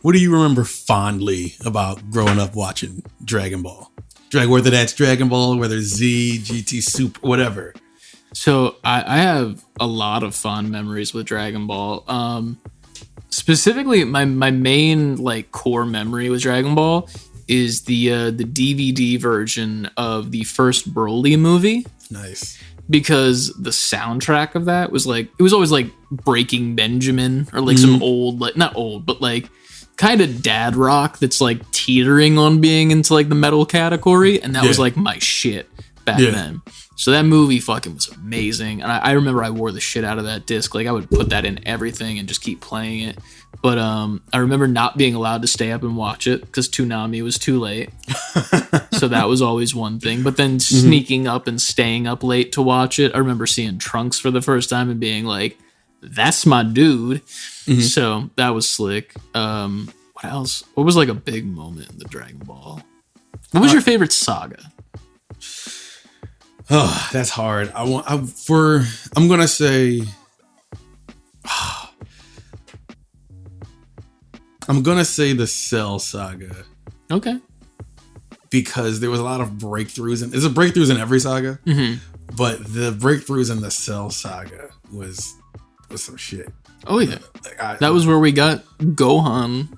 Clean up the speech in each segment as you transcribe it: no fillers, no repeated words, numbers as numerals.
What do you remember fondly about growing up watching Dragon Ball? Whether that's Dragon Ball, whether it's Z, GT, Super, whatever. So I have a lot of fond memories with Dragon Ball. Specifically, my main like core memory with Dragon Ball is the DVD version of the first Broly movie. Nice. Because the soundtrack of that was like, it was always like Breaking Benjamin or like some old, like not old, but like kind of dad rock that's like teetering on being into like the metal category. And that was like my shit back then. So that movie fucking was amazing. And I remember I wore the shit out of that disc. Like I would put that in everything and just keep playing it. But I remember not being allowed to stay up and watch it because Toonami was too late. So that was always one thing. But then sneaking up and staying up late to watch it. I remember seeing Trunks for the first time and being like, that's my dude. So that was slick. What else? What was like a big moment in the Dragon Ball? What was your favorite saga? Oh, that's hard. I'm gonna say the Cell saga. Okay. Because there was a lot of breakthroughs, and there's breakthroughs in every saga, but the breakthroughs in the Cell saga was some shit. Oh yeah, that was where we got Gohan,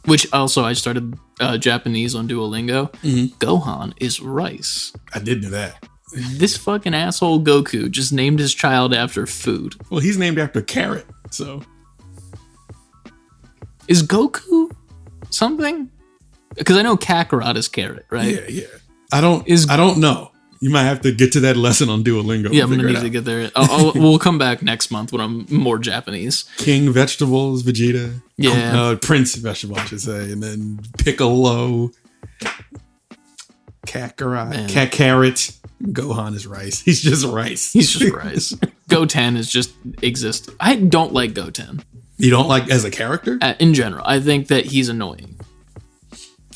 which also I started Japanese on Duolingo. Gohan is rice. I did know that. This fucking asshole Goku just named his child after food. Well, he's named after carrot, so. Is Goku something? Because I know Kakarot is carrot, right? Yeah. I don't know. You might have to get to that lesson on Duolingo. Yeah, I'm gonna need to get there. We'll come back next month when I'm more Japanese. King Vegetables, Vegeta. Yeah. Prince Vegetable, I should say, and then Piccolo, Kakarot, Carrot. Gohan is rice. He's just rice. He's just rice. Goten is just exist. I don't like Goten. You don't like as a character? In general, I think that he's annoying.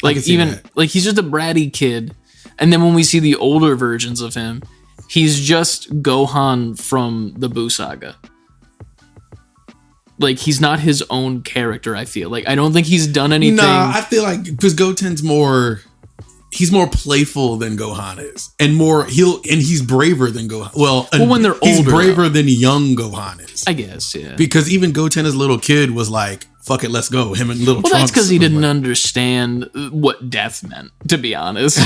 Like even like he's just a bratty kid, and then when we see the older versions of him, he's just Gohan from the Buu saga. Like he's not his own character. I feel like I don't think he's done anything. Nah, I feel like because Goten's he's more playful than Gohan is, and he's braver than Gohan. Well, when they're older, he's braver than young Gohan is. I guess, yeah. Because even Goten as a little kid was like, "Fuck it, let's go." Him and little. Well, Trunks that's because he didn't understand what death meant. To be honest,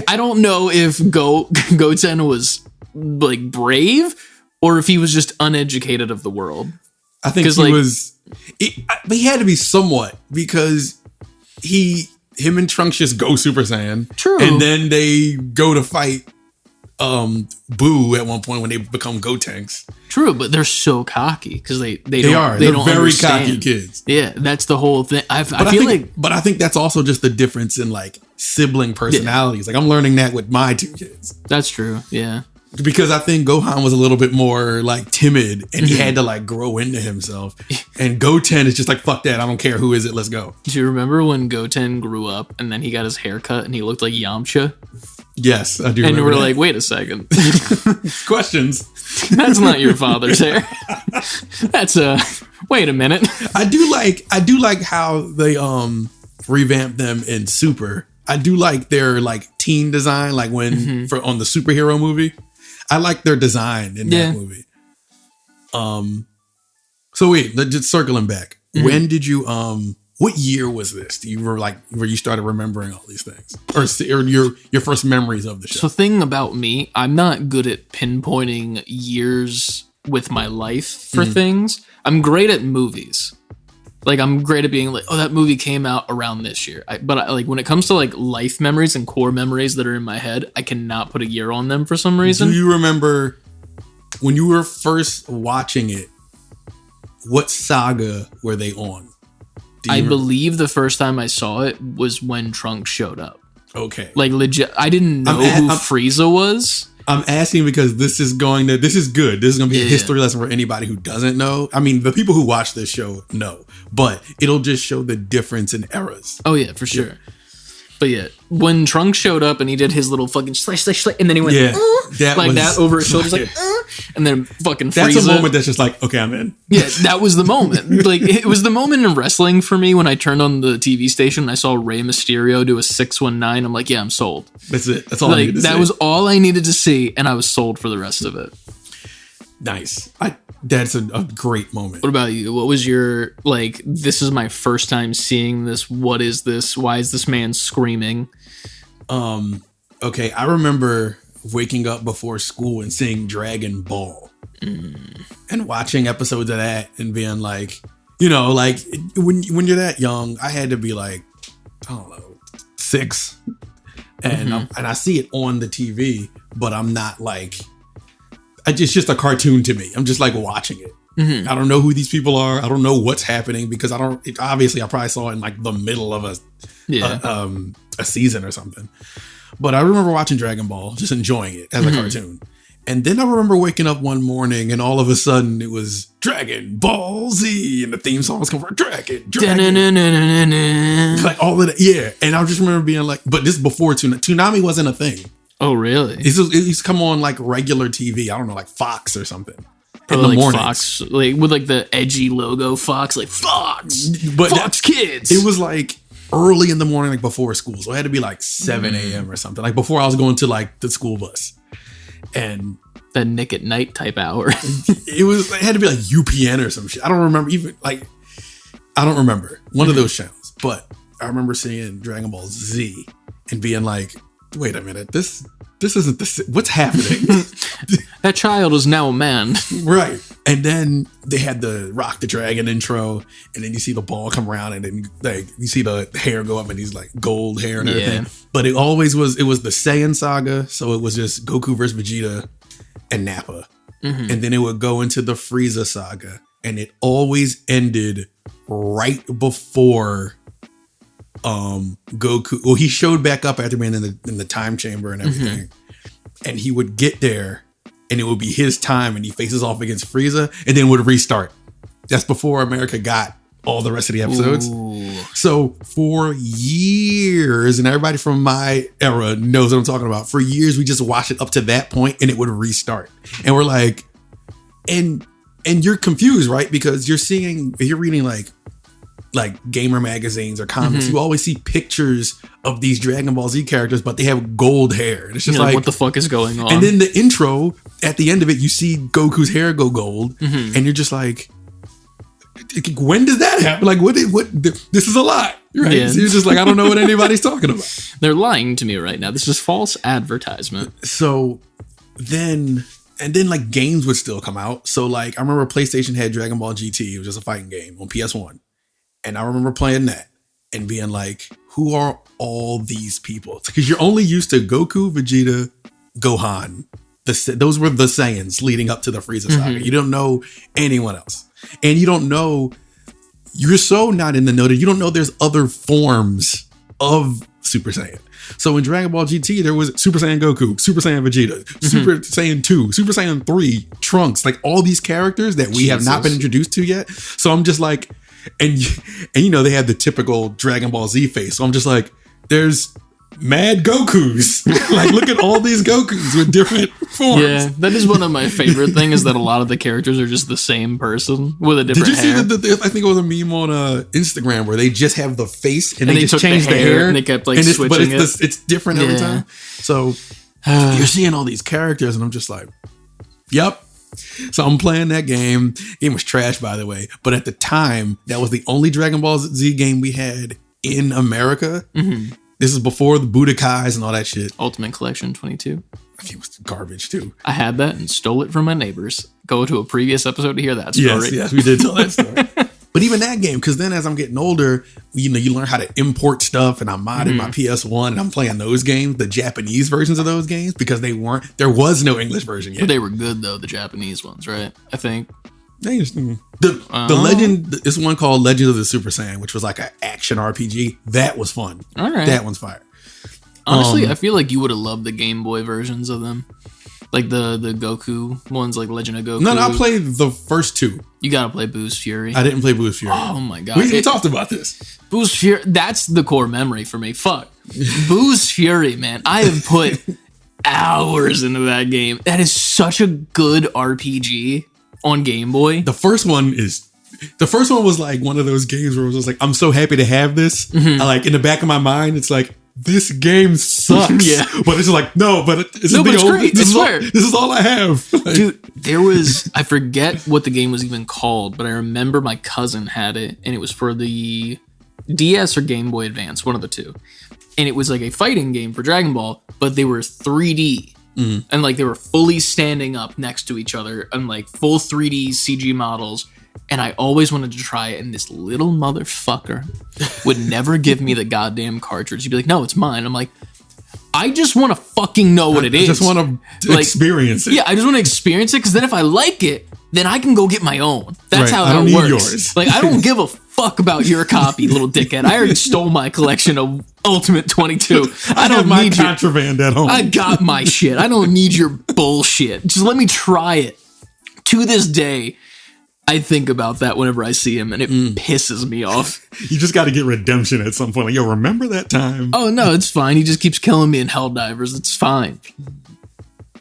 I don't know if Goten was like brave or if he was just uneducated of the world. I think he was. But he had to be somewhat because him and Trunks just go Super Saiyan. True. And then they go to fight Boo at one point when they become Gotenks. True, but they're so cocky because they don't They're very understand. cocky kids. Yeah, that's the whole thing. I think that's also just the difference in like sibling personalities. Yeah. Like I'm learning that with my two kids. That's true. Yeah. Because I think Gohan was a little bit more like timid and he had to like grow into himself. And Goten is just like, fuck that. I don't care who is it. Let's go. Do you remember when Goten grew up and then he got his hair cut and he looked like Yamcha? Yes, I do. And we're like, wait a second. Questions. That's not your father's hair. That's wait a minute. I do like how they revamped them in Super. I do like their like teen design, like when on the superhero movie. I like their design in that movie. So wait, just circling back. When did you what year was this? Where you started remembering all these things, or your first memories of the show? So thing about me, I'm not good at pinpointing years with my life for things. I'm great at movies. Like, I'm great at being like, oh, that movie came out around this year. But like, when it comes to like life memories and core memories that are in my head, I cannot put a year on them for some reason. Do you remember when you were first watching it? What saga were they on? I believe the first time I saw it was when Trunks showed up. Okay. Like, legit, I didn't know who Frieza was. I'm asking because this is good. This is going to be a history lesson for anybody who doesn't know. I mean, the people who watch this show know, but it'll just show the difference in eras. Oh, yeah, for sure. Yeah. But yeah, when Trunks showed up and he did his little fucking slash, and then he went that over his shoulders, like, and then fucking Frieza. That's a moment that's just like, okay, I'm in. Yeah, that was the moment. Like, it was the moment in wrestling for me when I turned on the TV station and I saw Rey Mysterio do a 619. I'm like, yeah, I'm sold. That's it. That's all I needed to see. That was all I needed to see, and I was sold for the rest of it. Nice. That's a great moment. What about you? What was your, like, this is my first time seeing this. What is this? Why is this man screaming? Okay, I remember waking up before school and seeing Dragon Ball and watching episodes of that and being like, like when you're that young, I had to be like, I don't know, 6, and and I see it on the TV, but I'm not like, it's just a cartoon to me. I'm just like watching it. I don't know who these people are. I don't know what's happening because obviously I probably saw it in like the middle of a season or something. But I remember watching Dragon Ball, just enjoying it as a cartoon. And then I remember waking up one morning and all of a sudden it was Dragon Ball Z and the theme song was coming from Dragon. Like all of that. Yeah. And I just remember being like, but this is before Toonami wasn't a thing. Oh, really? It used to come on like regular TV. I don't know, like Fox or something. In the like morning. Fox, like with like the edgy logo Fox, like Fox. But Fox Kids. It was like early in the morning, like before school. So it had to be like 7 a.m. or something. Like before I was going to like the school bus. And the Nick at Night type hour. it had to be like UPN or some shit. I don't remember one of those channels. But I remember seeing Dragon Ball Z and being like, wait a minute, this isn't what's happening? That child is now a man. Right. And then they had the Rock the Dragon intro, and then you see the ball come around, and then like you see the hair go up, and he's like gold hair and everything. But it was the Saiyan saga, so it was just Goku versus Vegeta and Nappa. And then it would go into the Frieza saga, and it always ended right before Goku. Well, he showed back up after being in the time chamber and everything, and he would get there, and it would be his time, and he faces off against Frieza, and then would restart. That's before America got all the rest of the episodes. Ooh. So for years, and everybody from my era knows what I'm talking about. For years, we just watched it up to that point, and it would restart, and we're like, and you're confused, right? Because you're reading like gamer magazines or comics, you always see pictures of these Dragon Ball Z characters, but they have gold hair. And it's just like, what the fuck is going on? And then the intro, at the end of it, you see Goku's hair go gold, and you're just like, when does that happen? Like, what? This is a lot, right? Yeah. So you're just like, I don't know what anybody's talking about. They're lying to me right now. This is false advertisement. So then like games would still come out. So like, I remember PlayStation had Dragon Ball GT. It was just a fighting game on PS1. And I remember playing that and being like, who are all these people? Because you're only used to Goku, Vegeta, Gohan. Those were the Saiyans leading up to the Frieza saga. You don't know anyone else. And you don't know, you're so not in the know that you don't know there's other forms of Super Saiyan. So in Dragon Ball GT, there was Super Saiyan Goku, Super Saiyan Vegeta, Super Saiyan 2, Super Saiyan 3, Trunks, like all these characters that we have not been introduced to yet. So I'm just like, and they had the typical Dragon Ball Z face. So I'm just like, there's mad Gokus. Like, look at all these Gokus with different forms. Yeah, that is one of my favorite things, is that a lot of the characters are just the same person with a different hair. Did you see I think it was a meme on Instagram where they just have the face and they just changed the hair and they kept like switching but it's different every time. So you're seeing all these characters and I'm just like, yep. So I'm playing that game. Game was trash, by the way. But at the time, that was the only Dragon Ball Z game we had in America. This is before the Budokais and all that shit. Ultimate Collection 22. I think it was garbage too. I had that and stole it from my neighbors. Go to a previous episode to hear that story. Yes, we did tell that story. But even that game, because then as I'm getting older, you learn how to import stuff, and I'm modding my PS1 and I'm playing those games, the Japanese versions of those games, because there was no English version yet. But they were good though, the Japanese ones, right? I think. The Legend, this one called Legend of the Super Saiyan, which was like an action RPG. That was fun. All right. That one's fire. Honestly, I feel like you would have loved the Game Boy versions of them. Like the Goku ones, like Legend of Goku. No, I played the first two. You gotta play Boost Fury. I didn't play Boost Fury. Oh my god. We talked about this. Boost Fury, that's the core memory for me. Fuck. Boost Fury, man. I have put hours into that game. That is such a good RPG on Game Boy. The first one was like one of those games where it was just like, I'm so happy to have this. I, like in the back of my mind, it's like, this game sucks. Yeah. But it's like, no, but it's great. This is all I have. Like, dude, there was, I forget what the game was even called, but I remember my cousin had it, and it was for the DS or Game Boy Advance, one of the two. And it was like a fighting game for Dragon Ball, but they were 3D. And like they were fully standing up next to each other and like full 3D CG models. And I always wanted to try it, and this little motherfucker would never give me the goddamn cartridge. He'd be like, no, it's mine. I'm like, I just want to fucking know what it is. I just want to experience it. Yeah, I just want to experience it, because then if I like it, then I can go get my own. That's how that works. Yours. Like, I don't give a fuck about your copy, little dickhead. I already stole my collection of Ultimate 22. I don't have need my contraband at home. I got my shit. I don't need your bullshit. Just let me try it. To this day, I think about that whenever I see him, and it pisses me off. You just got to get redemption at some point. Like, yo, remember that time? Oh, no, it's fine. He just keeps killing me in Helldivers. It's fine.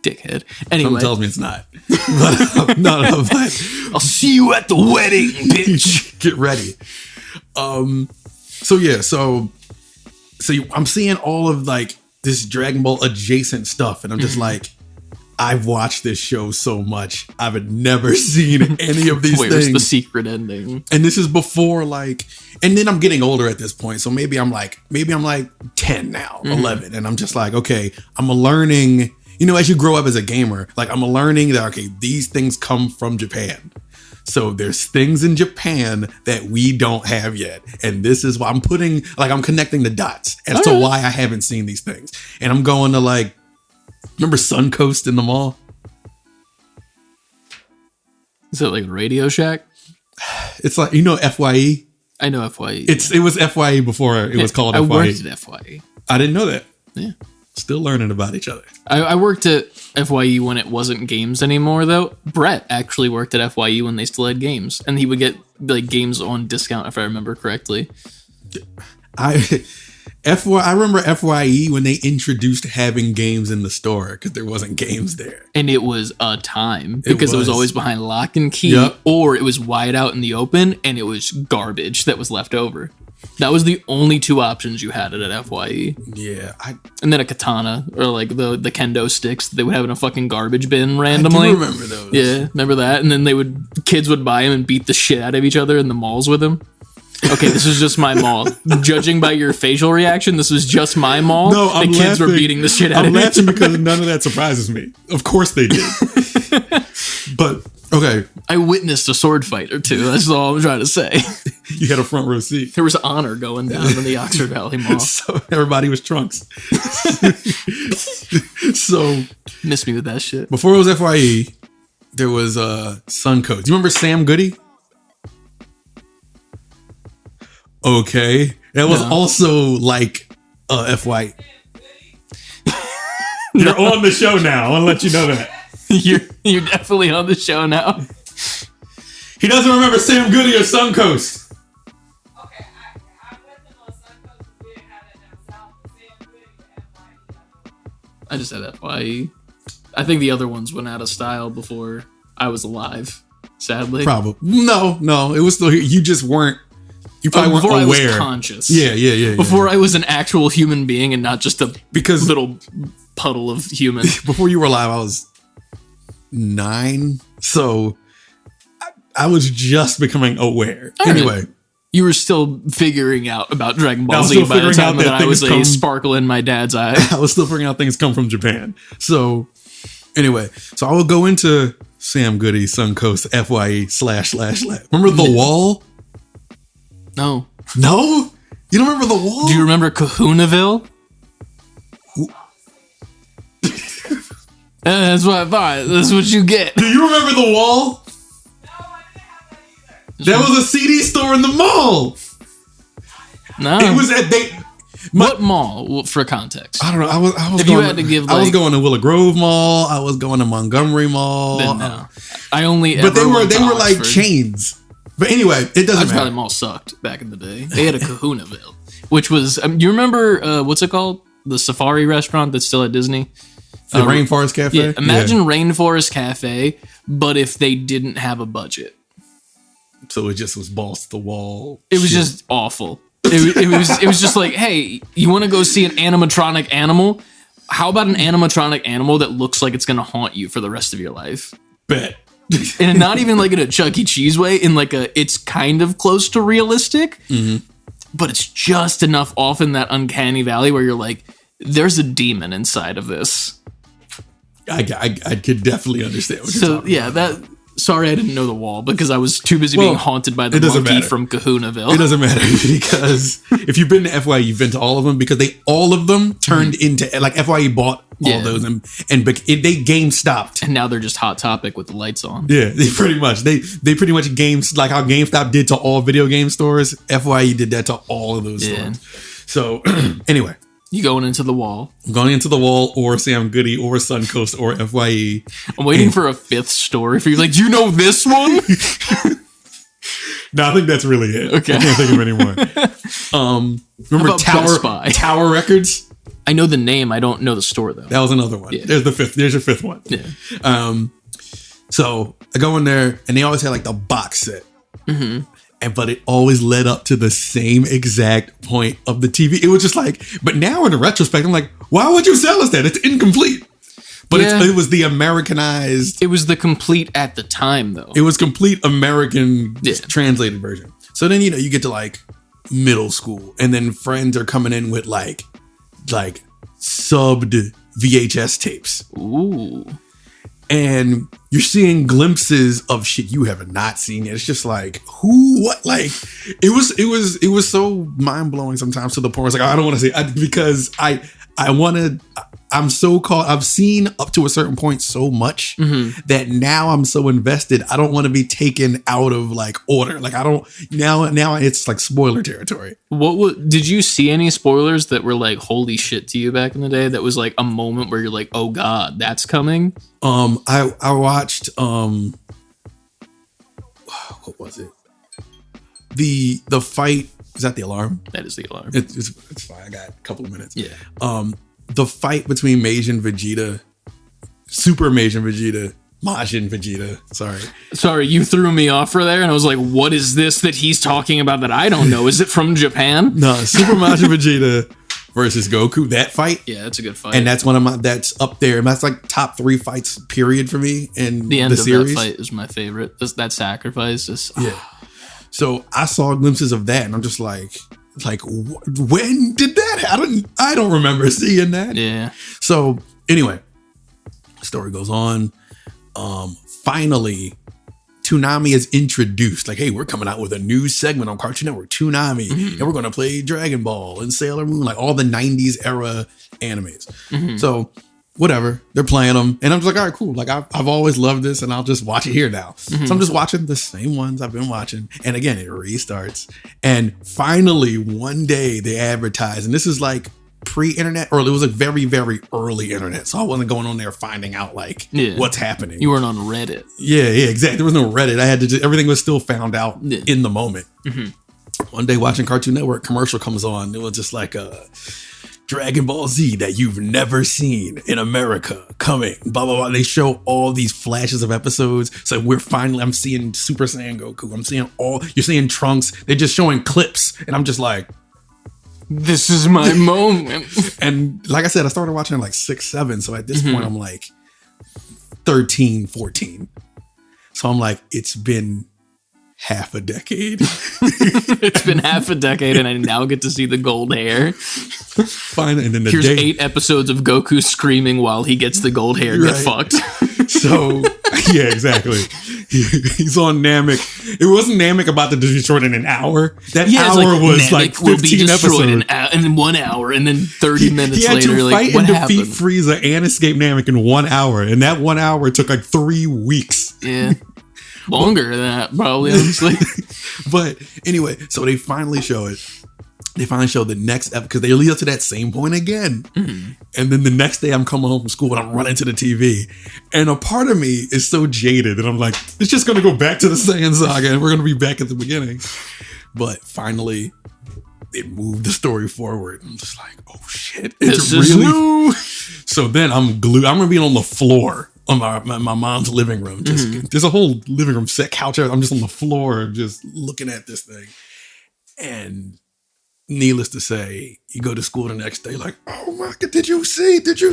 Dickhead. Anyway. Someone tells me it's not. But, no, but I'll see you at the wedding, bitch. Get ready. I'm seeing all of like this Dragon Ball adjacent stuff, and I'm just like, I've watched this show so much. I've never seen any of these Where's things. the secret ending? And this is before like, and then I'm getting older at this point. So maybe I'm like 10 now, 11. And I'm just like, okay, I'm learning, as you grow up as a gamer, like I'm learning that, okay, these things come from Japan. So there's things in Japan that we don't have yet. And this is why I'm connecting the dots as to why I haven't seen these things. And I'm going to like, remember Suncoast in the mall? Is it like a Radio Shack? It's like, FYE? I know FYE. It was FYE before it was called FYE. I worked at FYE. I didn't know that. Yeah. Still learning about each other. I worked at FYE when it wasn't games anymore, though. Brett actually worked at FYE when they still had games. And he would get like games on discount, if I remember correctly. I remember FYE when they introduced having games in the store because there wasn't games there. And it was a time because it was always behind lock and key, or it was wide out in the open and it was garbage that was left over. That was the only two options you had at FYE. Yeah. And then a katana or like the kendo sticks that they would have in a fucking garbage bin randomly. I do remember those. Yeah, remember that? And then kids would buy them and beat the shit out of each other in the malls with them. Okay, this is just my mall. Judging by your facial reaction, this was just my mall. No, I'm the kids laughing. were beating the shit out of each other. I'm laughing because none of that surprises me. Of course they did. But, okay. I witnessed a sword fight or two. That's all I'm trying to say. You had a front row seat. There was honor going down in the Oxford Valley Mall. So everybody was Trunks. So. Miss me with that shit. Before it was FYE, there was Suncoast. Do you remember Sam Goody? Okay. That was also like FYE. You're on the show now. I want to let you know that. You're definitely on the show now. He doesn't remember Sam Goody or Suncoast. Okay, I went to know Suncoast. We didn't have that down south. Sam Goody and FYE. I just had FYE. I think the other ones went out of style before I was alive, sadly. Probably. No. It was still here. You just weren't. You probably weren't aware. Before I was conscious. Yeah. Before I was an actual human being and not just a little puddle of human. Before you were alive, I was 9. So I was just becoming aware. All anyway. Right. You were still figuring out about Dragon Ball Z by the time that I was a sparkle in my dad's eye. I was still figuring out things come from Japan. So anyway, I will go into Sam Goody, Suncoast, FYE //. Remember The Wall? No. No? You don't remember the wall? Do you remember Kahunaville? That's what I thought. That's what you get. Do you remember the wall? No, I didn't have that either. That was a CD store in the mall. No. It was at what mall? Well, for context. I don't know. I was If going you had to give, I was like- going to Willow Grove Mall. I was going to Montgomery Mall. Then no. I only. But they ever were went to like Oxford. chains. But anyway, it doesn't That's why the matter. mall sucked back in the day. They had a Kahunaville, which was. You remember what's it called? The Safari restaurant that's still at Disney. The Rainforest Cafe. Yeah, imagine Rainforest Cafe, but if they didn't have a budget. So it just was balls to the wall. It was shit. just awful. It was just like, hey, you want to go see an animatronic animal? How about an animatronic animal that looks like it's gonna haunt you for the rest of your life? bet. And not even like in a Chuck E. Cheese way, in like it's kind of close to realistic, but it's just enough off in that uncanny valley where you're like, there's a demon inside of this. I could definitely understand what you're So talking yeah, about. sorry I didn't know the wall because I was too busy Well, being haunted by the it doesn't monkey matter. from Kahunaville. It doesn't matter because if you've been to FYE, you've been to all of them because all of them turned into like FYE bought all Yeah. those and they game stopped. And now they're just Hot Topic with the lights on. Yeah, they pretty much games like how GameStop did to all video game stores. FYE did that to all of those Yeah. stores. So anyway, You going into the wall. I'm going into the wall or Sam Goody or Suncoast or FYE. I'm waiting for a fifth story for you. Like, do you know this one? No, I think that's really it. Okay. I can't think of any more. Remember about Best Tower Buy? Tower Records? I know the name. I don't know the store though. That was another one. Yeah. There's your fifth one. Yeah. So I go in there and they always had like the box set. But it always led up to the same exact point of the TV. It was just like, but now in the retrospect, I'm like, why would you sell us that? It's incomplete. But Yeah. it was the Americanized. It was the complete at the time though. It was complete American Yeah. translated version. So then, you get to like middle school and then friends are coming in with like subbed VHS tapes. Ooh. And you're seeing glimpses of shit you have not seen yet. It's just like, what? Like, it was so mind blowing sometimes to the point where it's like, I don't want to say because I'm so caught. I've seen up to a certain point so much that now I'm so invested. I don't want to be taken out of like order. Like I don't now it's like spoiler territory. Did you see any spoilers that were like holy shit to you back in the day? That was like a moment where you're like, oh god, that's coming. I watched what was it? The fight. Is that the alarm? That is the alarm. It's fine. I got a couple of minutes. Yeah. The fight between Majin Vegeta, Super Majin Vegeta, Majin Vegeta. Sorry, you threw me off for there, and I was like, what is this that he's talking about that I don't know? Is it from Japan? No, Super Majin Vegeta versus Goku. That fight. Yeah, that's a good fight. And that's one of my. That's up there. And that's like top 3 fights period for me in the end the of series. that fight is my favorite. That sacrifice is Yeah. So I saw glimpses of that, and I'm just like, when did that happen? I don't remember seeing that. yeah. So anyway, story goes on. Finally, Toonami is introduced. Like, hey, we're coming out with a new segment on Cartoon Network, Toonami, and we're gonna play Dragon Ball and Sailor Moon, like all the '90s era animes. So whatever, they're playing them, and I'm just like, all right, cool. Like I've always loved this, and I'll just watch it here now. So I'm just watching the same ones I've been watching, and again, it restarts. And finally, one day they advertise, and this is like pre-internet, or it was like very, very early internet. So I wasn't going on there finding out like what's happening. You weren't on Reddit. Yeah, exactly. There was no Reddit. I had to everything was still found out in the moment. One day watching Cartoon Network, commercial comes on. It was just like a Dragon Ball Z that you've never seen in America coming, blah, blah, blah. They show all these flashes of episodes. So I'm seeing Super Saiyan Goku. You're seeing Trunks. They're just showing clips. And I'm just like, This is my moment. and like I said, I started watching at like 6, 7. So at this point, I'm like 13, 14. So I'm like, it's been half a decade. It's been half a decade, and I now get to see the gold hair. Fine. And then the Here's day. 8 episodes of Goku screaming while he gets the gold hair. Get Right. fucked. So yeah, exactly. He's on Namek. It wasn't Namek about to be destroyed in an hour. That it's hour was Namek like will be 15 destroyed episodes. in 1 hour, and then 30 minutes He had later, to you're fight like, what and happened? defeat Frieza and escape Namek in 1 hour. And that 1 hour took like 3 weeks. Yeah. Longer than that, probably, honestly. But anyway, so they finally show it. They finally show the next episode because they lead up to that same point again. Mm-hmm. And then the next day I'm coming home from school and I'm running to the TV. And a part of me is so jaded and I'm like, it's just going to go back to the Saiyan saga and we're going to be back at the beginning. But finally, it moved the story forward. I'm just like, oh shit. It's this really is new. So then I'm glued. I'm going to be on the floor on my mom's living room. There's a whole living room set couch. I'm just on the floor just looking at this thing. And needless to say, you go to school the next day like, oh my God, did you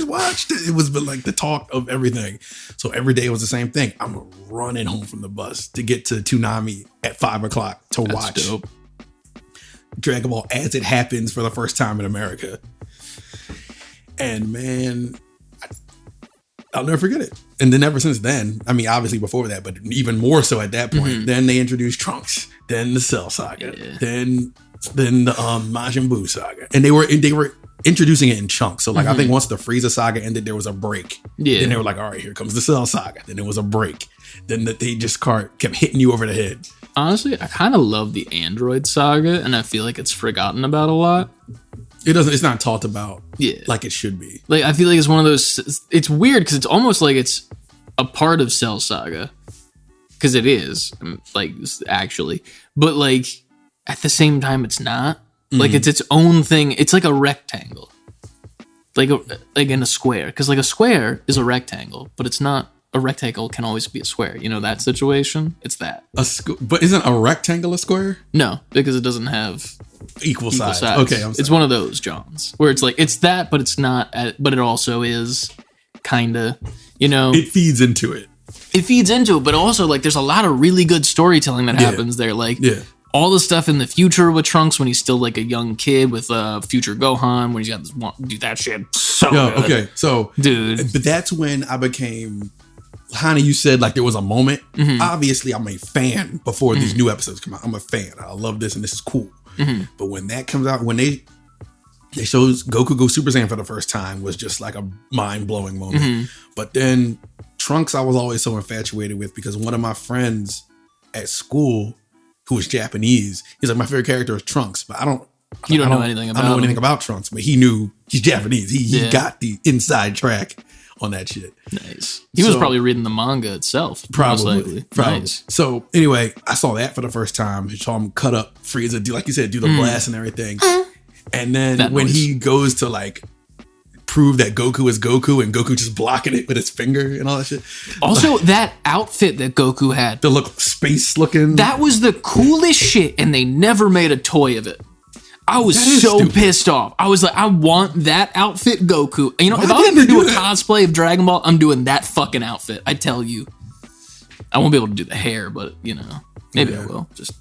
watch? It was like the talk of everything. So every day was the same thing. I'm running home from the bus to get to Toonami at 5 o'clock to watch dope. Dragon Ball as it happens for the first time in America. And man, I'll never forget it. And then ever since then, I mean, obviously before that, but even more so at that point, then they introduced Trunks, then the Cell saga, then the Majin Buu saga. And they were introducing it in chunks. So like I think once the Frieza saga ended, there was a break. Yeah. Then they were like, all right, here comes the Cell saga. Then there was a break. Then they just kept hitting you over the head. Honestly, I kind of love the Android saga, and I feel like it's forgotten about a lot. It's not talked about like it should be. Like, I feel like it's one of those, it's weird because it's almost like it's a part of Cell saga. Because it is, like, actually. But like, at the same time, it's not. Like, it's its own thing. It's like a rectangle. Like in a square. Because like a square is a rectangle, but it's not. A rectangle can always be a square. You know that situation? It's that. But isn't a rectangle a square? No, because it doesn't have equal size. Okay, it's one of those, Johns, where it's like, it's that, but it's not, but it also is kind of, you know. It feeds into it. It feeds into it, but also, like, there's a lot of really good storytelling that happens there. Like, all the stuff in the future with Trunks when he's still, like, a young kid with future Gohan, when he's got this dude, that shit so good. Okay, so, dude. But that's when I became... Hani, you said like there was a moment. Obviously, I'm a fan before these new episodes come out. I'm a fan. I love this and this is cool. But when that comes out, when they shows Goku go Super Saiyan for the first time was just like a mind-blowing moment. But then Trunks I was always so infatuated with because one of my friends at school who was Japanese, he's like, my favorite character is Trunks, but I don't know anything about Trunks, but he knew he's Japanese. He got the inside track on that shit. Nice. He was probably reading the manga itself. Probably. Nice. So anyway, I saw that for the first time. I saw him cut up Frieza, do like you said, do the blast and everything. And then when he goes to like prove that Goku is Goku and Goku just blocking it with his finger and all that shit. Also, that outfit that Goku had. The look space looking. That was the coolest shit and they never made a toy of it. I was so pissed off. I was like, I want that outfit, Goku. You know, if I'm gonna do a cosplay of Dragon Ball, I'm doing that fucking outfit. I tell you. I won't be able to do the hair, but you know, maybe I will. Just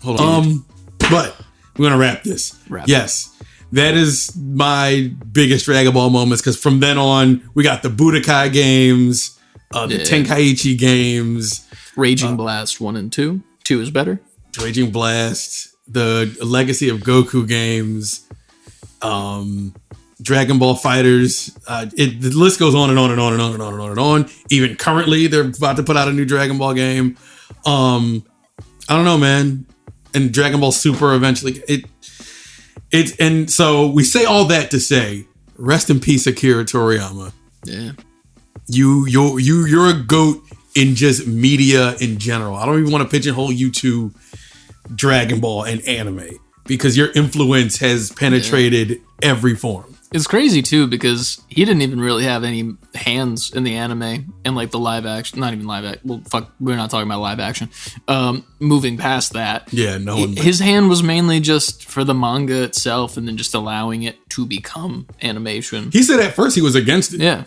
hold on. But we're gonna wrap this. Yes, that is my biggest Dragon Ball moments because from then on, we got the Budokai games, the Tenkaichi games, Raging Blast 1 and 2. 2 is better. Raging Blast. The Legacy of Goku games, Dragon Ball Fighters. The list goes on and on and on and on and on and on and on. Even currently, they're about to put out a new Dragon Ball game. I don't know, man. And Dragon Ball Super eventually. And so we say all that to say, rest in peace, Akira Toriyama. Yeah, you're a goat in just media in general. I don't even want to pigeonhole you to Dragon Ball and anime because your influence has penetrated every form. It's crazy too because he didn't even really have any hands in the anime and like the live action, not even live action. Well, fuck, we're not talking about live action. Moving past that, his hand was mainly just for the manga itself and then just allowing it to become animation. He said at first he was against it. Yeah,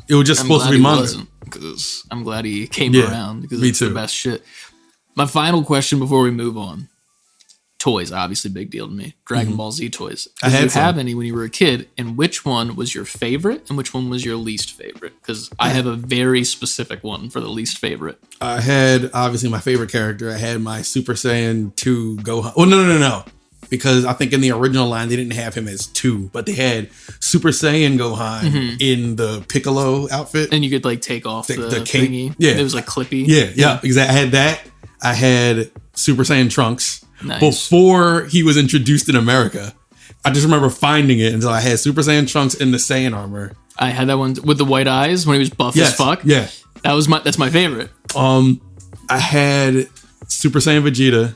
it was just supposed to be manga. Because I'm glad he came around because it's the best shit. My final question before we move on. toys, obviously big deal to me. Dragon Ball Z toys. I Did had you some. have any when you were a kid? And which one was your favorite? And which one was your least favorite? Because I have a very specific one for the least favorite. I had, obviously, my favorite character. I had my Super Saiyan 2 Gohan. Oh, no. Because I think in the original line, they didn't have him as 2, but they had Super Saiyan Gohan in the Piccolo outfit. And you could like take off the cape. thingy. Yeah. It was like clippy. Yeah, exactly. I had that. I had Super Saiyan Trunks. Nice. Before he was introduced in America. I just remember finding it until I had Super Saiyan Trunks in the Saiyan armor. I had that one with the white eyes when he was buff as fuck. Yeah. That's my favorite. I had Super Saiyan Vegeta.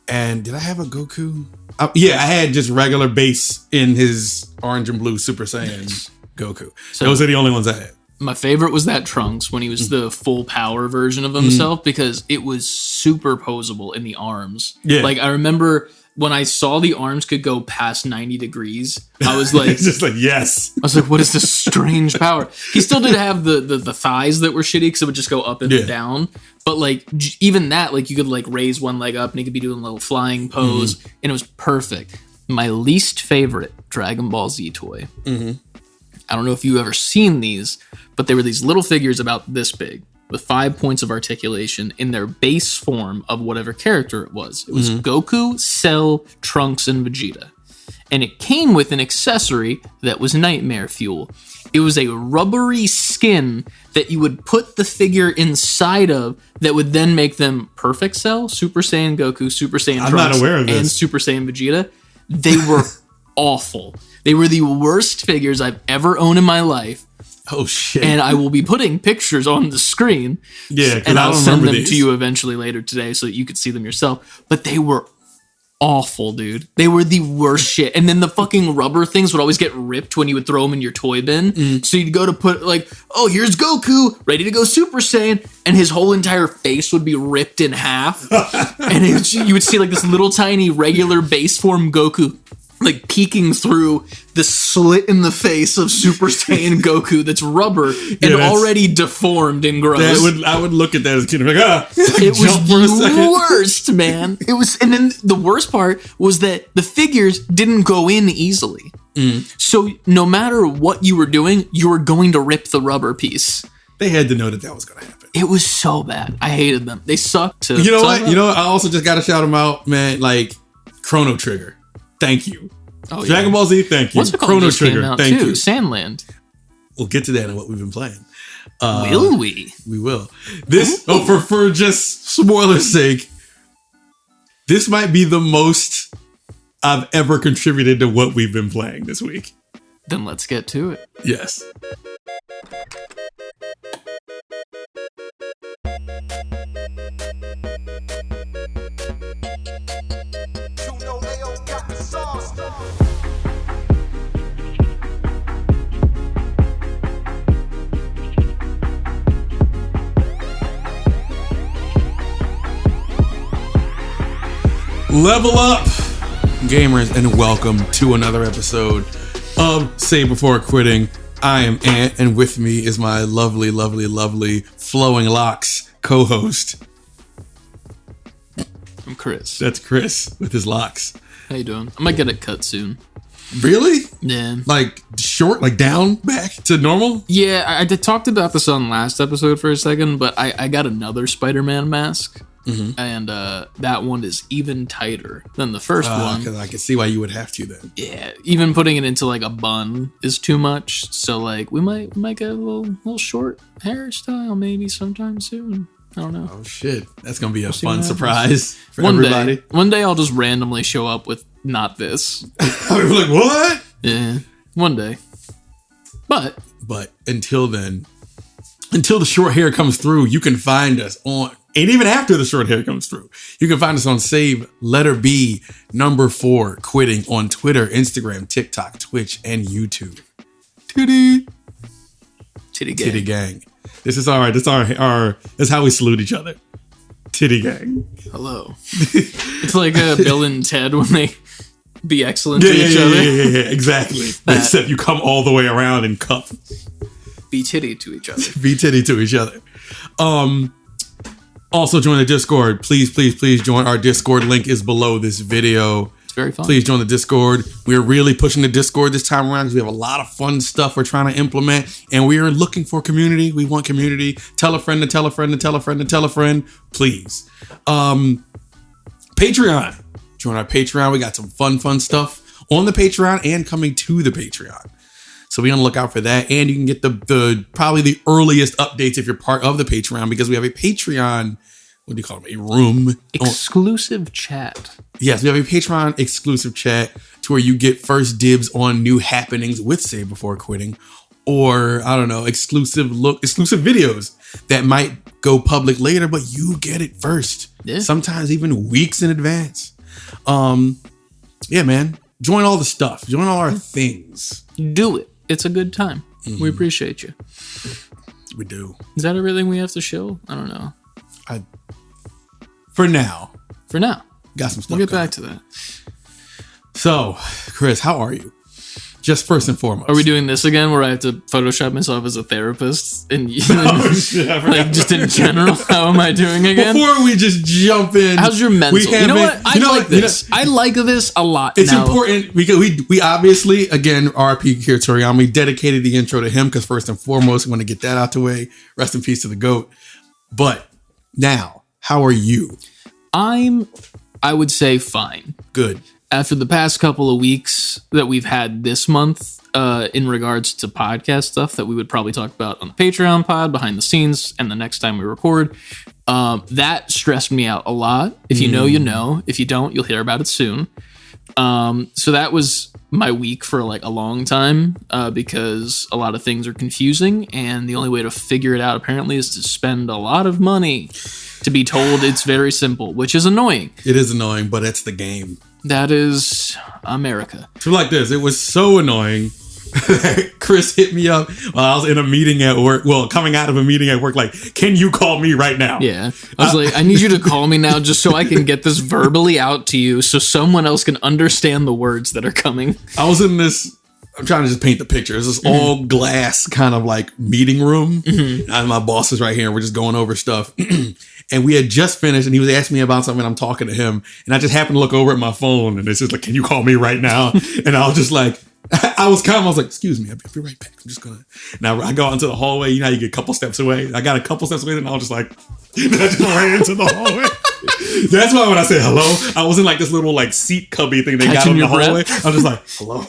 And did I have a Goku? I had just regular base in his orange and blue Super Saiyan Goku. So- Those are the only ones I had. My favorite was that Trunks when he was the full power version of himself because it was super posable in the arms. Yeah. Like I remember when I saw the arms could go past 90 degrees, I was like, It's just like, yes. I was like, what is this strange power? He still did have the thighs that were shitty because it would just go up and down. But like even that, like you could like raise one leg up and he could be doing a little flying pose and it was perfect. My least favorite Dragon Ball Z toy. I don't know if you've ever seen these, but they were these little figures about this big with 5 points of articulation in their base form of whatever character it was. It was Goku, Cell, Trunks, and Vegeta. And it came with an accessory that was nightmare fuel. It was a rubbery skin that you would put the figure inside of that would then make them Perfect Cell, Super Saiyan Goku, Super Saiyan I'm Trunks, not aware of this. and Super Saiyan Vegeta. They were awful. They were the worst figures I've ever owned in my life. Oh, shit. And I will be putting pictures on the screen. Yeah, 'cause and I I'll don't send them remember to these. you eventually later today so that you could see them yourself. But they were awful, dude. They were the worst shit. And then the fucking rubber things would always get ripped when you would throw them in your toy bin. So you'd go to put like, oh, here's Goku, ready to go Super Saiyan, and his whole entire face would be ripped in half. And you would see like this little tiny regular base form Goku like peeking through the slit in the face of Super Saiyan Goku that's rubber and that's- already deformed and gross. I would look at that as a kid and be like, It was jump for a second. the worst, man. It was, and then the worst part was that the figures didn't go in easily. So no matter what you were doing, you were going to rip the rubber piece. They had to know that was going to happen. It was so bad. I hated them. They sucked. You know what? I also just got to shout them out, man. Like Chrono Trigger. Thank you. Oh, yeah. Dragon Ball Z, thank you. What's it called? Chrono Just came Trigger, out thank too. you. Sandland. We'll get to that in what we've been playing. Will we? We will. This, for just spoiler's sake, this might be the most I've ever contributed to what we've been playing this week. Then let's get to it. Yes. Level up, gamers, and welcome to another episode of Save Before Quitting. I am Ant, and with me is my lovely, lovely, lovely Flowing Locks co-host. I'm Chris. That's Chris with his locks. How you doing? I might get it cut soon. Really? Yeah. Like short, like down, back to normal? Yeah, I talked about this on last episode for a second, but I got another Spider-Man mask. And that one is even tighter than the first one. Because I can see why you would have to then. Yeah, even putting it into like a bun is too much. So like we might get a little short hairstyle maybe sometime soon. I don't know. Oh shit, that's gonna be a see fun what happens. surprise for One everybody. day I'll just randomly show up with not this. I'm like, what? Yeah, one day. But until then, until the short hair comes through, you can find us on, and even after the short hair comes through, you can find us on Save Letter B #4 Quitting on Twitter, Instagram, TikTok, Twitch, and YouTube. Titty gang. Titty gang. This is all right. This is how we salute each other. Titty gang. Hello. It's like Bill and Ted when they be excellent to each other. Yeah, exactly. Except you come all the way around and cup. Be titty to each other. Be titty to each other. Also join the Discord. Please, please, please join our Discord. Link is below this video. It's very fun. Please join the Discord. We're really pushing the Discord this time around because we have a lot of fun stuff we're trying to implement, and we are looking for community. We want community. Tell a friend to tell a friend to tell a friend to tell a friend. Please. Patreon. Join our Patreon. We got some fun stuff on the Patreon and coming to the Patreon. So be on the lookout for that. And you can get the probably the earliest updates if you're part of the Patreon, because we have a Patreon, what do you call it? A room. Exclusive chat. Yes, we have a Patreon exclusive chat to where you get first dibs on new happenings with Save Before Quitting, or I don't know, exclusive videos that might go public later, but you get it first. Yeah. Sometimes even weeks in advance. Yeah, man. Join all the stuff. Join all our things. Do it. It's a good time. Mm-hmm. We appreciate you. We do. Is that everything we have to show? I don't know. For now. Got some stuff. We'll get back to that. So, Chris, how are you? Just first and foremost. Are we doing this again where I have to Photoshop myself as a therapist? And like just in general, how am I doing again? Before we just jump in. How's your mental? You know what? I like this. I like this a lot. It's important because we obviously, again, RP here, Torian, we dedicated the intro to him because first and foremost, we want to get that out the way. Rest in peace to the GOAT. But now, how are you? I would say fine. Good. After the past couple of weeks that we've had this month in regards to podcast stuff that we would probably talk about on the Patreon pod, behind the scenes, and the next time we record, that stressed me out a lot. If you know, you know. If you don't, you'll hear about it soon. So that was my week for like a long time because a lot of things are confusing, and the only way to figure it out apparently is to spend a lot of money to be told it's very simple, which is annoying. It is annoying, but it's the game. That is America. So like this, it was so annoying. Chris hit me up while I was in a meeting at work. Well, coming out of a meeting at work, like, can you call me right now? Yeah. I was like, I need you to call me now just so I can get this verbally out to you so someone else can understand the words that are coming. I was in this, I'm trying to just paint the picture. It's this all glass kind of like meeting room. And my boss is right here and we're just going over stuff. And we had just finished and he was asking me about something and I'm talking to him. And I just happened to look over at my phone and it's just like, can you call me right now? And I was just like, I was like, excuse me, I'll be right back. I'm just gonna. Now I go out into the hallway. You know how you get a couple steps away? I got a couple steps away and I was just like, I just ran into the hallway. That's why when I said hello, I was in like this little like seat cubby thing they got in the hallway. I was just like, hello.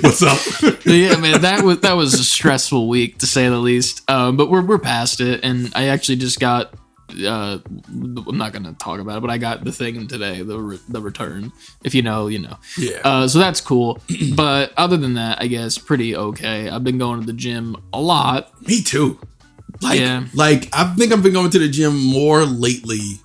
What's up? Yeah, man, that was a stressful week to say the least. But we're past it, and I actually just got. I'm not gonna talk about it, but I got the thing today, the return. If you know, you know. Yeah. So that's cool. But other than that, I guess pretty okay. I've been going to the gym a lot. Me too. Like I think I've been going to the gym more lately.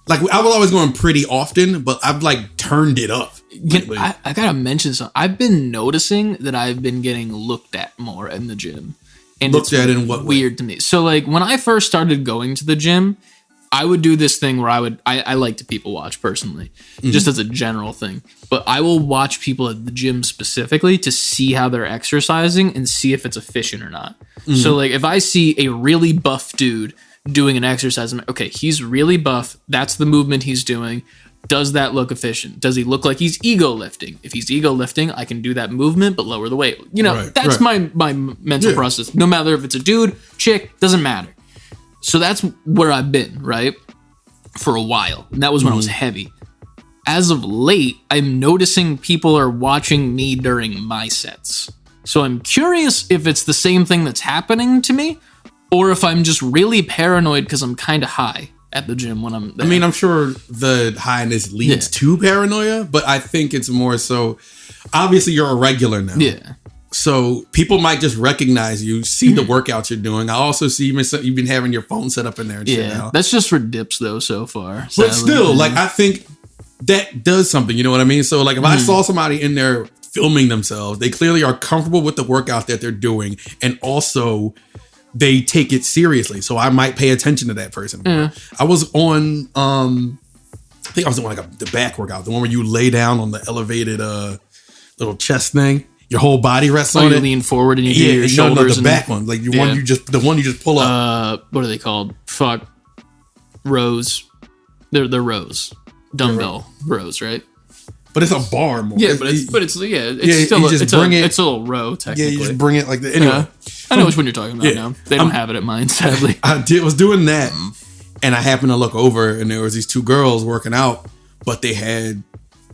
Like I was always going pretty often, but I've like turned it up. I gotta mention something. I've been noticing that I've been getting looked at more in the gym. And looked at in what weird way? To me. So like when I first started going to the gym, I would do this thing where I like to people watch personally, just as a general thing. But I will watch people at the gym specifically to see how they're exercising and see if it's efficient or not. So like if I see a really buff dude doing an exercise, I'm like, okay, he's really buff. That's the movement he's doing. Does that look efficient? Does he look like he's ego lifting? If he's ego lifting, I can do that movement, but lower the weight. You know, that's my mental process. No matter if it's a dude, chick, doesn't matter. So that's where I've been, right? For a while. And that was when I was heavy. As of late, I'm noticing people are watching me during my sets. So I'm curious if it's the same thing that's happening to me, or if I'm just really paranoid because I'm kind of high at the gym when I'm there. I mean, I'm sure the highness leads to paranoia, but I think it's more so, obviously you're a regular now. Yeah. So people might just recognize you, see the workouts you're doing. I also see you've been having your phone set up in there and shit now. That's just for dips though so far. But still, like I think that does something, you know what I mean? So like if I saw somebody in there filming themselves, they clearly are comfortable with the workout that they're doing, and also they take it seriously. So I might pay attention to that person. I was on, I think I was doing like the back workout, the one where you lay down on the elevated little chest thing. Your whole body rests on you it. Lean forward and you do your shoulders. No, the back one, like the one you just pull up. What are they called? Fuck. rows. They're rows. Dumbbell rows, right? But it's a bar more. Yeah, it's still it's a little row technically. Yeah, you just bring it like that. Anyway, I know which one you're talking about now. They don't have it at mine, sadly. was doing that, and I happened to look over, and there was these two girls working out, but they had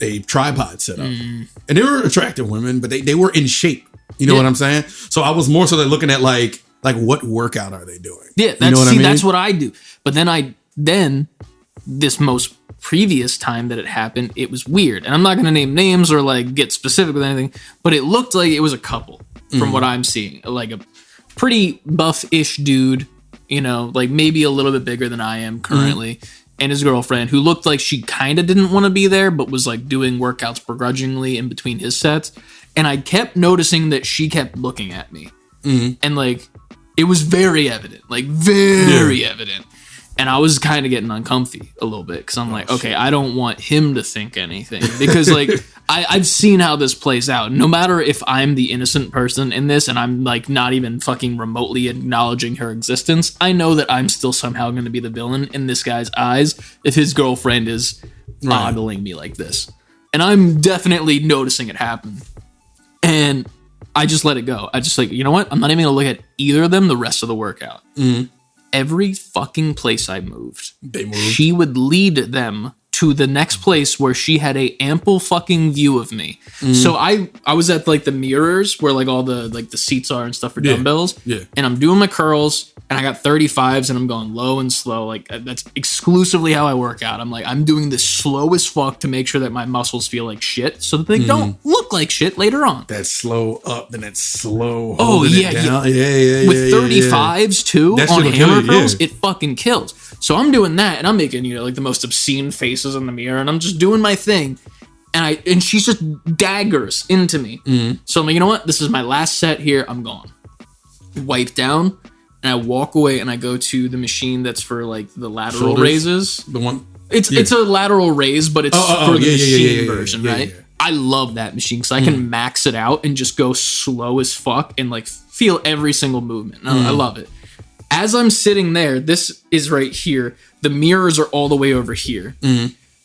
a tripod set up, and they were attractive women, but they were in shape. You know what I'm saying? So I was more so looking at like what workout are they doing? Yeah, that's what I do. But then this most previous time that it happened, it was weird, and I'm not going to name names or like get specific with anything, but it looked like it was a couple from what I'm seeing, like a pretty buff-ish dude, you know, like maybe a little bit bigger than I am currently, and his girlfriend who looked like she kind of didn't want to be there but was like doing workouts begrudgingly in between his sets, and I kept noticing that she kept looking at me, and like it was very evident, evident. And I was kind of getting uncomfy a little bit because I'm like, okay, I don't want him to think anything because like I've seen how this plays out. No matter if I'm the innocent person in this and I'm like not even fucking remotely acknowledging her existence, I know that I'm still somehow going to be the villain in this guy's eyes if his girlfriend is ogling me like this. And I'm definitely noticing it happen. And I just let it go. I just like, you know what? I'm not even going to look at either of them the rest of the workout. Every fucking place I moved, she would lead them to the next place where she had a ample fucking view of me. So I was at like the mirrors where like all the like the seats are and stuff for dumbbells. Yeah. And I'm doing my curls and I got 35s and I'm going low and slow. Like that's exclusively how I work out. I'm like, I'm doing this slow as fuck to make sure that my muscles feel like shit so that they don't look like shit later on. That's slow up, then it's slow. Yeah. With 35s too that's on hammer curls, it fucking kills. So I'm doing that and I'm making, you know, like the most obscene faces in the mirror and I'm just doing my thing. And she's just daggers into me. So I'm like, you know what? This is my last set here. I'm gone. Wipe down. And I walk away and I go to the machine that's for like the lateral shoulders, raises. The one. It's a lateral raise, but it's for the machine version, right? Yeah. I love that machine because I can max it out and just go slow as fuck and like feel every single movement. I love it. As I'm sitting there, this is right here. The mirrors are all the way over here.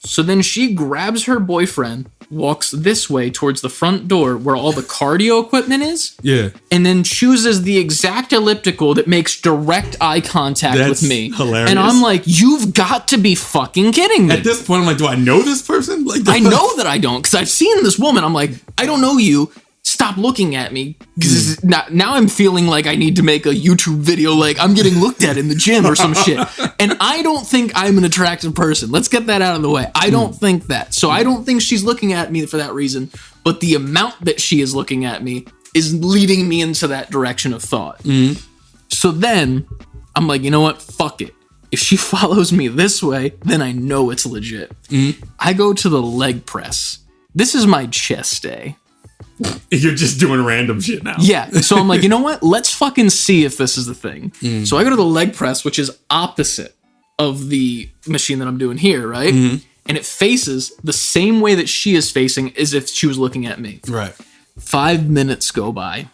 So then she grabs her boyfriend, walks this way towards the front door where all the cardio equipment is. Yeah. And then chooses the exact elliptical that makes direct eye contact with me. Hilarious. And I'm like, you've got to be fucking kidding me. At this point, I'm like, do I know this person? Like, I know that I don't because I've seen this woman. I'm like, I don't know you. Stop looking at me. Because now I'm feeling like I need to make a YouTube video like I'm getting looked at in the gym or some shit. And I don't think I'm an attractive person. Let's get that out of the way. I don't think that. So I don't think she's looking at me for that reason. But the amount that she is looking at me is leading me into that direction of thought. So then I'm like, you know what? Fuck it. If she follows me this way, then I know it's legit. I go to the leg press. This is my chest day. You're just doing random shit now. Yeah. So I'm like, you know what? Let's fucking see if this is the thing. So I go to the leg press, which is opposite of the machine that I'm doing here, right? And it faces the same way that she is facing as if she was looking at me. Right. 5 minutes go by.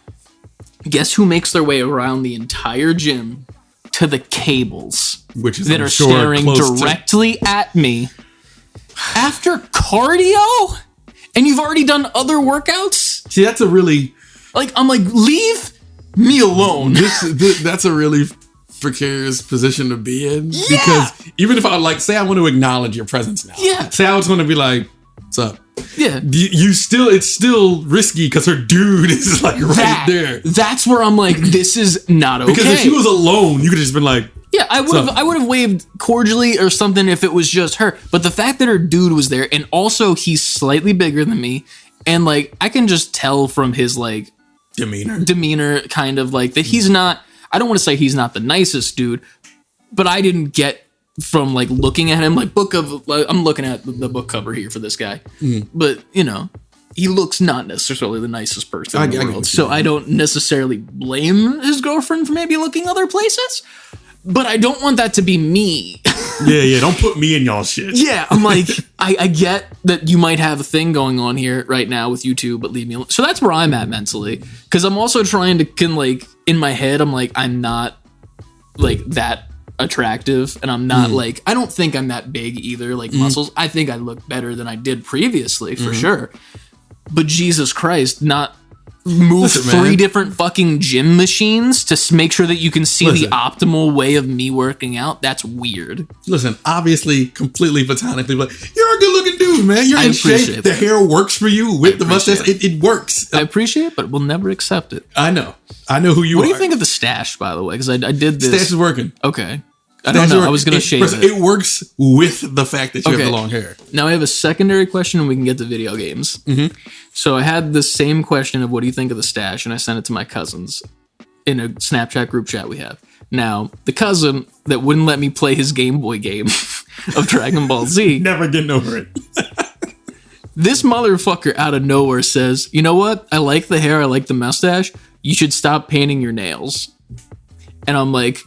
Guess who makes their way around the entire gym to the cables, which is that are staring directly at me after cardio? And you've already done other workouts? See, that's a really... Like, I'm like, leave me alone. That's a really precarious position to be in. Yeah. Because even if I, like, say I want to acknowledge your presence now. Yeah. Say I was going to be like, what's up? Yeah. It's still risky because her dude is, like, right there. That's where I'm like, this is not okay. Because if she was alone, you could have just been like... Yeah, I would have waved cordially or something if it was just her. But the fact that her dude was there, and also he's slightly bigger than me, and like I can just tell from his like demeanor, kind of like that he's not. I don't want to say he's not the nicest dude, but I didn't get from like looking at him like I'm looking at the book cover here for this guy, but you know. He looks not necessarily the nicest person in the world, so I don't necessarily blame his girlfriend for maybe looking other places. But I don't want that to be me. Yeah, don't put me in y'all shit. Yeah, I'm like, I get that you might have a thing going on here right now with you two, but leave me alone. So that's where I'm at mentally. Because I'm also trying to, like, in my head, I'm like, I'm not, like, that attractive, and I'm not like, I don't think I'm that big either, like muscles. I think I look better than I did previously, for sure. But Jesus Christ, not move three different fucking gym machines to make sure that you can see the optimal way of me working out. That's weird. Listen, obviously, completely platonically, but you're a good looking dude, man. You're in shape. The hair works for you with the mustache. It works. I appreciate it, but we'll never accept it. I know who you are. What do you think of the stash, by the way? Because I did this. Stash is working. Okay. I don't know. I was going to shave it. It works with the fact that you have the long hair. Now I have a secondary question and we can get to video games. Mm-hmm. So I had the same question of what do you think of the stash? And I sent it to my cousins in a Snapchat group chat we have. Now, the cousin that wouldn't let me play his Game Boy game of Dragon Ball Z. Never getting over it. This motherfucker out of nowhere says, you know what? I like the hair. I like the mustache. You should stop painting your nails. And I'm like,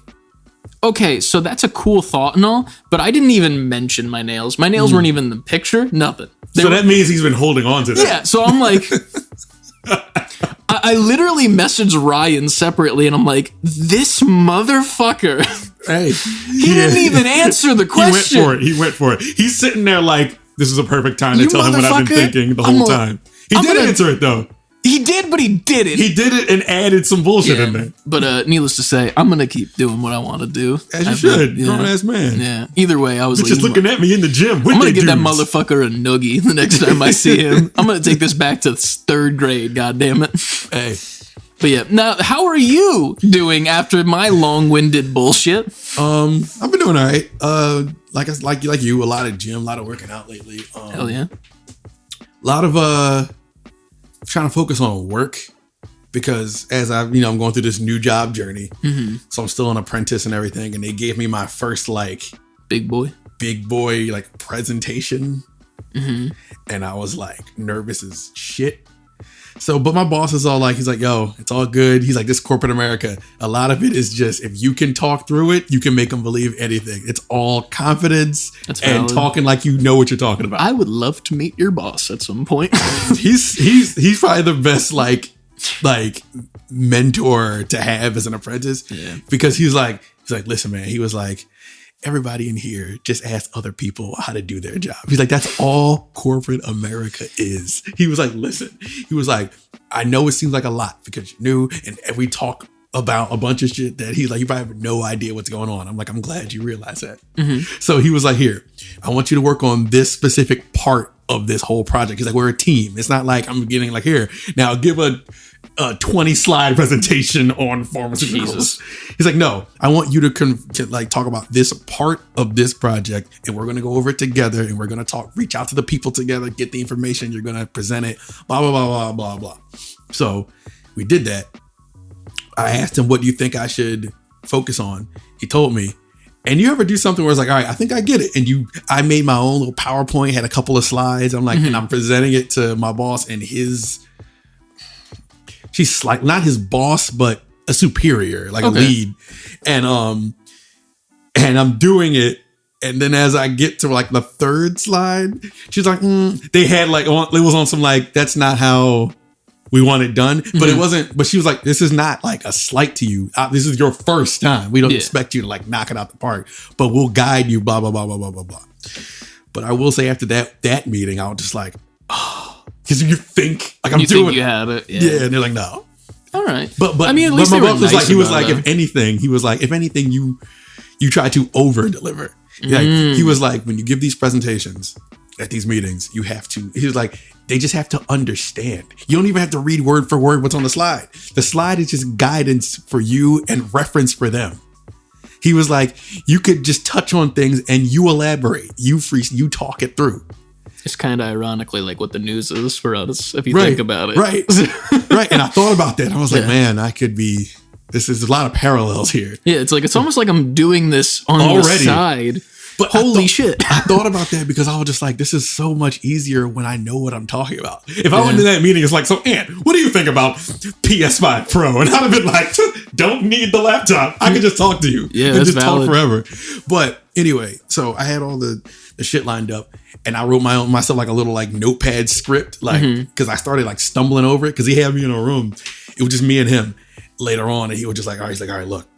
okay, so that's a cool thought and all, but I didn't even mention my nails. My nails weren't even in the picture. Nothing. That means he's been holding on to that. Yeah, so I'm like, I literally messaged Ryan separately, and I'm like, this motherfucker. Hey, he didn't even answer the question. He went for it. He's sitting there like, this is a perfect time to tell him what I've been thinking the whole time. He did answer it though. He did, but he didn't. He did it and added some bullshit in there. But needless to say, I'm going to keep doing what I want to do. As you should. Grown-ass man. Yeah. Either way, I was just looking at me in the gym. I'm going to give that motherfucker a noogie the next time I see him. I'm going to take this back to 3rd grade, goddammit. Hey. But yeah, now, how are you doing after my long-winded bullshit? I've been doing all right. Like you, a lot of gym, a lot of working out lately. Hell yeah. A lot of trying to focus on work because as I'm going through this new job journey, so I'm still an apprentice and everything, and they gave me my first big boy presentation, and I was like nervous as shit. So, but my boss is all like, he's like, yo, it's all good. He's like, this corporate America, a lot of it is just, if you can talk through it, you can make them believe anything. It's all confidence and talking like you know what you're talking about. I would love to meet your boss at some point. he's probably the best like mentor to have as an apprentice. Yeah. Because he's like, listen, man, he was like, everybody in here just ask other people how to do their job. He's like, that's all corporate America is. He was like, listen, he was like, I know it seems like a lot because you're new and we talk about a bunch of shit that he's like, you probably have no idea what's going on. I'm like, I'm glad you realize that. So he was like, here, I want you to work on this specific part of this whole project. He's like, we're a team. It's not like I'm getting like, here, now give a 20 slide presentation on pharmaceuticals. He's like, no, I want you to talk about this part of this project, and we're going to go over it together, and we're going to reach out to the people together, get the information, you're going to present it, blah, blah, blah, blah, blah, blah. So we did that. I asked him, what do you think I should focus on? He told me. And you ever do something where it's like, all right, I think I get it. And I made my own little PowerPoint, had a couple of slides. I'm like, and I'm presenting it to my boss and she's like not his boss, but a superior, like a lead. And I'm doing it. And then as I get to like the 3rd slide, she's like, they had it was on some that's not how we want it done. But it wasn't, but she was like, this is not like a slight to you. This is your first time. We don't expect you to knock it out the park, but we'll guide you, blah, blah, blah, blah, blah, blah, blah. But I will say after that meeting, I was just like, oh, because you think I'm doing it. You had it. Yeah. And they're like, no. All right. But I mean, at least my boss was like, he was like, if anything, you try to over deliver. He was like, when you give these presentations at these meetings, he was like, they just have to understand. You don't even have to read word for word what's on the slide. The slide is just guidance for you and reference for them. He was like, you could just touch on things and you elaborate. You talk it through. It's kind of ironically like what the news is for us, if you think about it. Right. Right. And I thought about that. I was like, man, this is a lot of parallels here. Yeah. It's almost like I'm doing this on the side. But holy shit. I thought about that because I was just like, this is so much easier when I know what I'm talking about. If I went to that meeting, it's like, so Ant, what do you think about PS5 Pro? And I'd have been like, don't need the laptop. I can just talk to you. Yeah, and just valid. talk forever. But anyway, so I had all the shit lined up and I wrote myself like a little notepad script, because I started stumbling over it because he had me in a room. It was just me and him later on. And he was just like, all right, look.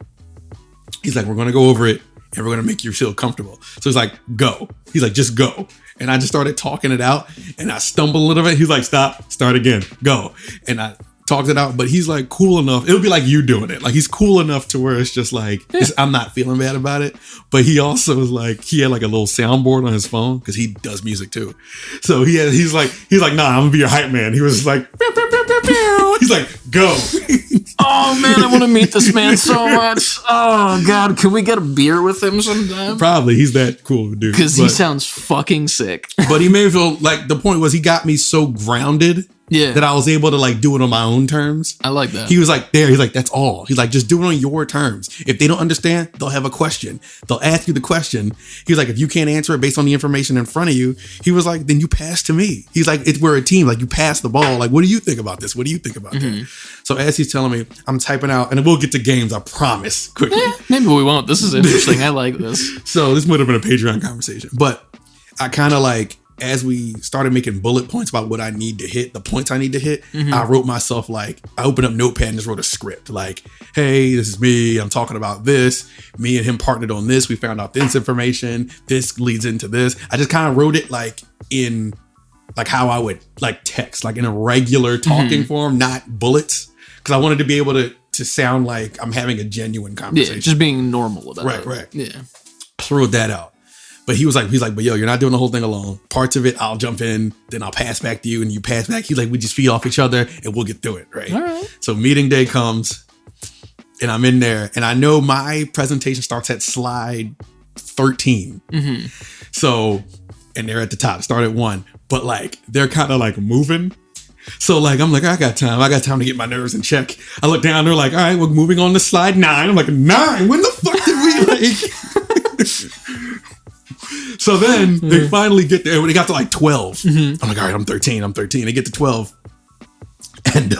He's like, we're going to go over it. and we're going to make you feel comfortable. So he's like, go. He's like, just go. And I just started talking it out, and I stumbled a little bit. He's like, stop, start again, go. And I talked it out, but he's like cool enough. It would be like you doing it. Like he's cool enough to where it's just like, I'm not feeling bad about it. But he also was like, he had like a little soundboard on his phone because he does music too. So he's like, nah, I'm gonna be your hype man. He was like, pew, pew, pew, pew, pew. He's like, go. Oh man, I want to meet this man so much. Oh God, can we get a beer with him sometime? Probably, he's that cool dude. Because he sounds fucking sick. But he made me feel like the point was he got me so grounded. Yeah. That I was able to like do it on my own terms. I like that. He was like, he's like, that's all. He's like, just do it on your terms. If they don't understand, they'll have a question. They'll ask you the question. He was like, if you can't answer it based on the information in front of you, he was like, then you pass to me. He's like, we're a team. Like you pass the ball. Like, what do you think about this? What do you think about that? So as he's telling me, I'm typing out, and we'll get to games, I promise, quickly. Maybe we won't. This is interesting. I like this. So this would have been a Patreon conversation. But I kind of like, as we started making bullet points about what I need to hit, the points I need to hit, I wrote myself like, I opened up Notepad and just wrote a script. Like, hey, this is me. I'm talking about this. Me and him partnered on this. We found out this information. This leads into this. I just kind of wrote it like in like how I would like text, like in a regular talking form, not bullets. Because I wanted to be able to sound like I'm having a genuine conversation. Yeah, just being normal about it. Right. Yeah. Threw that out. But he's like, but yo, you're not doing the whole thing alone. Parts of it, I'll jump in, then I'll pass back to you, and you pass back. He's like, we just feed off each other, and we'll get through it, right? All right. So meeting day comes, and I'm in there, and I know my presentation starts at slide 13. So, and they're at the top, start at 1. But like, they're kind of like moving. So like, I'm like, I got time to get my nerves in check. I look down, they're like, all right, we're moving on to slide 9. I'm like, 9? When the fuck did we like... So then they finally get there. When they got to like 12, I'm like, all right, I'm 13. They get to 12. And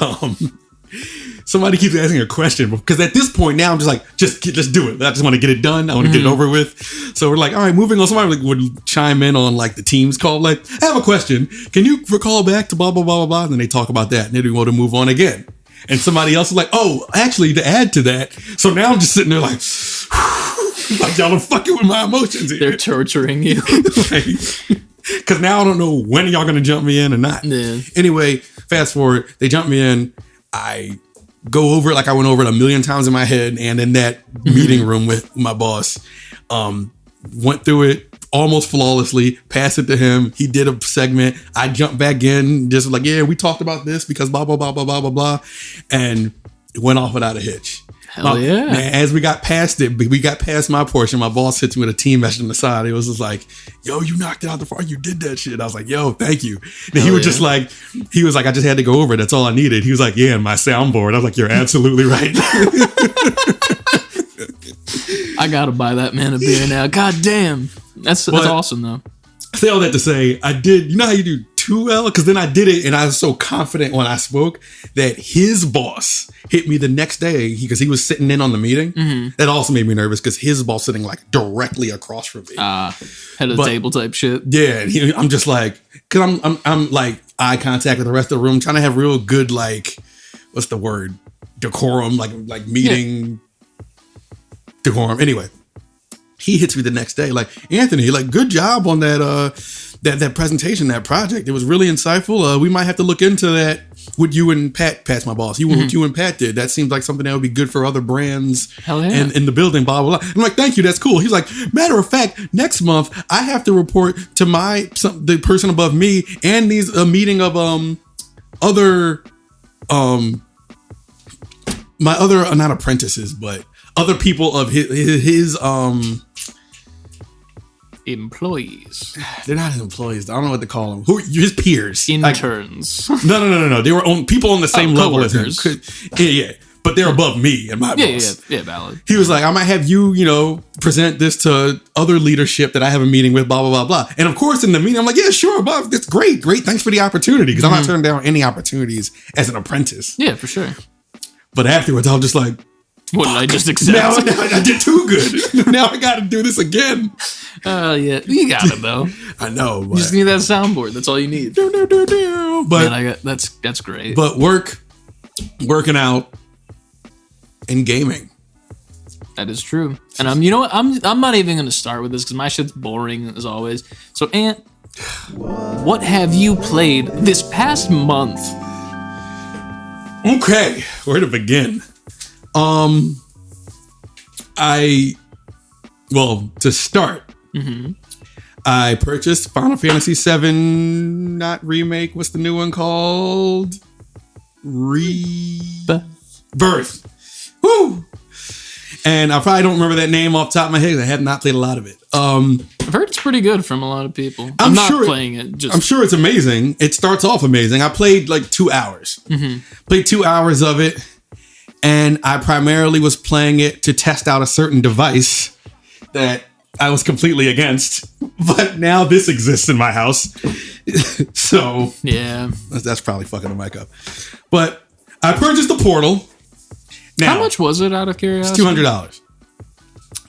somebody keeps asking a question because at this point now I'm just like, let's do it. I just want to get it done. I want to get it over with. So we're like, all right, moving on. Somebody would chime in on like the team's call. Like, I have a question. Can you recall back to blah, blah, blah, blah, blah? And then they talk about that. And then we want to move on again. And somebody else is like, oh, actually to add to that. So now I'm just sitting there like, like y'all are fucking with my emotions here. They're torturing you. Because now I don't know when y'all gonna jump me in or not. Yeah. Anyway, fast forward, they jump me in. I go over it like I went over it a million times in my head and in that meeting room with my boss. Went through it almost flawlessly, passed it to him. He did a segment. I jumped back in, just like, yeah, we talked about this because blah, blah, blah, blah, blah, blah, blah. And it went off without a hitch. Hell yeah. Man, as we got past it, we got past my portion, my boss hits me with a team message on the side. It was just like, yo, you knocked it out the park. You did that shit. I was like, yo, thank you. And he was just like, I just had to go over it. That's all I needed. He was like, yeah, and my soundboard. I was like, you're absolutely right. I gotta buy that man a beer now. God damn. That's awesome though. I say all that to say, I did, you know how you do too well? Because then I did it and I was so confident when I spoke that his boss hit me the next day because he was sitting in on the meeting. That also made me nervous because his boss sitting like directly across from me. Head of the table type shit. Yeah. And I'm just like, because I'm like eye contact with the rest of the room, trying to have real good, like, what's the word? Decorum, like meeting decorum. Anyway. He hits me the next day, like, Anthony, like, good job on that presentation, that project. It was really insightful. We might have to look into that. What you and Pat's my boss. What you and Pat did. That seems like something that would be good for other brands. Hell yeah. And in the building, blah, blah, blah. I'm like, thank you. That's cool. He's like, matter of fact, next month, I have to report to the person above me and these a meeting of other my other, not apprentices, but other people of his employees. They're not his employees. I don't know what to call them. Who his peers? Interns. Like, no. They were people on the same level as him. Yeah. But they're above me and my boss. Yeah, valid. He was like, I might have you, present this to other leadership that I have a meeting with, blah, blah, blah, blah. And of course, in the meeting, I'm like, yeah, sure, Bob. That's great. Thanks for the opportunity. Because I'm not turning down any opportunities as an apprentice. Yeah, for sure. But afterwards, I was just like, what did I just accept? Now I did too good. Now I got to do this again. Yeah, you got it though. I know. But You just need that soundboard. That's all you need. But man, that's great. But working out and gaming That is true. And you know what? I'm not even going to start with this because my shit's boring as always. So, Ant, what have you played this past month? Okay, where to begin? To start, I purchased Final Fantasy VII, not remake. What's the new one called? Rebirth. Woo! And I probably don't remember that name off the top of my head. I have not played a lot of it. I've heard it's pretty good from a lot of people. I'm not playing it. I'm sure it's amazing. It starts off amazing. I played like 2 hours. Played 2 hours of it. And I primarily was playing it to test out a certain device that I was completely against. But now this exists in my house. So yeah, that's probably fucking the mic up. But I purchased the Portal. Now, how much was it out of curiosity? It's $200.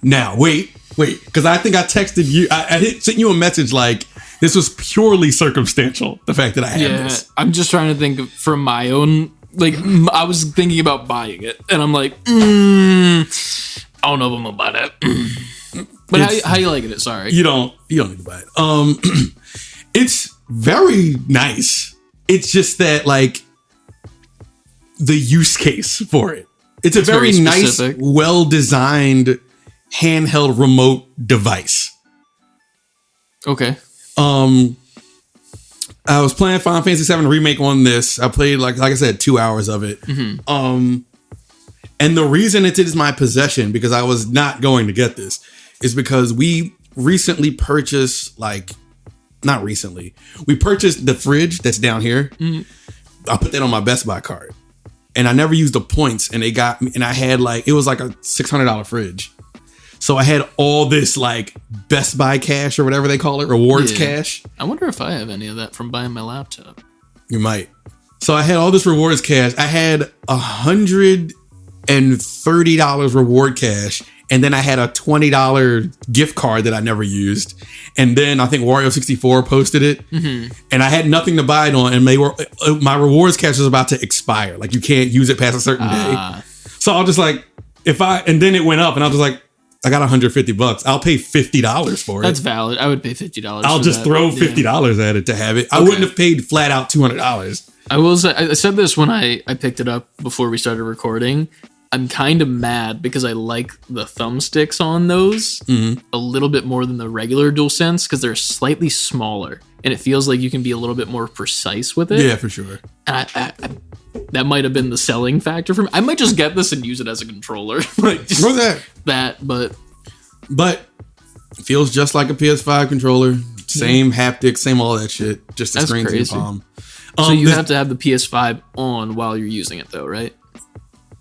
Now, wait, because I think I texted you. I sent you a message like this was purely circumstantial. The fact that I had this. I'm just trying to think from my own. Like, I was thinking about buying it, and I'm like, I don't know if I'm gonna buy that. But how you liking it? Sorry, you don't need to buy it. It's very nice. It's just that like the use case for it. It's a very nice, well-designed handheld remote device. Okay. I was playing Final Fantasy VII Remake on this. I played like I said 2 hours of it. And the reason it's in my possession, because I was not going to get this, is because we recently purchased we purchased the fridge that's down here. I put that on my Best Buy card. And I never used the points, and they got me, and I had it was like a $600 fridge. So I had all this like Best Buy cash or whatever they call it, rewards cash. I wonder if I have any of that from buying my laptop. You might. So I had all this rewards cash. I had $130 reward cash, and then I had a $20 gift card that I never used. And then I think Wario64 posted it, and I had nothing to buy it on. And my rewards cash was about to expire. Like you can't use it past a certain day. So I was just like, and then it went up, and I was just like, I got $150. I'll pay $50 for it. That's valid. I would pay $50. I'll just throw $50 at it to have it. I wouldn't have paid flat out $200. I will say, I said this when I picked it up before we started recording. I'm kind of mad because I like the thumbsticks on those a little bit more than the regular DualSense because they're slightly smaller and it feels like you can be a little bit more precise with it. Yeah, for sure. And I that might have been the selling factor for me. I might just get this and use it as a controller. Like just but it feels just like a PS5 controller. Same haptics, same all that shit. Just the screen to your palm. So you have to have the PS5 on while you're using it, though, right?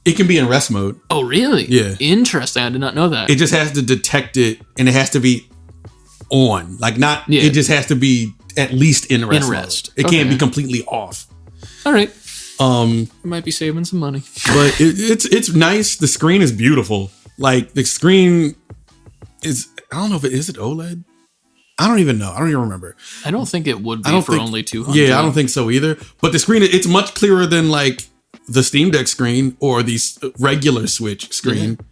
It can be in rest mode. Oh, really? Yeah. Interesting. I did not know that. It just has to detect it, and it has to be on. Like not. Yeah. It just has to be at least in rest. Mode. It can't be completely off. All right. You might be saving some money. But it's nice. The screen is beautiful. Like the screen is. I don't know if it is OLED. I don't even know. I don't even remember. I don't think it would be for only $200. Yeah, I don't think so either. But the screen, it's much clearer than like the Steam Deck screen or the regular Switch screen. Yeah.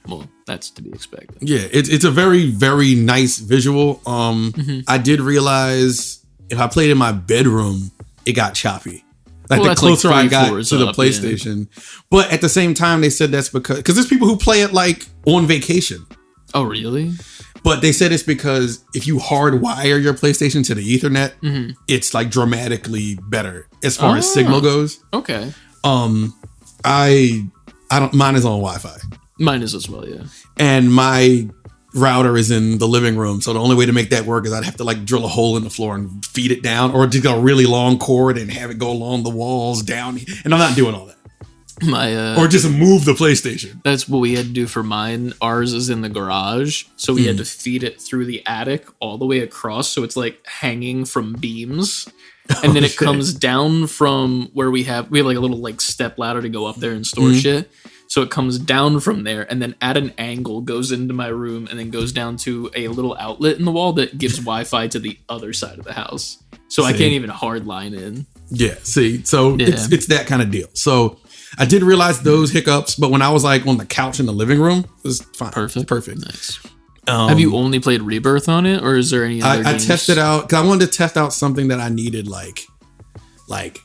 Well, that's to be expected. Yeah, it's a very, very nice visual. I did realize if I played in my bedroom, it got choppy. Like the closer I got to the PlayStation. Yeah. But at the same time, they said that's because there's people who play it like on vacation. Oh, really? But they said it's because if you hardwire your PlayStation to the Ethernet, it's like dramatically better as far as signal goes. Okay. I don't. Mine is on Wi-Fi. Mine is as well, yeah. And my router is in the living room, so the only way to make that work is I'd have to like drill a hole in the floor and feed it down, or dig a really long cord and have it go along the walls down. And I'm not doing all that. Or just move the PlayStation. That's what we had to do for mine. Ours is in the garage, so we had to feed it through the attic all the way across, so it's like hanging from beams. And then it comes down from where we have like a little like step ladder to go up there and store shit. So it comes down from there and then at an angle goes into my room and then goes down to a little outlet in the wall that gives Wi-Fi to the other side of the house. So I can't even hard line in. Yeah, see, so it's that kind of deal. So I did realize those hiccups, but when I was like on the couch in the living room, it was fine. Perfect. Nice. Have you only played Rebirth on it, or is there any other I games? tested out because I wanted to test out something that I needed like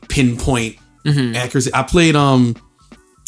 pinpoint accuracy. I played I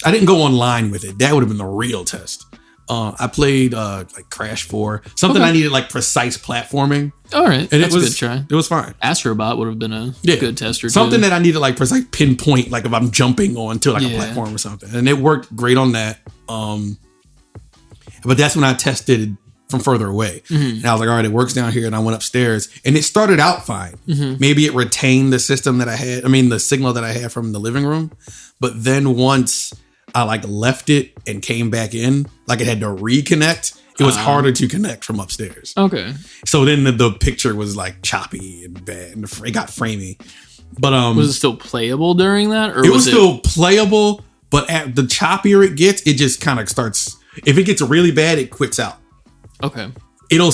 didn't go online with it. That would have been the real test. I played like Crash 4, something I needed like precise platforming. All right, and that's a good try. It was fine. Astrobot would have been a good tester. Something too. that I needed like precise pinpoint, like if I'm jumping onto like a platform or something, and it worked great on that. But that's when I tested from further away, and I was like, all right, it works down here, and I went upstairs, and it started out fine. Maybe it retained the system that I had. I mean, the signal that I had from the living room, but then once I like left it and came back in, like it had to reconnect. It was harder to connect from upstairs. Okay. So then the picture was like choppy and bad, and it got framey. But was it still playable during that, or it was still playable? But at the choppier it gets, it just kind of starts. If it gets really bad, it quits out. Okay. It'll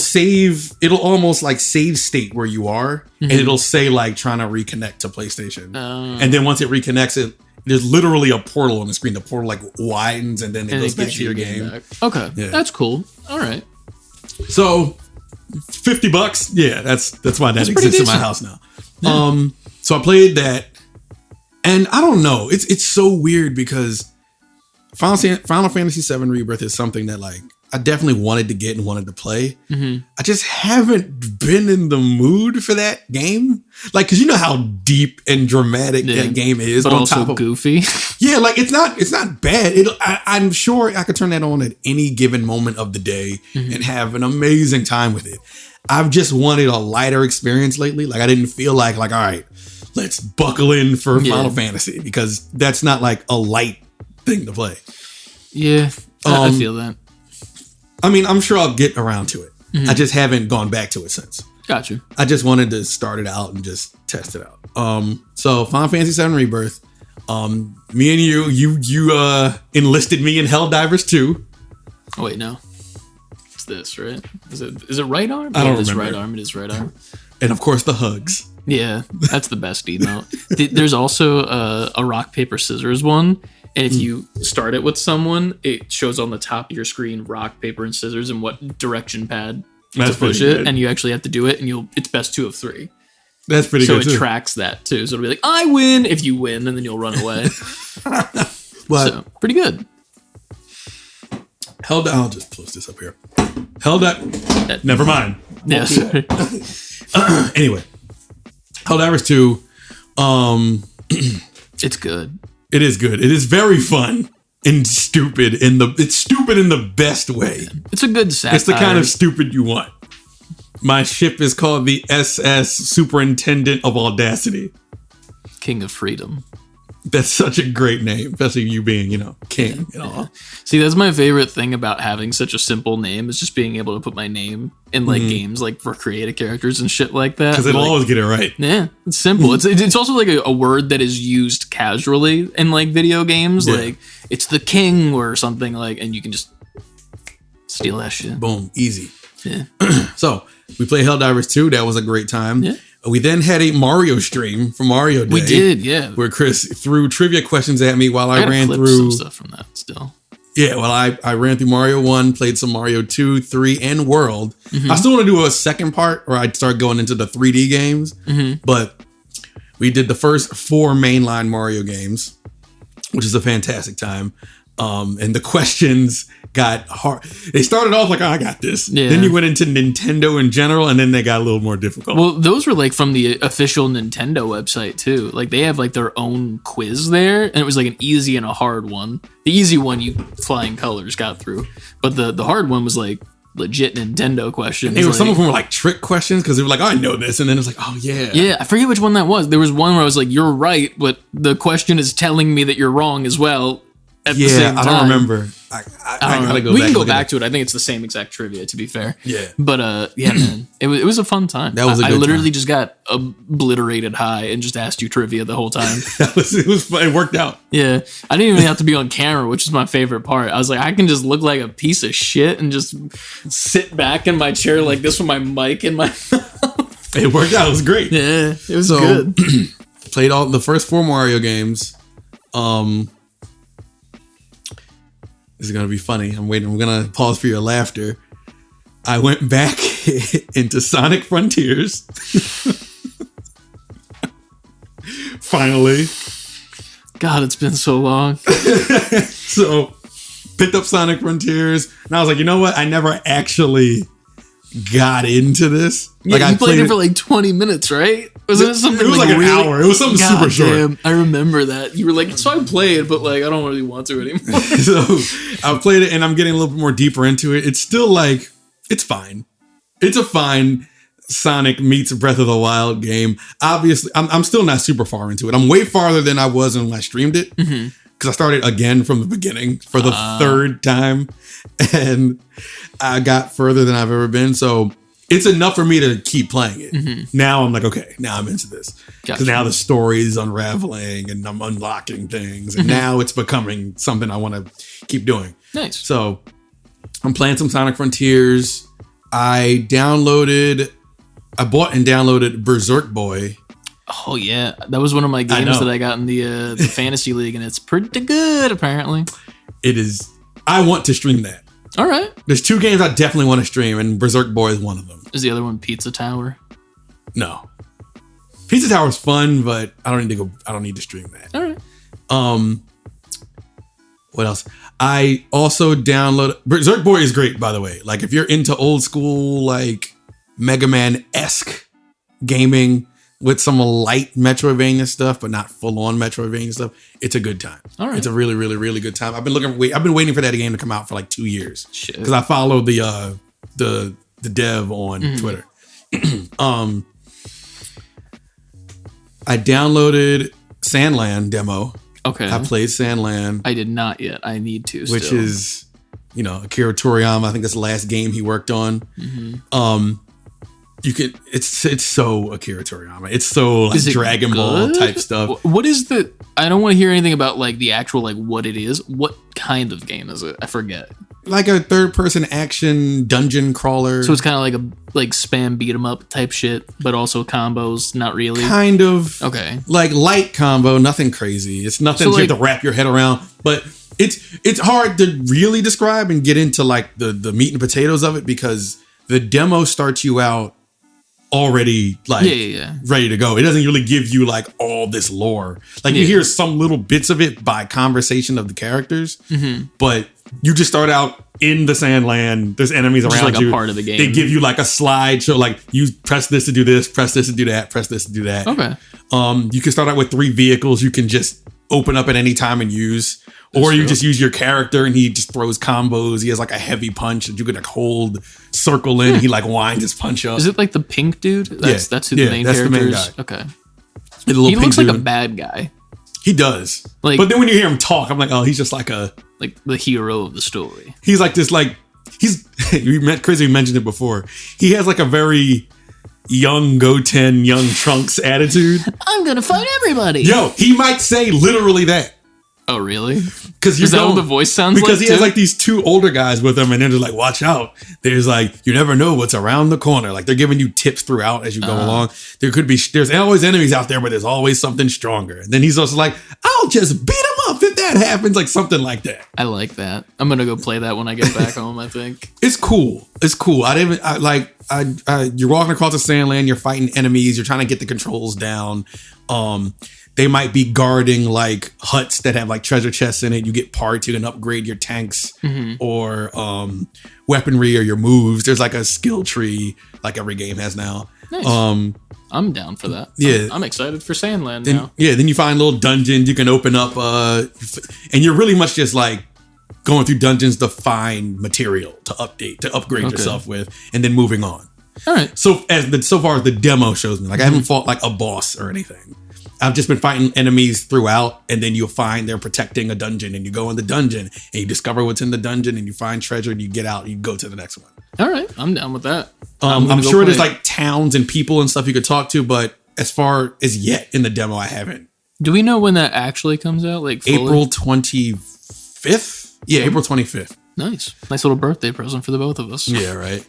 almost like save state where you are, and it'll say like trying to reconnect to PlayStation. And then once it reconnects, there's literally a portal on the screen. The portal like widens, and then it goes back to your game. Back. Okay, that's cool. All right. So $50, yeah, that's why that exists in my house now. Yeah. So I played that, and I don't know. It's so weird because Final Fantasy VII Rebirth is something that like I definitely wanted to get and wanted to play. I just haven't been in the mood for that game. Like, cause you know how deep and dramatic that game is, but on also top of goofy. Yeah, like it's not bad. I'm sure I could turn that on at any given moment of the day and have an amazing time with it. I've just wanted a lighter experience lately. Like I didn't feel like all right, let's buckle in for Final Fantasy, because that's not like a light thing to play. Yeah, I feel that. I mean, I'm sure I'll get around to it. I just haven't gone back to it since. Gotcha. I just wanted to start it out and just test it out. So Final Fantasy VII Rebirth. Me and you enlisted me in Helldivers 2. Oh wait, no. It's this, right? Is it right arm? I don't remember. Right arm. It is right arm. And of course the hugs. Yeah, that's the best emote. There's also a rock paper scissors one. And if you start it with someone, it shows on the top of your screen rock, paper, and scissors and what direction pad to push it. And you actually have to do it, and it's best 2 of 3. That's pretty good. So it tracks that too. So it'll be like, I win if you win, and then you'll run away. So pretty good. I'll just close this up here. Never mind. Yeah, sorry. Anyway, Helldivers 2. It's good. It is good. It is very fun and stupid it's stupid in the best way. It's a good satire. It's the kind of stupid you want. My ship is called the SS Superintendent of Audacity. King of Freedom. That's such a great name, especially you being, king and all. See, that's my favorite thing about having such a simple name, is just being able to put my name in like games, like for creative characters and shit like that. Because it'll always get it right. Yeah, it's simple. It's also like a word that is used casually in like video games. Yeah. Like it's the king or something like, and you can just steal that shit. Boom, easy. Yeah. So we played Helldivers 2. That was a great time. Yeah. We then had a Mario stream for Mario Day. We did, yeah. Where Chris threw trivia questions at me while I ran through some stuff from that still. Yeah, well, I ran through Mario 1, played some Mario 2, 3, and World. I still want to do a second part where I'd start going into the 3D games. But we did the first 4 mainline Mario games, which is a fantastic time. And the questions got hard. They started off like, oh, I got this. Yeah. Then you went into Nintendo in general, and then they got a little more difficult. Well, those were like from the official Nintendo website too. Like they have like their own quiz there, and it was like an easy and a hard one. The easy one you flying colors got through, but the hard one was like legit Nintendo questions. And some of them were like trick questions because they were like, oh, I know this, and then it's like, oh yeah. Yeah, I forget which one that was. There was one where I was like, you're right, but the question is telling me that you're wrong as well. At the same time. I don't remember. I gotta go. We can go back to it. I think it's the same exact trivia, to be fair. Yeah. But yeah, man, it was a fun time. That was a good I literally time. just got obliterated high and just asked you trivia the whole time. It was fun. It worked out. Yeah, I didn't even have to be on camera, which is my favorite part. I was like, I can just look like a piece of shit and just sit back in my chair like this with my mic in my mouth. It worked out. It was great. Yeah, it was good. Played all the first 4 Mario games. This is gonna be funny. I'm waiting. I'm gonna pause for your laughter. I went back into Sonic Frontiers. Finally. God, it's been so long. So, picked up Sonic Frontiers, and I was like, you know what? I never actually got into this. Yeah, like, you played it for like 20 minutes, right? Wasn't it something It was like an hour. It was something super short. Damn, I remember that. You were like, so I played, but like, I don't really want to anymore. So, I played it, and I'm getting a little bit more deeper into it. It's still like, it's fine. It's a fine Sonic meets Breath of the Wild game. Obviously, I'm still not super far into it. I'm way farther than I was when I streamed it. Because I started again from the beginning for the third time. And I got further than I've ever been. So it's enough for me to keep playing it. Now I'm like, okay, now I'm into this. Because now the story is unraveling and I'm unlocking things. And now it's becoming something I want to keep doing. Nice. So I'm playing some Sonic Frontiers. I bought and downloaded Berserk Boy. Oh yeah, that was one of my games that I got in the fantasy league, and it's pretty good apparently. It is. I want to stream that. All right. There's 2 games I definitely want to stream, and Berserk Boy is one of them. Is the other one Pizza Tower? No. Pizza Tower is fun, but I don't need to stream that. All right. What else? I also downloaded Berserk Boy is great, by the way. Like if you're into old school like Mega Man-esque gaming with some light Metroidvania stuff, but not full on Metroidvania stuff, it's a good time. All right. It's a really, really, really good time. I've been waiting for that game to come out for like 2 years. Shit. Because I follow the dev on Twitter. I downloaded Sandland demo. Okay. I played Sandland. I did not yet. I need to. Which is, Akira Toriyama. I think that's the last game he worked on. You could. It's so Akira Toriyama. It's so like Dragon Ball type stuff. What is the? I don't want to hear anything about like the actual like what it is. What kind of game is it? I forget. Like a third-person action dungeon crawler. So it's kind of like a spam beat 'em up type shit, but also combos. Not really. Kind of. Okay. Like light combo, nothing crazy. It's nothing you have to wrap your head around, but it's hard to really describe and get into like the meat and potatoes of it because the demo starts you out already like ready to go. It doesn't really give you like all this lore. Like you hear some little bits of it by conversation of the characters, but you just start out in the Sandland. There's enemies around like you. A part of the game. They give you like a slideshow, like you press this to do this, press this to do that, press this to do that. Okay. You can start out with 3 vehicles you can just open up at any time and use. Or you just use your character and he just throws combos. He has like a heavy punch that you can like hold, circle in. He like winds his punch up. Is it like the pink dude? That's who the main character is. Okay. He looks like a bad guy. He does. Like, but then when you hear him talk, I'm like, oh, he's just like the hero of the story. He's like this, like Crazy mentioned it before. He has like a very young Goten, young Trunks attitude. I'm gonna fight everybody. Yo, he might say literally that. Oh, really? Because is that what the voice sounds like? Because he has like these 2 older guys with him, and they're just like, watch out. There's like, you never know what's around the corner. Like they're giving you tips throughout as you go along. There's always enemies out there, but there's always something stronger. And then he's also like, I'll just beat him up if that happens, like something like that. I like that. I'm gonna go play that when I get back home. I think it's cool. It's cool. You're walking across the Sandland. You're fighting enemies. You're trying to get the controls down. They might be guarding like huts that have like treasure chests in it. You get parts, you can upgrade your tanks or weaponry or your moves. There's like a skill tree like every game has now. Nice. I'm down for that. Yeah. I'm excited for Sandland now. Yeah, then you find little dungeons you can open up and you're really much just like going through dungeons to find material to upgrade yourself with and then moving on. All right. So far as the demo shows me, like I haven't fought like a boss or anything. I've just been fighting enemies throughout, and then you'll find they're protecting a dungeon, and you go in the dungeon, and you discover what's in the dungeon, and you find treasure, and you get out, and you go to the next one. All right, I'm down with that. I'm sure there's like towns and people and stuff you could talk to, but as far as yet in the demo, I haven't. Do we know when that actually comes out? Like fully? April 25th? Yeah, April 25th. Nice little birthday present for the both of us. Yeah, right.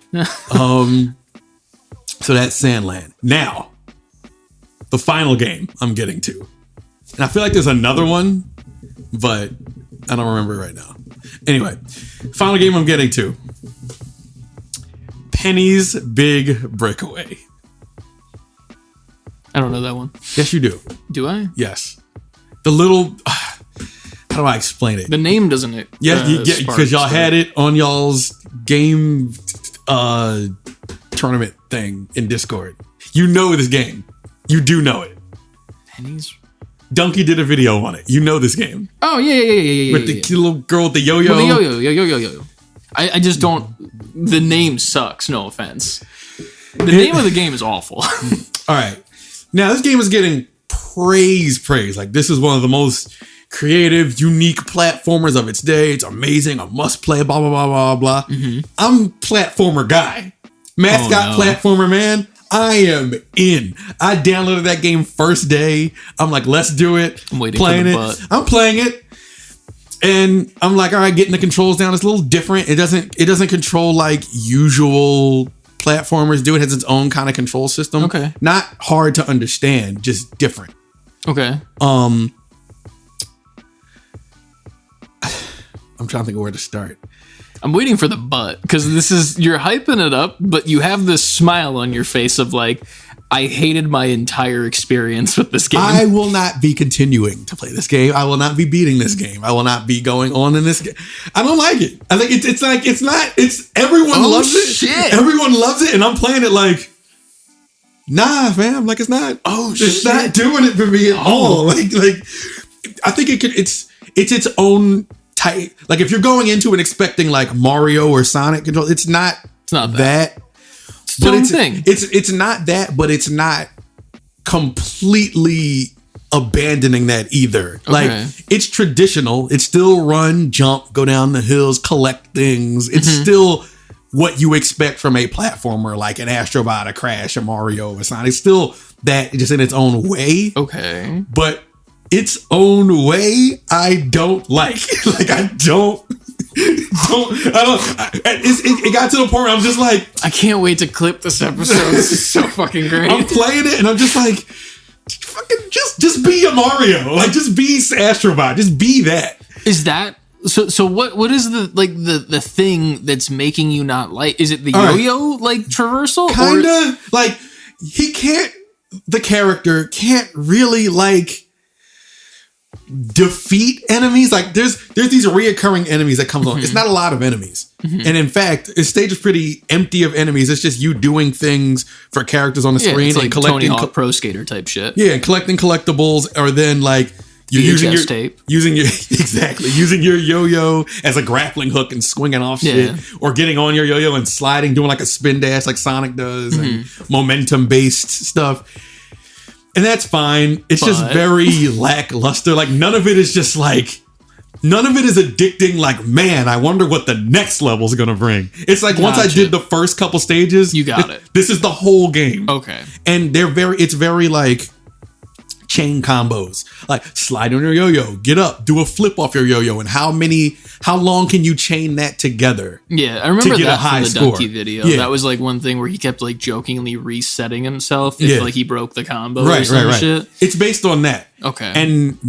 So that's Sandland. Now, the final game I'm getting to. And I feel like there's another one, but I don't remember it right now. Anyway, final game I'm getting to. Penny's Big Breakaway. I don't know that one. Yes, you do. Do I? Yes. The little... how do I explain it? The name doesn't it? Yeah, because y'all had it on y'all's game tournament thing in Discord. You know this game. You do know it. Penny's... Donkey did a video on it. You know this game. Oh, yeah. With the cute little girl with the yo-yo. With the yo-yo. I just don't... The name sucks, no offense. The name of the game is awful. All right. Now, this game is getting praise. Like, this is one of the most creative, unique platformers of its day. It's amazing. A must-play, blah, blah, blah, blah, blah. Mm-hmm. I'm platformer guy. Mascot platformer, man. I am in. I downloaded that game first day. I'm like, let's do it. I'm waiting playing for the it. butt. I'm playing it. And I'm like, all right, getting the controls down. It's a little different. It doesn't control like usual platformers do. It has its own kind of control system. Okay. Not hard to understand, just different. Okay. I'm trying to think of where to start. I'm waiting for the butt because you're hyping it up, but you have this smile on your face of like, I hated my entire experience with this game. I will not be continuing to play this game. I will not be beating this game. I will not be going on in this game. I don't like it. I think it's everyone loves it. Shit. Everyone loves it, and I'm playing it like, nah, fam. Like it's not. It's not doing it for me at all. Like I think it's its own type. Like if you're going into it expecting like Mario or Sonic control, it's not that. But it's not that, but it's not completely abandoning that either. Okay. Like it's traditional. It's still run, jump, go down the hills, collect things. It's still what you expect from a platformer like an Astro Bot, a Crash, a Mario, or Sonic. It's still that, just in its own way. Okay. But its own way, I don't like. Like I don't. It got to the point where I'm just like, I can't wait to clip this episode. This is so fucking great. I'm playing it and I'm just like, fucking just be a Mario. Like just be Astrobot. Just be that. Is that so what is the thing that's making you not like? Is it the yo-yo like traversal? Kinda like the character can't really like defeat enemies. Like there's these reoccurring enemies that comes on. It's not a lot of enemies. And in fact, the stage is pretty empty of enemies. It's just you doing things for characters on the screen it's like and collecting Tony Hawk Pro Skater type shit. Yeah, and collecting collectibles, or then like you're using your yo-yo as a grappling hook and swinging off shit, or getting on your yo-yo and sliding, doing like a spin dash like Sonic does, and momentum based stuff. And that's fine. It's just very lackluster. Like none of it is addicting. Like, man, I wonder what the next level is going to bring. It's like once I did the first couple stages, you got it. This is the whole game. Okay. And it's very like chain combos, like slide on your yo-yo, get up, do a flip off your yo-yo, and how long can you chain that together? Yeah, I remember that from the score. Donkey video. Yeah. That was like one thing where he kept like jokingly resetting himself if like he broke the combo or some shit. It's based on that. Okay. And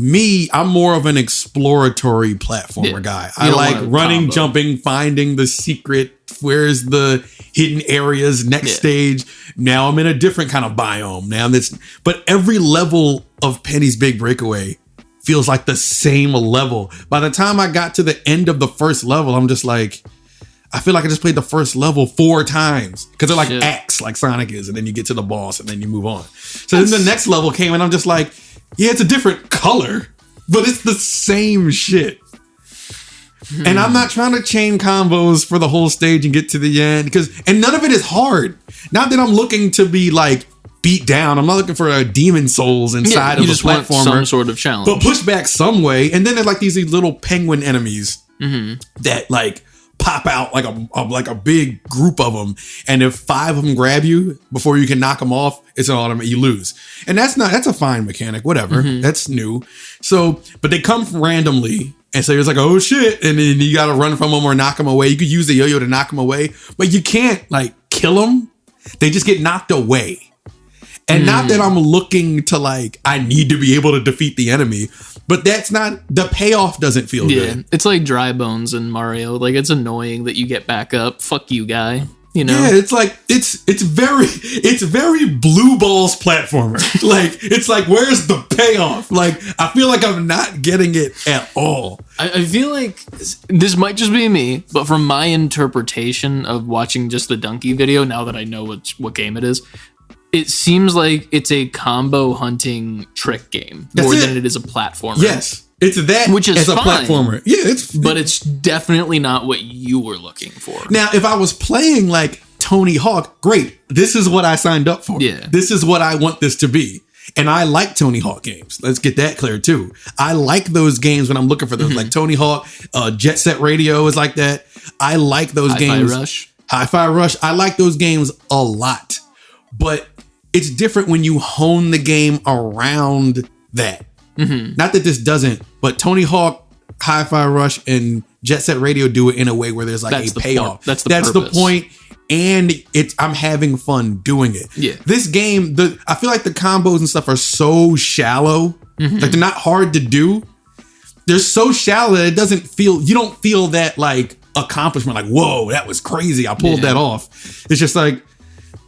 I'm more of an exploratory platformer guy. I like running, jumping, finding the secret. Where's the hidden areas? Next stage. Now I'm in a different kind of biome. But every level of Penny's Big Breakaway feels like the same level. By the time I got to the end of the first level, I'm just like, I feel like I just played the first level 4 times because they're like acts, like Sonic is, and then you get to the boss and then you move on. So then the next level came and I'm just like, yeah, it's a different color, but it's the same shit. And I'm not trying to chain combos for the whole stage and get to the end and none of it is hard. Not that I'm looking to be like beat down. I'm not looking for a demon souls inside of a platformer. Want some sort of challenge, but push back some way. And then there's like these little penguin enemies that like pop out like a big group of them. And if 5 of them grab you before you can knock them off, it's an automatic, you lose. And that's a fine mechanic, whatever. That's new. So, but they come randomly. And so it's like, oh shit. And then you got to run from them or knock them away. You could use the yo-yo to knock them away, but you can't like kill them. They just get knocked away. And not that I'm looking to like, I need to be able to defeat the enemy, but that's not, the payoff doesn't feel good. It's like dry bones in Mario. Like, it's annoying that you get back up. Fuck you, guy. You know? Yeah, it's like, it's very blue balls platformer. Like, it's like, where's the payoff? Like, I feel like I'm not getting it at all. I feel like this might just be me, but from my interpretation of watching just the Donkey video, now that I know what game it is, it seems like it's a combo hunting trick game more than it is a platformer. Yes, it's that, which is as a fine, platformer. Yeah, but it's definitely not what you were looking for. Now, if I was playing like Tony Hawk, great. This is what I signed up for. Yeah, this is what I want this to be. And I like Tony Hawk games. Let's get that clear too. I like those games when I'm looking for those, like Tony Hawk, Jet Set Radio is like that. I like those games. Hi-Fi Rush. I like those games a lot, but it's different when you hone the game around that. Not that this doesn't, but Tony Hawk, Hi-Fi Rush, and Jet Set Radio do it in a way where there's like a payoff. That's the point. And I'm having fun doing it. Yeah. This game, I feel like the combos and stuff are so shallow. Like, they're not hard to do. They're so shallow that you don't feel that like accomplishment. Like, whoa, that was crazy. I pulled that off. It's just like,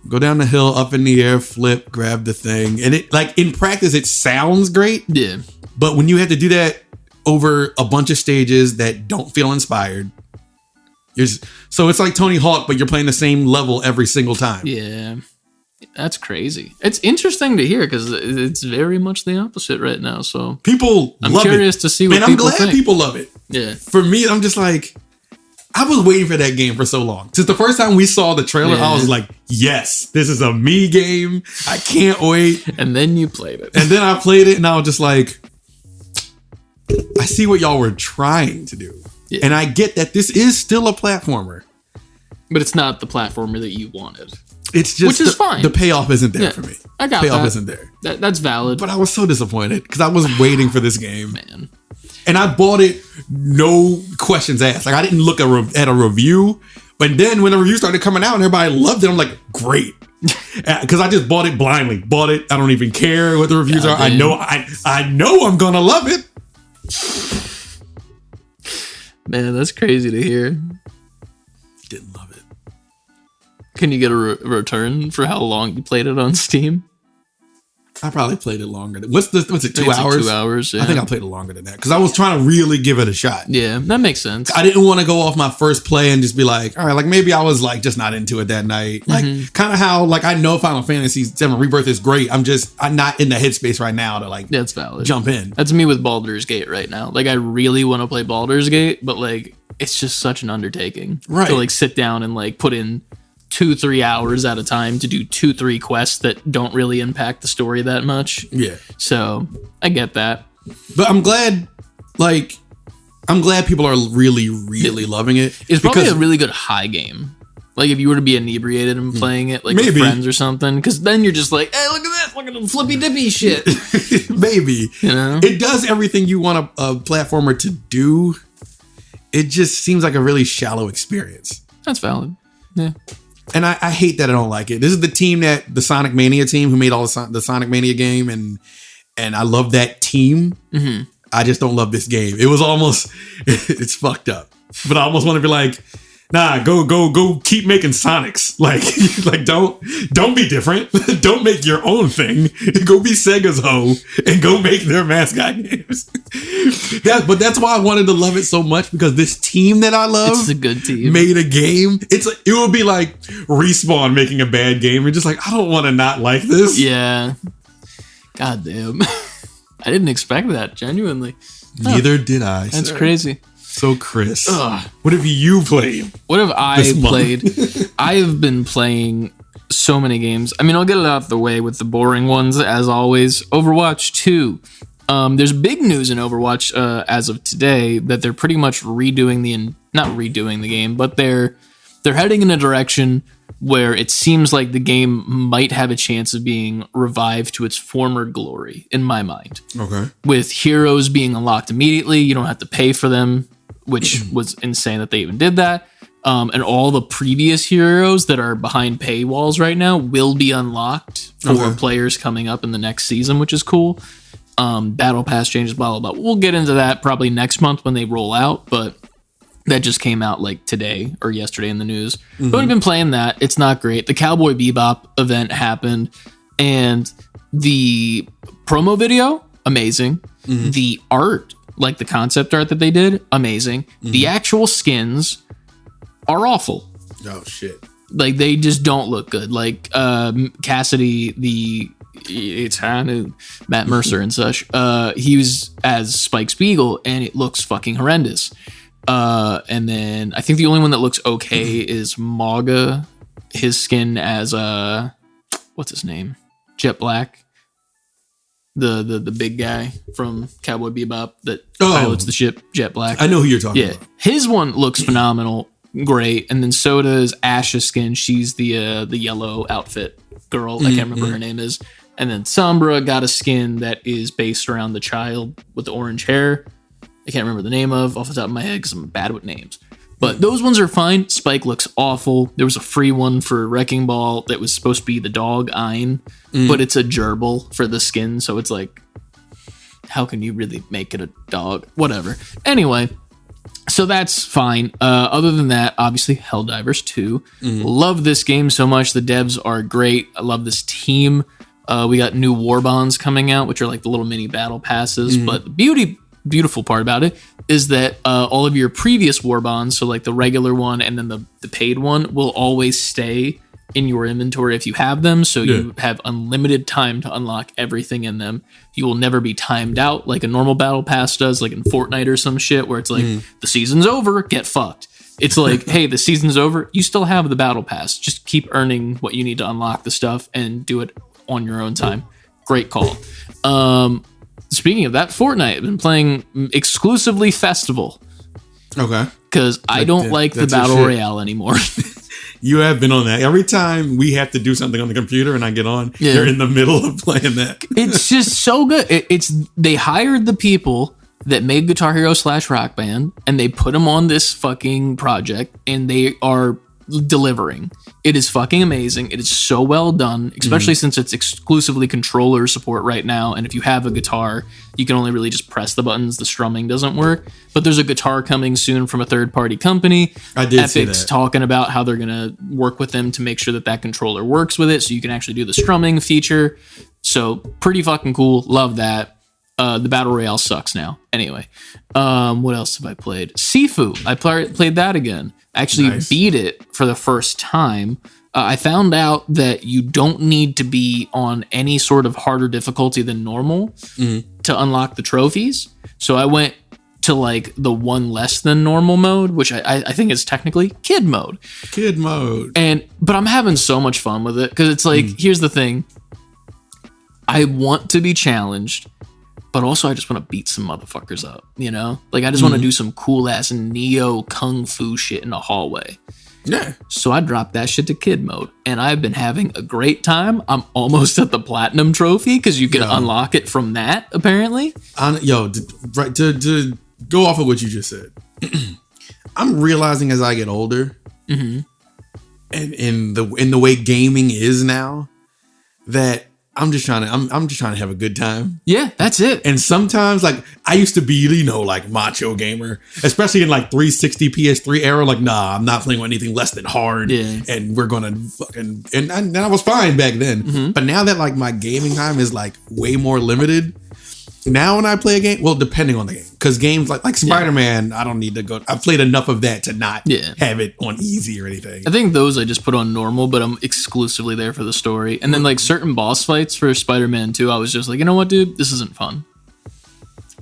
go down the hill, up in the air, flip, grab the thing. And it, like, in practice, it sounds great. Yeah. But when you have to do that over a bunch of stages that don't feel inspired, so it's like Tony Hawk, but you're playing the same level every single time. Yeah. That's crazy. It's interesting to hear because it's very much the opposite right now. So I'm curious to see what people think. I'm glad people love it. Yeah. For me, I'm just like, I was waiting for that game for so long. Since the first time we saw the trailer, I was like, yes, this is a me game. I can't wait. And then you played it. And then I played it and I was just like, I see what y'all were trying to do. Yeah. And I get that this is still a platformer. But it's not the platformer that you wanted. It's just, which is fine. The payoff isn't there for me. I got payoff that. Isn't there. That's valid. But I was so disappointed because I was waiting for this game. Man. And I bought it, no questions asked. Like, I didn't look at a review. But then when the review started coming out and everybody loved it, I'm like, great. Because I just bought it blindly. Bought it. I don't even care what the reviews are. I know I'm going to love it. Man, that's crazy to hear. Didn't love it. Can you get a return for how long you played it on Steam? I probably played it longer. What's it, 2 hours? Like 2 hours, yeah. I think I played it longer than that because I was trying to really give it a shot. Yeah, that makes sense. I didn't want to go off my first play and just be like, all right, like maybe I was like just not into it that night. Like kind of how like I know Final Fantasy VII Rebirth is great. I'm not in the headspace right now to like that's valid. Jump in. That's me with Baldur's Gate right now. Like I really want to play Baldur's Gate, but like it's just such an undertaking to like sit down and like put in 2-3 hours at a time to do 2-3 quests that don't really impact the story that much. Yeah. So I get that. But I'm glad people are really, really loving it. It's probably a really good high game. Like if you were to be inebriated and playing it like with friends or something. Because then you're just like, hey, look at this. Look at the flippy dippy shit. Maybe. You know? It does everything you want a platformer to do. It just seems like a really shallow experience. That's valid. Yeah. And I hate that I don't like it. This is the team the Sonic Mania team who made all the Sonic Mania game. And I love that team. Mm-hmm. I just don't love this game. It was almost, it's fucked up. But I almost want to be like, nah, go keep making Sonics. Like don't be different. Don't make your own thing. Go be Sega's hoe and go make their mascot games. But that's why I wanted to love it so much because this team that I love it's a good team. Made a game. It would be like Respawn making a bad game and just like, I don't want to not like this. Yeah. God damn. I didn't expect that, genuinely. Neither did I. That's crazy. So, Chris, what have you played? What have I played? I have been playing so many games. I mean, I'll get it out of the way with the boring ones, as always. Overwatch 2. There's big news in Overwatch as of today that they're pretty much not redoing the game, but they're heading in a direction where it seems like the game might have a chance of being revived to its former glory, in my mind. Okay. With heroes being unlocked immediately, you don't have to pay for them, which was insane that they even did that. And all the previous heroes that are behind paywalls right now will be unlocked for players coming up in the next season, which is cool. Battle pass changes, blah, blah, blah. We'll get into that probably next month when they roll out, but that just came out like today or yesterday in the news. But we've been playing that. It's not great. The Cowboy Bebop event happened, and the promo video, amazing. The art, like the concept art that they did, amazing. The actual skins are awful. Oh, shit. Like, they just don't look good. Like, Cassidy, it's Matt Mercer and such. He was as Spike Spiegel, and it looks fucking horrendous. And then I think the only one that looks okay is Mauga. His skin as what's his name? Jet Black. The big guy from Cowboy Bebop that pilots the ship, Jet Black. I know who you're talking about. His one looks phenomenal, great. And then so does Ash's skin. She's the yellow outfit girl. I can't remember her name is. And then Sombra got a skin that is based around the child with the orange hair. I can't remember the name off the top of my head because I'm bad with names. But those ones are fine. Spike looks awful. There was a free one for Wrecking Ball that was supposed to be the dog Ein, but it's a gerbil for the skin. So it's like, how can you really make it a dog? Whatever. Anyway, so that's fine. Other than that, obviously, Helldivers 2. Love this game so much. The devs are great. I love this team. We got new war bonds coming out, which are like the little mini battle passes. But the beautiful part about it is that all of your previous war bonds, so like the regular one and then the paid one, will always stay in your inventory if you have them. So you have unlimited time to unlock everything in them. You will never be timed out like a normal battle pass does, like in Fortnite or some shit, where it's like, the season's over, get fucked. It's like, hey, the season's over, you still have the battle pass. Just keep earning what you need to unlock the stuff and do it on your own time. Great call. Speaking of that, Fortnite, I've been playing exclusively Festival. Okay. Because I don't like the Battle Royale anymore. You have been on that. Every time we have to do something on the computer and I get on, you're in the middle of playing that. It's just so good. They hired the people that made Guitar Hero / Rock Band, and they put them on this fucking project, and they are delivering. It is fucking amazing. It is so well done, especially since it's exclusively controller support right now. And if you have a guitar, you can only really just press the buttons. The strumming doesn't work. But there's a guitar coming soon from a third-party company. I did see Epic's that. talking about how they're going to work with them to make sure that controller works with it, so you can actually do the strumming feature. So pretty fucking cool. Love that. The Battle Royale sucks now. Anyway, what else have I played? Sifu. I played that again. Actually beat it for the first time. I found out that you don't need to be on any sort of harder difficulty than normal to unlock the trophies. So I went to like the one less than normal mode, which I think is technically kid mode. Kid mode. But I'm having so much fun with it because it's like, here's the thing. I want to be challenged, but also I just want to beat some motherfuckers up, you know? Like, I just want to do some cool-ass Neo Kung Fu shit in a hallway. Yeah. So I dropped that shit to kid mode, and I've been having a great time. I'm almost at the platinum trophy, because you can unlock it from that, apparently. To go off of what you just said, I'm realizing as I get older, and in the way gaming is now, that I'm just trying to have a good time. Yeah, that's it. And sometimes, like, I used to be, like macho gamer, especially in like 360 PS3 era. Like, nah, I'm not playing with anything less than hard. Yeah. And we're gonna fucking and I was fine back then. But now that like my gaming time is like way more limited. Now when I play a game, well, depending on the game, because games like Spider-Man, I don't need to go. I've played enough of that to not have it on easy or anything. I think those I just put on normal, but I'm exclusively there for the story. And then like certain boss fights for Spider-Man 2, I was just like, you know what, dude, this isn't fun.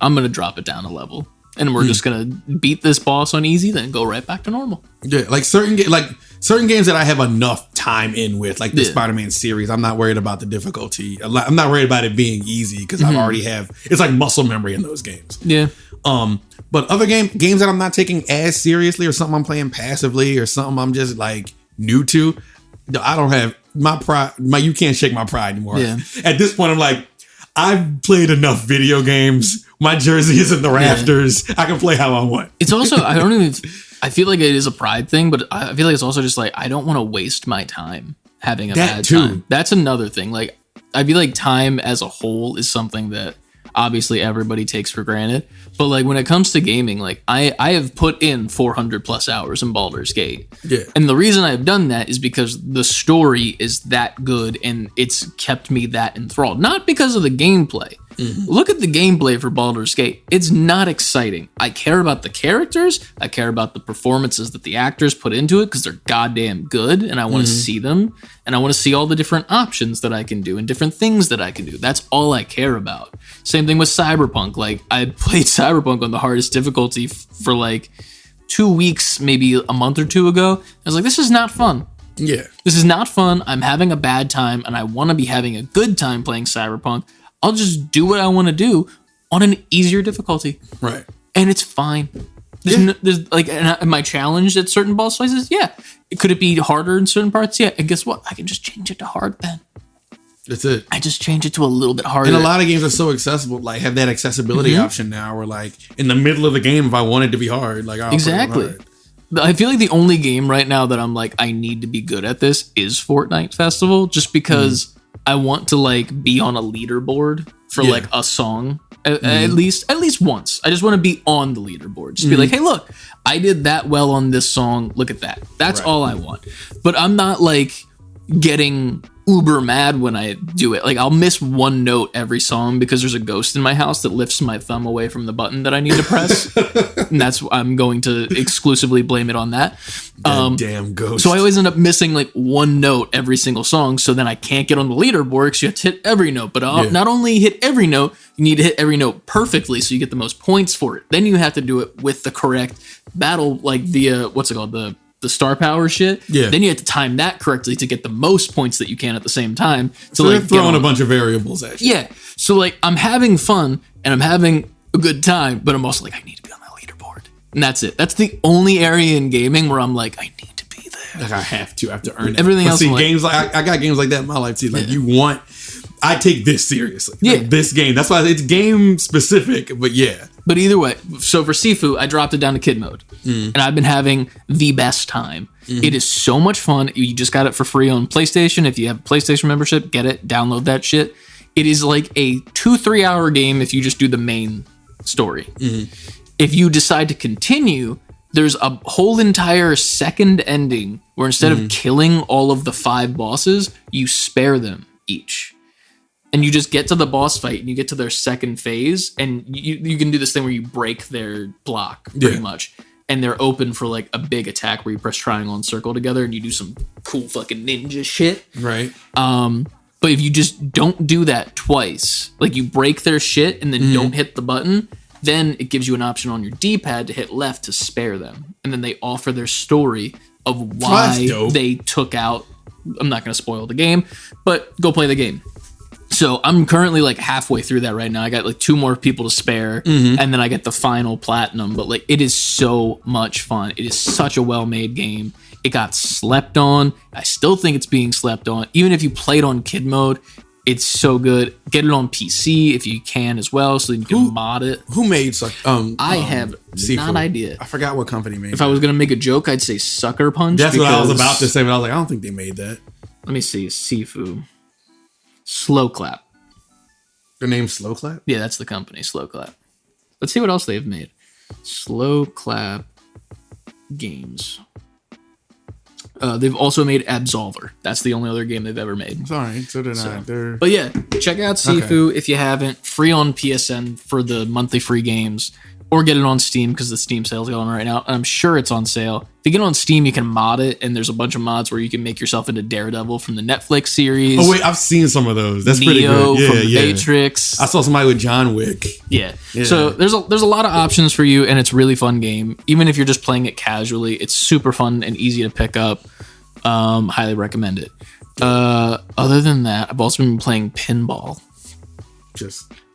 I'm gonna drop it down a level, and we're just gonna beat this boss on easy, then go right back to normal. Yeah, like certain games that I have enough time in with, like the Spider-Man series, I'm not worried about the difficulty. I'm not worried about it being easy because I already have. It's like muscle memory in those games. Yeah. But other games that I'm not taking as seriously, or something I'm playing passively, or something I'm just like new to, I don't have my pride. You can't shake my pride anymore. Yeah. At this point, I'm like, I've played enough video games. My jersey is in the rafters. I can play how I want. It's also, I I feel like it is a pride thing, but I feel like it's also just like I don't want to waste my time having a bad time. That's another thing. Like I feel like time as a whole is something that obviously everybody takes for granted. But like when it comes to gaming, like I have put in 400 plus hours in Baldur's Gate. Yeah. And the reason I've done that is because the story is that good and it's kept me that enthralled. Not because of the gameplay. Mm-hmm. Look at the gameplay for Baldur's Gate. It's not exciting. I care about the characters. I care about the performances that the actors put into it because they're goddamn good and I want to see them. And I want to see all the different options that I can do and different things that I can do. That's all I care about. Same thing with Cyberpunk. Like I played Cyberpunk on the hardest difficulty for like 2 weeks, maybe a month or two ago. I was like, this is not fun. Yeah. This is not fun. I'm having a bad time and I want to be having a good time playing Cyberpunk. I'll just do what I want to do on an easier difficulty. Right. And it's fine. There's like, am I challenged at certain boss fights? Yeah. Could it be harder in certain parts? Yeah. And guess what? I can just change it to hard then. That's it. I just change it to a little bit harder. And a lot of games are so accessible, like have that accessibility option now where like in the middle of the game, if I want it to be hard, like I'll exactly. put it hard. I feel like the only game right now that I'm like, I need to be good at this is Fortnite Festival, just because I want to like be on a leaderboard for like a song at least once. I just want to be on the leaderboard. Just be like, hey, look, I did that well on this song. Look at that. That's all I want. But I'm not like getting uber mad when I do it. Like I'll miss one note every song because there's a ghost in my house that lifts my thumb away from the button that I need to press. And I'm going to exclusively blame it on that. Damn ghost. So I always end up missing like one note every single song. So then I can't get on the leaderboard because you have to hit every note. But not only hit every note, you need to hit every note perfectly so you get the most points for it. Then you have to do it with the correct battle, like the, what's it called? The star power shit. Yeah. Then you have to time that correctly to get the most points that you can at the same time. So like they're throwing a bunch of variables at you. Yeah. So like I'm having fun and I'm having a good time, but I'm also like, I need to be on that leaderboard. And that's it. That's the only area in gaming where I'm like, I need to be there. Like I have to earn it. Everything else. See, games like I got games like that in my life too. Like I take this seriously. Yeah. Like this game. That's why it's game specific, but yeah. But either way, so for Sifu, I dropped it down to kid mode. And I've been having the best time. It is so much fun. You just got it for free on PlayStation. If you have a PlayStation membership, get it, download that shit. It is like a 2-3 hour game if you just do the main story. If you decide to continue, there's a whole entire second ending where instead of killing all of the 5 bosses, you spare them each. And you just get to the boss fight and you get to their second phase and you can do this thing where you break their block pretty much. And they're open for like a big attack where you press triangle and circle together and you do some cool fucking ninja shit. Right. But if you just don't do that twice, like you break their shit and then don't hit the button, then it gives you an option on your D-pad to hit left to spare them. And then they offer their story of why they took out, I'm not going to spoil the game, but go play the game. So I'm currently like halfway through that right now. I got like 2 more people to spare and then I get the final platinum. But like it is so much fun. It is such a well-made game. It got slept on. I still think it's being slept on. Even if you play it on kid mode, it's so good. Get it on PC if you can as well, so you can mod it. Who made I have Sifu? not idea. I forgot what company made it. If I was gonna make a joke, I'd say Sucker Punch. That's what I was about to say, but I was like, I don't think they made that. Let me see. Sifu. Slow Clap. Their name's Slow Clap? Yeah, that's the company, Slow Clap. Let's see what else they've made. Slow Clap Games. They've also made Absolver. That's the only other game they've ever made. Sorry, so did I. But yeah, check out Sifu if you haven't. Free on PSN for the monthly free games. Or get it on Steam because the Steam sale's going on right now. And I'm sure it's on sale. If you get it on Steam, you can mod it. And there's a bunch of mods where you can make yourself into Daredevil from the Netflix series. Oh, wait, I've seen some of those. That's pretty good. Yeah, from the Matrix. I saw somebody with John Wick. Yeah. So there's a lot of options for you. And it's a really fun game. Even if you're just playing it casually, it's super fun and easy to pick up. Highly recommend it. Other than that, I've also been playing Pinball.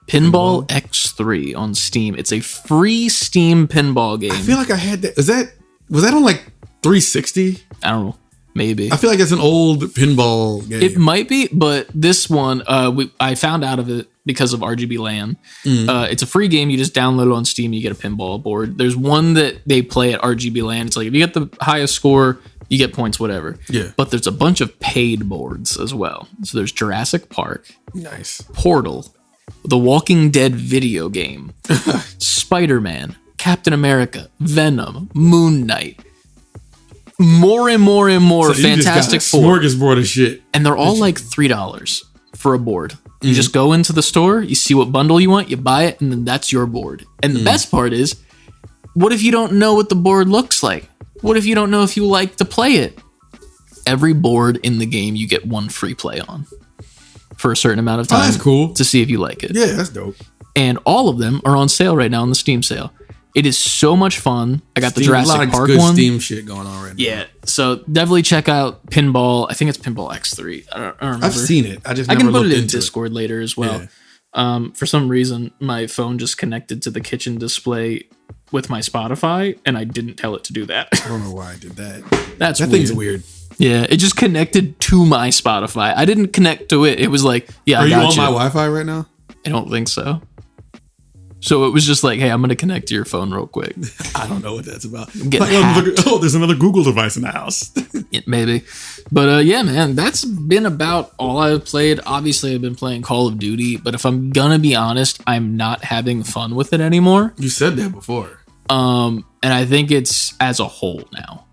Pinball X3 on Steam. It's a free Steam pinball game. I feel like I had that. Was that on like 360? I don't know. maybe. I feel like it's an old pinball game. It might be, but this one, I found out of it because of RGB LAN. It's a free game. You just download it on Steam. You get a pinball board. There's one that they play at RGB LAN. It's like if you get the highest score, you get points, whatever. Yeah. But there's a bunch of paid boards as well. So there's Jurassic Park, Nice. Portal, The Walking Dead video game, Spider-Man, Captain America, Venom, Moon Knight. More and more and more So you just got a Fantastic Four. smorgasbord of shit. And they're all like $3 for a board. You just go into the store, you see what bundle you want, you buy it, and then that's your board. And the best part is, what if you don't know what the board looks like? What if you don't know if you like to play it? Every board in the game you get one free play on for a certain amount of time. That's cool. To see if you like it. Yeah, that's dope. And all of them are on sale right now on the Steam sale. It is so much fun. I got the Steam, a lot Jurassic of Park good one. Steam shit going on right now. Yeah, so definitely check out Pinball. I think it's Pinball X3. I don't remember. I've seen it. I just I never can put looked it in into Discord later as well. Yeah. For some reason, my phone just connected to the kitchen display with my Spotify, and I didn't tell it to do that. I don't know why I did that. That's That weird. thing's weird. Yeah, it just connected to my Spotify. I didn't connect to it. It was like, yeah, Are I you got on you. my Wi-Fi right now? I don't think so. So it was just like, hey, I'm going to connect to your phone real quick. I don't know what that's about. Getting Like, hacked. oh, there's another Google device in the house. Yeah, maybe. But yeah, man, that's been about all I've played. Obviously, I've been playing Call of Duty, but if I'm going to be honest, I'm not having fun with it anymore. You said that before. And I think it's as a whole now.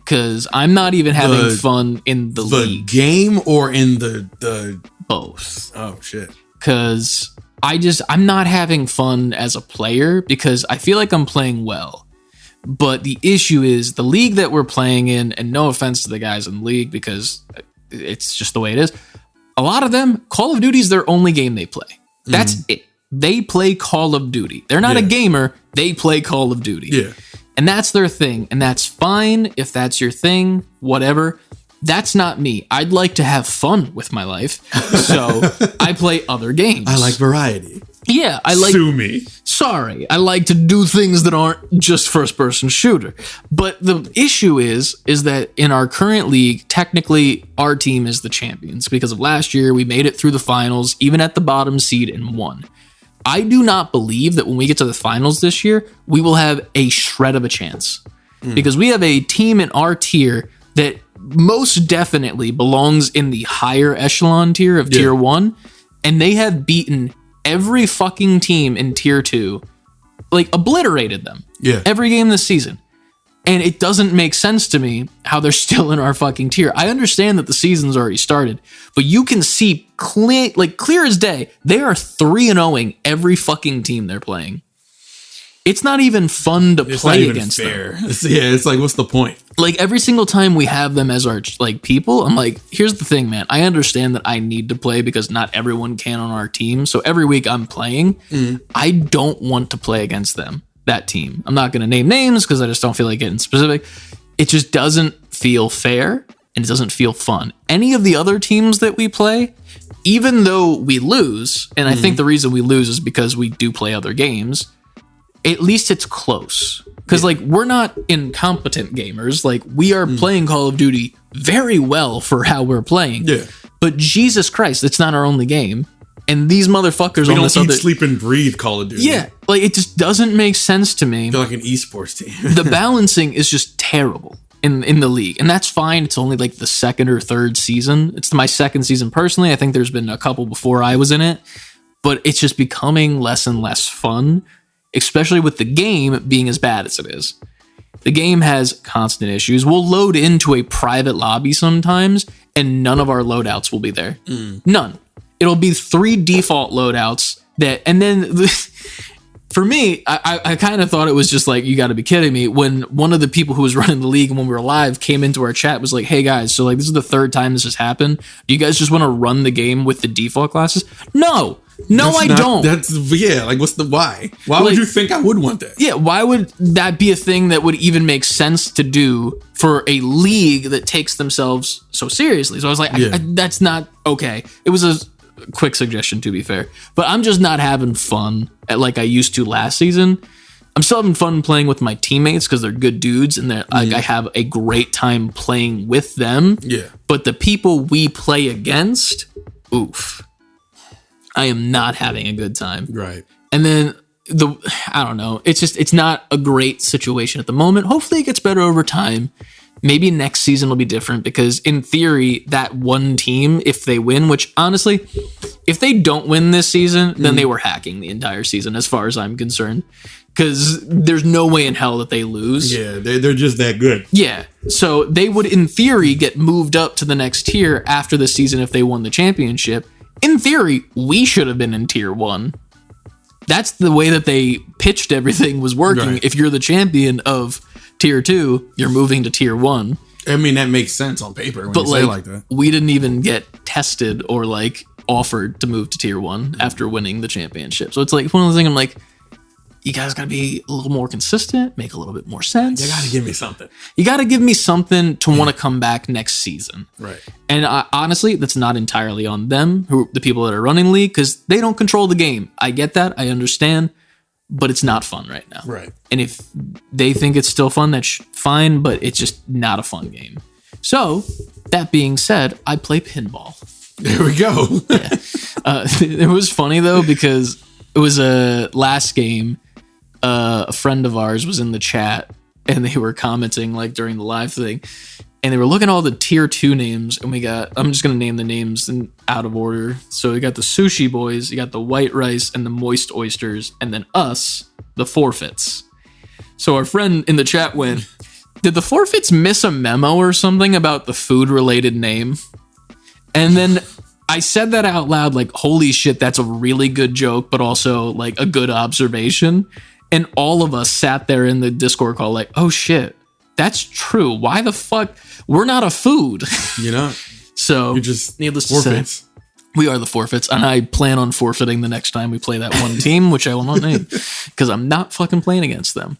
Because I'm not even having fun in the The league. game or in the Both. oh shit. Because I'm not having fun as a player because I feel like I'm playing well. But the issue is the league that we're playing in, and no offense to the guys in the league because it's just the way it is. A lot of them, Call of Duty is their only game they play. That's it. They play Call of Duty. They're not a gamer. They play Call of Duty. Yeah. And that's their thing. And that's fine if that's your thing, whatever. That's not me. I'd like to have fun with my life. So I play other games. I like variety. Yeah, I like. Sue me. Sorry, I like to do things that aren't just first-person shooter. But the issue is that in our current league, technically our team is the champions because of last year. We made it through the finals, even at the bottom seed, and won. I do not believe that when we get to the finals this year, we will have a shred of a chance because we have a team in our tier that most definitely belongs in the higher echelon tier of tier 1, and they have beaten every fucking team in tier 2, like obliterated them. Yeah. Every game this season. And it doesn't make sense to me how they're still in our fucking tier. I understand that the season's already started, but you can see clear as day, they are 3-0ing every fucking team they're playing. It's not even fun to play against them. It's like, what's the point? Like every single time we have them as our like people, I'm like, here's the thing, man. I understand that I need to play because not everyone can on our team. So every week I'm playing, I don't want to play against them, that team. I'm not going to name names because I just don't feel like getting specific. It just doesn't feel fair and it doesn't feel fun. Any of the other teams that we play, even though we lose, and I think the reason we lose is because we do play other games, at least it's close. Because, like, we're not incompetent gamers. Like, we are playing Call of Duty very well for how we're playing. Yeah. But Jesus Christ, it's not our only game. And these motherfuckers We on don't this eat, other... sleep, and breathe Call of Duty. Yeah, like, it just doesn't make sense to me. They're like an esports team. The balancing is just terrible in the league. And that's fine. It's only, like, the second or third season. It's my second season personally. I think there's been a couple before I was in it. But it's just becoming less and less fun, especially with the game being as bad as it is. The game has constant issues. We'll load into a private lobby sometimes, and none of our loadouts will be there. None. It'll be 3 default loadouts that, and then for me, I kind of thought it was just like, you got to be kidding me. When one of the people who was running the league and when we were live came into our chat, was like, hey guys, so like this is the 3rd time this has happened. Do you guys just want to run the game with the default classes? No, I don't. Like, what's the why? Why would Like, you think I would want that? Yeah, why would that be a thing that would even make sense to do for a league that takes themselves so seriously? So I was like, that's not okay. It was a quick suggestion, to be fair, but I'm just not having fun like I used to last season. I'm still having fun playing with my teammates because they're good dudes and I have a great time playing with them. Yeah. But the people we play against, oof, I am not having a good time. Right. And then I don't know. It's not a great situation at the moment. Hopefully it gets better over time. Maybe next season will be different because in theory, that one team, if they win, which honestly, if they don't win this season, then they were hacking the entire season as far as I'm concerned. Because there's no way in hell that they lose. Yeah, they're just that good. Yeah. So they would, in theory, get moved up to the next tier after the season if they won the championship. In theory, we should have been in tier 1. That's the way that they pitched everything was working. Right. If you're the champion of tier 2, you're moving to tier 1. I mean, that makes sense on paper when you say it like that. We didn't even get tested or like offered to move to tier 1 after winning the championship. So it's like one of those things I'm like, you guys got to be a little more consistent, make a little bit more sense. You got to give me something. You got to give me something to want to come back next season. Right. And honestly, that's not entirely on them, the people that are running league, because they don't control the game. I get that. I understand. But it's not fun right now. Right. And if they think it's still fun, that's fine, but it's just not a fun game. So, that being said, I play pinball. There we go. It was funny, though, because it was a last game. A friend of ours was in the chat and they were commenting like during the live thing and they were looking at all the tier 2 names and I'm just going to name the names in out of order. So we got the Sushi Boys, you got the White Rice and the Moist Oysters, and then us, the Forfeits. So our friend in the chat went, did the Forfeits miss a memo or something about the food related name? And then I said that out loud, like, holy shit, that's a really good joke, but also like a good observation. And all of us sat there in the Discord call like, oh shit, that's true. Why the fuck? We're not a food. You know? So, You're just needless forfeits. to say, we are the Forfeits. And I plan on forfeiting the next time we play that one team, which I will not name because I'm not fucking playing against them.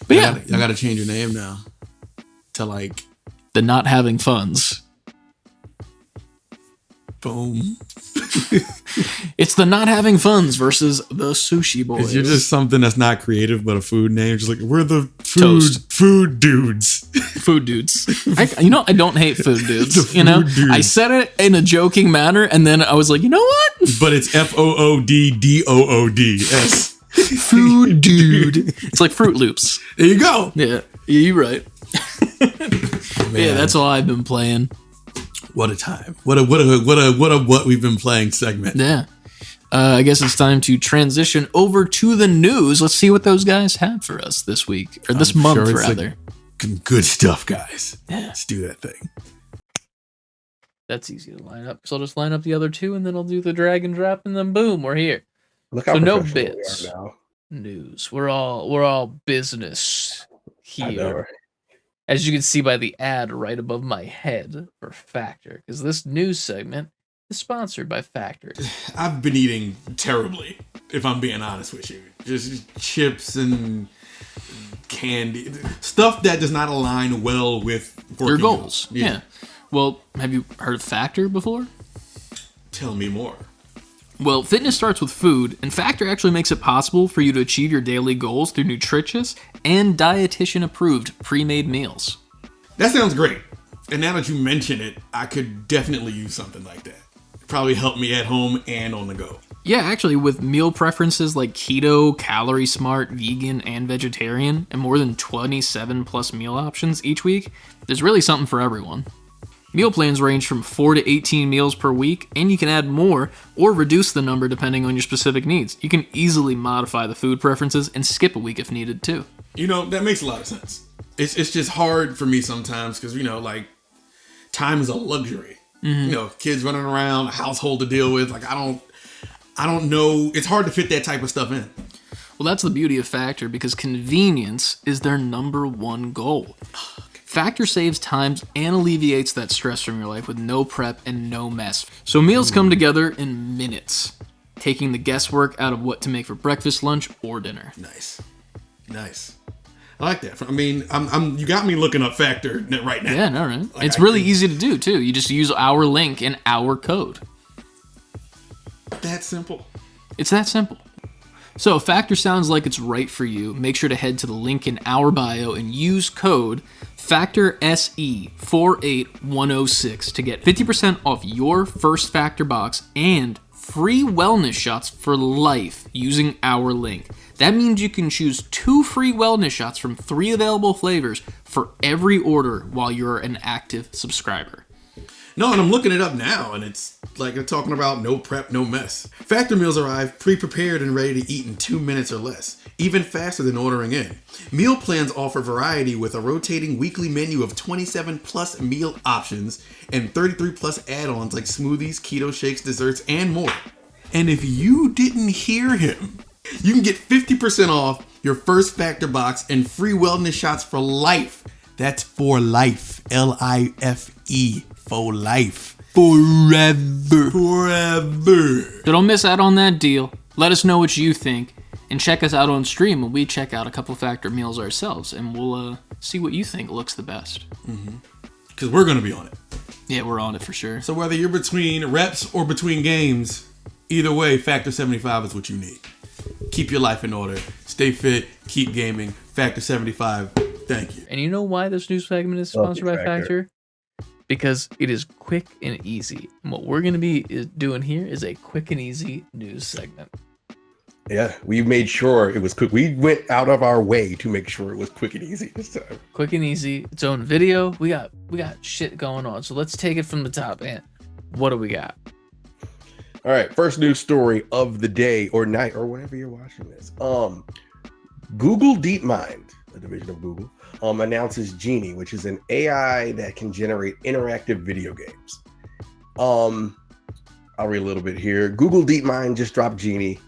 But I got to change your name now to like the Not Having Funds. Boom. It's the Not Having Funds versus the Sushi Boys. You're just something that's not creative, but a food name. Just like, we're the Toast. food dudes. Food dudes. I don't hate food dudes. The food dudes. I said it in a joking manner, and then I was like, you know what? But it's FOODDOODS. Food dude. It's like Fruit Loops. There you go. Yeah, you're right. Yeah, that's all I've been playing. What a time. What a we've been playing segment. Yeah. I guess it's time to transition over to the news. Let's see what those guys have for us this week, or this month, rather. Like good stuff, guys. Yeah. Let's do that thing. That's easy to line up. So I'll just line up the other two, and then I'll do the drag and drop, and then boom, we're here. Look how so no professional bits. we are now. News. We're all business I know, here. right? As you can see by the ad right above my head for Factor, because this news segment is sponsored by Factor. I've been eating terribly, if I'm being honest with you. Just chips and candy. Stuff that does not align well with Your goals. Yeah. Well, have you heard of Factor before? Tell me more. Well, fitness starts with food, and Factor actually makes it possible for you to achieve your daily goals through nutritious and dietitian-approved pre-made meals. That sounds great. And now that you mention it, I could definitely use something like that. Probably help me at home and on the go. Yeah, actually, with meal preferences like keto, calorie smart, vegan, and vegetarian, and more than 27 plus meal options each week, there's really something for everyone. Meal plans range from 4 to 18 meals per week, and you can add more or reduce the number depending on your specific needs. You can easily modify the food preferences and skip a week if needed too. You know, that makes a lot of sense. It's just hard for me sometimes because, you know, like, time is a luxury. Mm-hmm. You know, kids running around, a household to deal with. Like, I don't know. It's hard to fit that type of stuff in. Well, that's the beauty of Factor, because convenience is their number one goal. Factor saves times and alleviates that stress from your life with no prep and no mess. So meals come together in minutes, taking the guesswork out of what to make for breakfast, lunch, or dinner. Nice. I like that. I mean, you got me looking up Factor right now. Yeah, no, right? Like, it's really easy to do, too. You just use our link and our code. That simple. It's that simple. So if Factor sounds like it's right for you, make sure to head to the link in our bio and use code FACTORSE48106 to get 50% off your first Factor box and free wellness shots for life using our link. That means you can choose 2 free wellness shots from 3 available flavors for every order while you're an active subscriber. No, and I'm looking it up now, and it's like they're talking about no prep, no mess. Factor meals arrive pre-prepared and ready to eat in 2 minutes or less, even faster than ordering in. Meal plans offer variety with a rotating weekly menu of 27 plus meal options and 33 plus add-ons like smoothies, keto shakes, desserts, and more. And if you didn't hear him, you can get 50% off your first Factor box and free wellness shots for life. That's for life. L-I-F-E. For life. Forever. So don't miss out on that deal. Let us know what you think. And check us out on stream when we check out a couple Factor meals ourselves. And we'll see what you think looks the best. Because we're going to be on it. Yeah, we're on it for sure. So whether you're between reps or between games, either way, Factor 75 is what you need. Keep your life in order. Stay fit. Keep gaming. Factor 75. Thank you. And you know why this news segment is sponsored by Factor? Because it is quick and easy. And what we're going to be doing here is a quick and easy news segment. Yeah, we made sure it was quick. We went out of our way to make sure it was quick and easy this time. Quick and easy. Its own video. We got shit going on. So let's take it from the top. And what do we got? All right, first news story of the day or night or whenever you're watching this. Google DeepMind, a division of Google, announces Genie, which is an AI that can generate interactive video games. I'll read a little bit here. Google DeepMind just dropped Genie.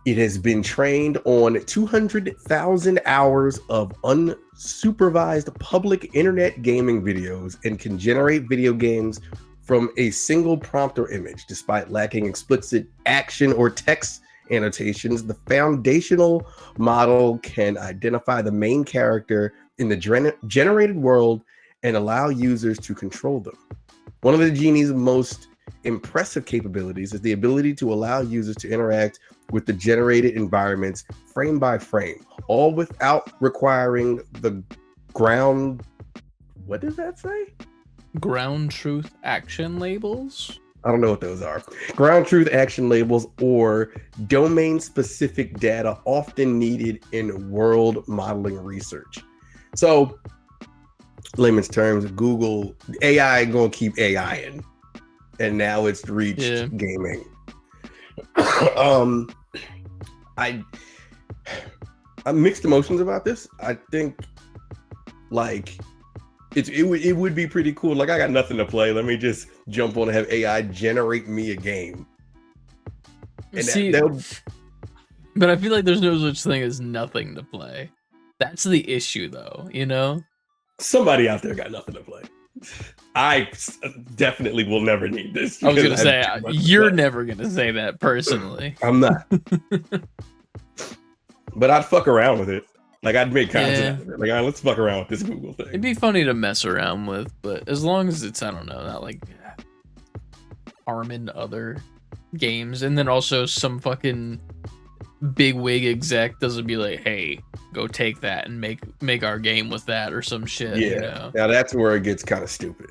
It has been trained on 200,000 hours of unsupervised public internet gaming videos and can generate video games from a single prompt or image. Despite lacking explicit action or text annotations, the foundational model can identify the main character in the generated world and allow users to control them. One of the Genie's most impressive capabilities is the ability to allow users to interact with the generated environments frame by frame, all without requiring the ground. What does that say? Ground truth action labels? I don't know what those are. Ground truth action labels or domain specific data often needed in world modeling research. So, layman's terms, Google AI gonna keep AI in, and now it's reached gaming. I'm mixed emotions about this. I think like it would be pretty cool. Like, I got nothing to play. Let me just jump on and have AI generate me a game. And see, but I feel like there's no such thing as nothing to play. That's the issue, though, you know? Somebody out there got nothing to play. I definitely will never need this. I was going to say, you're never going to say that personally. I'm not. But I'd fuck around with it. Like, I'd make content out of it. Like, all right, let's fuck around with this Google thing. It'd be funny to mess around with, but as long as it's, I don't know, not like harming other games. And then also some fucking big wig exec doesn't be like, hey, go take that and make our game with that or some shit. Yeah, you know? Now that's where it gets kind of stupid.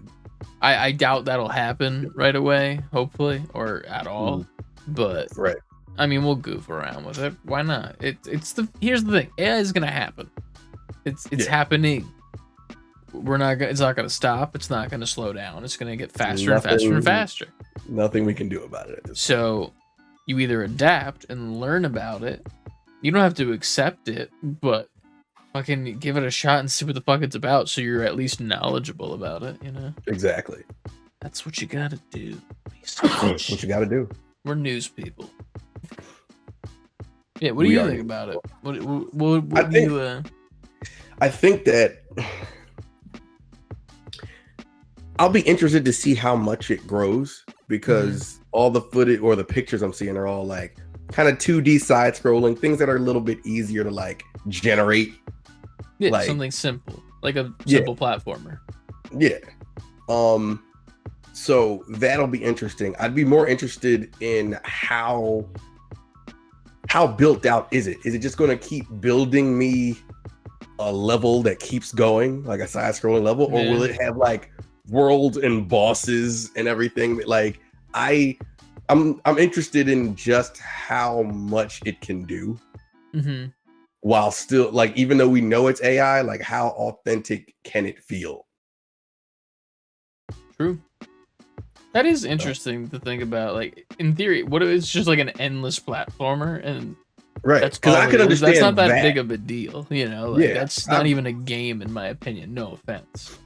I doubt that'll happen right away, hopefully, or at all. But right. I mean, we'll goof around with it. Why not? Here's the thing. AI is gonna happen. It's happening. It's not gonna stop. It's not gonna slow down. It's gonna get faster and faster and faster. Nothing we can do about it at this point. You either adapt and learn about it. You don't have to accept it, but fucking give it a shot and see what the fuck it's about, so you're at least knowledgeable about it. You know? Exactly. That's what you gotta do. That's what you gotta do. We're news people. Yeah, what do you think about it? I think that I'll be interested to see how much it grows, because all the footage or the pictures I'm seeing are all like kind of 2D side scrolling, things that are a little bit easier to like generate. Yeah, like, something simple, like a simple platformer. Yeah. So that'll be interesting. I'd be more interested in how how built out is it? Is it just going to keep building me a level that keeps going, like a side-scrolling level, or will it have like worlds and bosses and everything? Like I'm interested in just how much it can do, while still, like, even though we know it's AI, like how authentic can it feel? True. That is interesting to think about. Like, in theory, what if it's just like an endless platformer, and Right? that's Because I can understand that's not that big of a deal, you know? Like, Yeah, that's not even a game, in my opinion. No offense.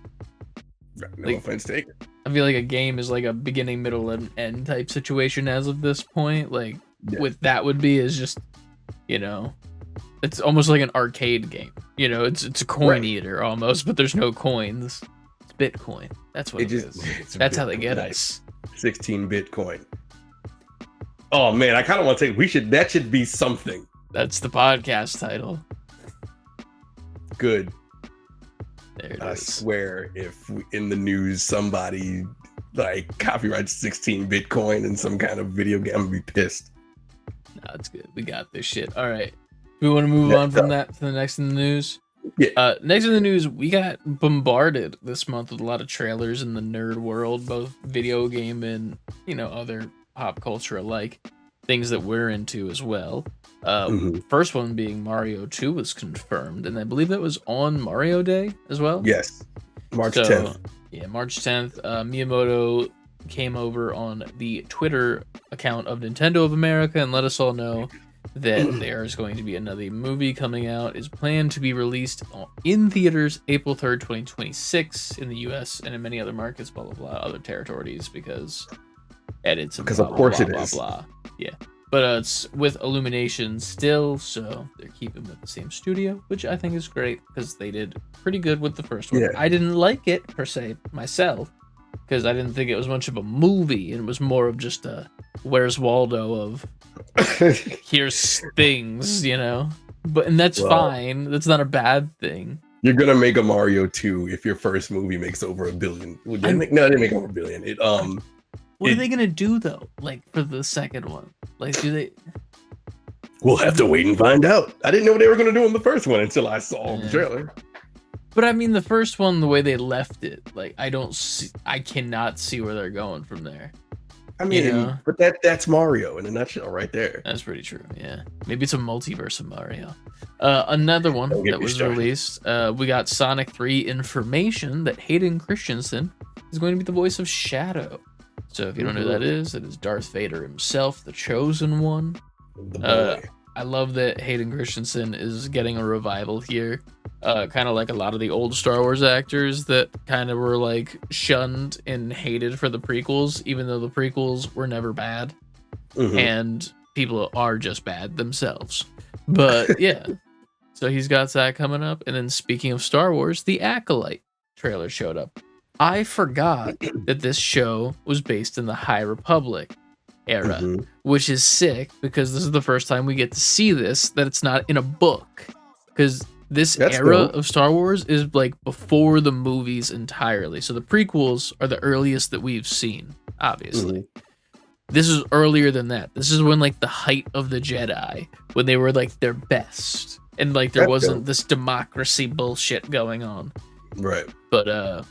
No offense taken. I feel like a game is like a beginning, middle, and end type situation as of this point. Like, what that would be is just, you know, it's almost like an arcade game. You know, it's a coin eater almost, but there's no coins. It's Bitcoin. That's what it is. That's how they get us. 16 Bitcoin. Oh man, I kind of want to say that should be something. That's the podcast title. Good. There it I is. swear, if in the news somebody like copyrights 16 Bitcoin in some kind of video game, I'm gonna be pissed. No, it's good. We got this shit. All right. We want to move on from that to the next in the news. Yeah. Next in the news, we got bombarded this month with a lot of trailers in the nerd world, both video game and, you know, other pop culture alike, things that we're into as well. First one being Mario 2 was confirmed, and I believe that was on Mario Day as well. Yes, March 10th. Yeah, March 10th. Miyamoto came over on the Twitter account of Nintendo of America and let us all know that there is going to be another movie coming out. Is planned to be released in theaters April 3rd, 2026 in the US and in many other markets, blah, blah, blah, other territories, because edits and because blah, of course blah, it blah, is. blah, blah. Yeah. But it's with Illumination still, so they're keeping with the same studio, which I think is great because they did pretty good with the first one. Yeah. I didn't like it per se myself because I didn't think it was much of a movie, and it was more of just a Where's Waldo of here's things, you know. And that's fine. That's not a bad thing. You're gonna make a Mario 2 if your first movie makes over $1 billion. No, it didn't make over $1 billion. What are they gonna do though? Like for the second one? Like, do they? We'll have to wait and find out. I didn't know what they were gonna do in the first one until I saw the trailer. But I mean, the first one, the way they left it, like I cannot see where they're going from there. I mean, you know? But that's Mario in a nutshell, right there. That's pretty true. Yeah, maybe it's a multiverse of Mario. Another one that was released. We got Sonic 3 information that Hayden Christensen is going to be the voice of Shadow. So if you don't know who that is, it is Darth Vader himself, the chosen one. I love that Hayden Christensen is getting a revival here. Kind of like a lot of the old Star Wars actors that kind of were like shunned and hated for the prequels, even though the prequels were never bad. And people are just bad themselves. But yeah, so he's got that coming up. And then speaking of Star Wars, the Acolyte trailer showed up. I forgot that this show was based in the High Republic era, which is sick because this is the first time we get to see this, that it's not in a book. Because this era of Star Wars is like before the movies entirely. So the prequels are the earliest that we've seen, obviously. This is earlier than that. This is when like the height of the Jedi, when they were like their best. And like there wasn't this democracy bullshit going on. Right. But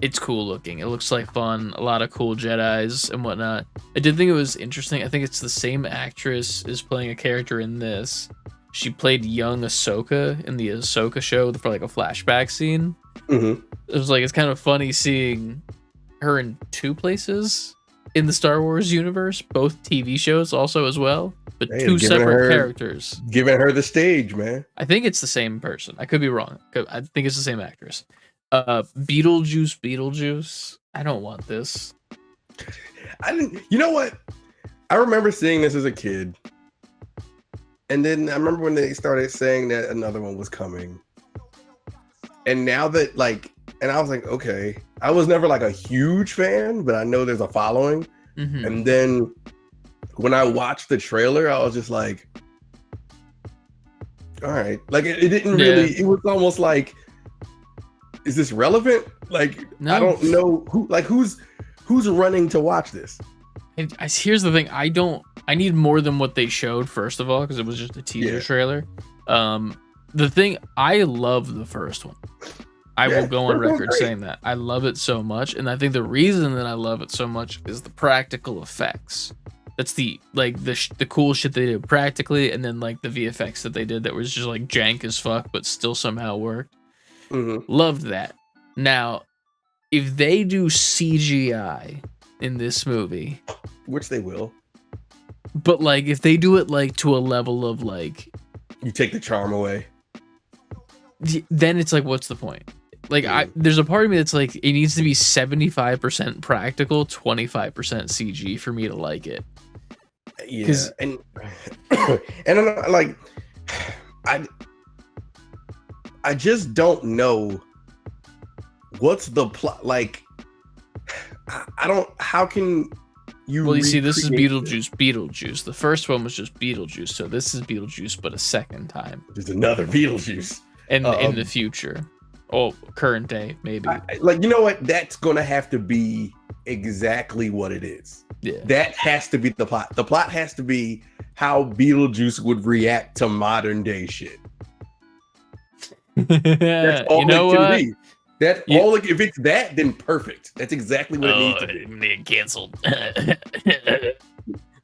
it's cool looking. It looks like fun. A lot of cool Jedis and whatnot. I did think it was interesting. I think it's the same actress is playing a character in this. She played young Ahsoka in the Ahsoka show for like a flashback scene. It was like, it's kind of funny seeing her in two places in the Star Wars universe, both TV shows also as well, but two separate characters. Giving her the stage, man. I think it's the same person. I could be wrong. I think it's the same actress. Beetlejuice. I don't want this. I didn't. You know what? I remember seeing this as a kid, and then I remember when they started saying that another one was coming, and now that and I was like, okay. I was never like a huge fan, but I know there's a following. And then when I watched the trailer, I was just like, all right. Like it didn't really. It was almost like, is this relevant? Like, no. I don't know who's running to watch this. Here's the thing. I need more than what they showed, first of all, because it was just a teaser trailer. The thing, I love the first one. I will go on record saying that. I love it so much. And I think the reason that I love it so much is the practical effects. That's the cool shit they did practically, and then like the VFX that they did that was just like jank as fuck, but still somehow worked. Loved that. Now, if they do CGI in this movie, which they will, but like if they do it like to a level of like, you take the charm away, then it's like, what's the point? Like, there's a part of me that's like, it needs to be 75% practical, 25% CG for me to like it. Yeah, and I'm like, I just don't know what's the plot. Like, I don't. How can you? Well, you see, this is Beetlejuice. The first one was just Beetlejuice, so this is Beetlejuice, but a second time. There's another Beetlejuice, and in the future, current day, maybe. Like, you know what? That's gonna have to be exactly what it is. Yeah, that has to be the plot. The plot has to be how Beetlejuice would react to modern day shit. That's all it can be. That's all. If it's that, then perfect. That's exactly what it needs to be. Canceled.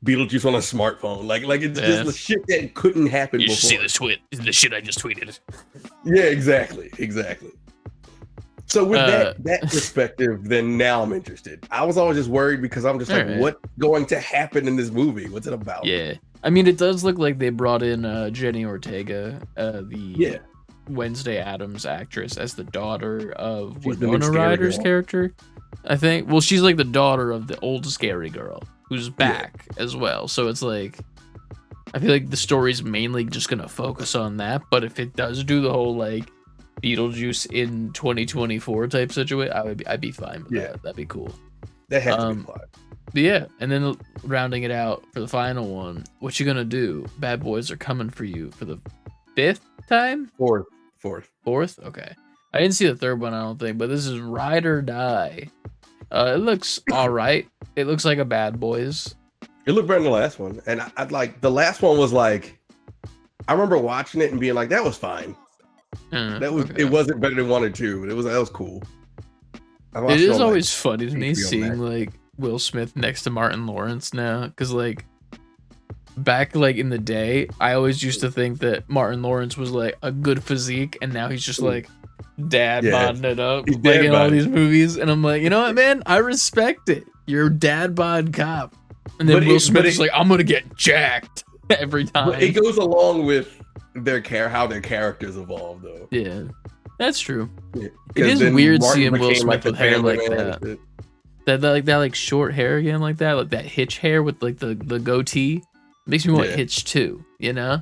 Beetlejuice on a smartphone, like it's just the shit that couldn't happen before. You see the shit I just tweeted. Yeah, exactly. So with that perspective, then now I'm interested. I was always just worried because I'm just like, what's going to happen in this movie? What's it about? Yeah, I mean, it does look like they brought in Jenny Ortega, the Wednesday Addams actress, as the daughter of Winona Ryder's character, I think. Well, she's like the daughter of the old scary girl who's back as well. So it's like, I feel like the story's mainly just gonna focus on that. But if it does do the whole like Beetlejuice in 2024 type situation, I'd be fine with that. That'd be cool. That has to be fun. But yeah, and then rounding it out for the final one, what you gonna do? Bad Boys Are Coming for You for the 5th time? Fourth. Okay. I didn't see the third one, I don't think, but this is Ride or Die. It looks all right. It looks like a Bad Boys. It looked better than the last one, and I'd like the last one was like, I remember watching it and being like, that was fine. It wasn't better than 1 or 2, but that was cool. It is always funny to me seeing like Will Smith next to Martin Lawrence now, because like back like in the day, I always used to think that Martin Lawrence was like a good physique, and now he's just like bodding it up like in all these movies, and I'm like, you know what, man, I respect it. You're dad bod cop, and then Will Smith is like, I'm gonna get jacked every time. But it goes along with how their characters evolve, though. Yeah, that's true. Yeah. It is weird seeing Will Smith with hair like that. That short hair again, like that Hitch hair with like the goatee. Makes me want Hitch 2, you know?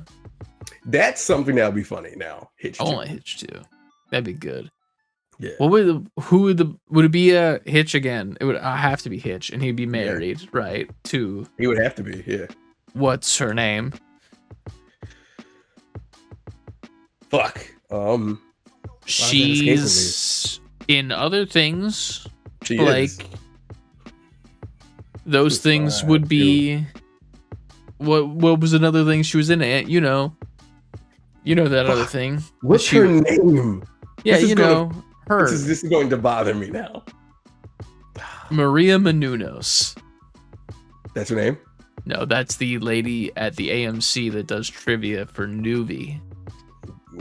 That's something that'll be funny now. Hitch 2. I want Hitch 2. That'd be good. Yeah. What would it be a Hitch again? It would have to be Hitch, and he'd be married, right? To he would have to be, yeah. What's her name? Fuck. She's in other things. She like is. Those things would be. What was another thing she was in? You know that other thing. What's her name? Yeah, her. This is going to bother me now. Maria Menounos. That's her name? No, that's the lady at the AMC that does trivia for Nuvi.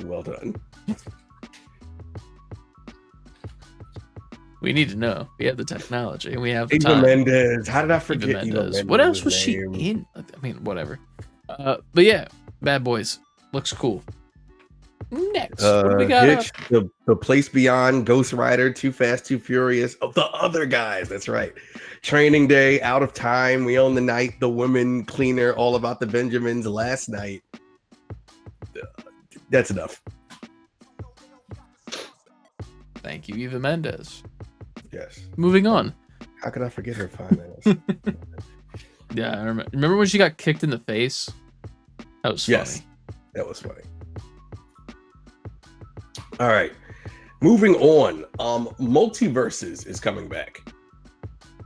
Well done. We need to know. We have the technology, and we have the Eva time. Mendes. How did I forget Eva Mendes? What else was she in? I mean, whatever. But yeah, Bad Boys looks cool. Next, what do we got? Hitch, the Place Beyond, Ghost Rider, Too Fast, Too Furious. Oh, the other guys. That's right. Training Day, Out of Time, We Own the Night, The Woman, Cleaner, All About the Benjamins, Last Night. That's enough. Thank you, Eva Mendes. Yes. Moving on. How could I forget her fine ass? Yeah, I remember when she got kicked in the face? That was funny. Yes, that was funny. All right. Moving on. Multiverses is coming back.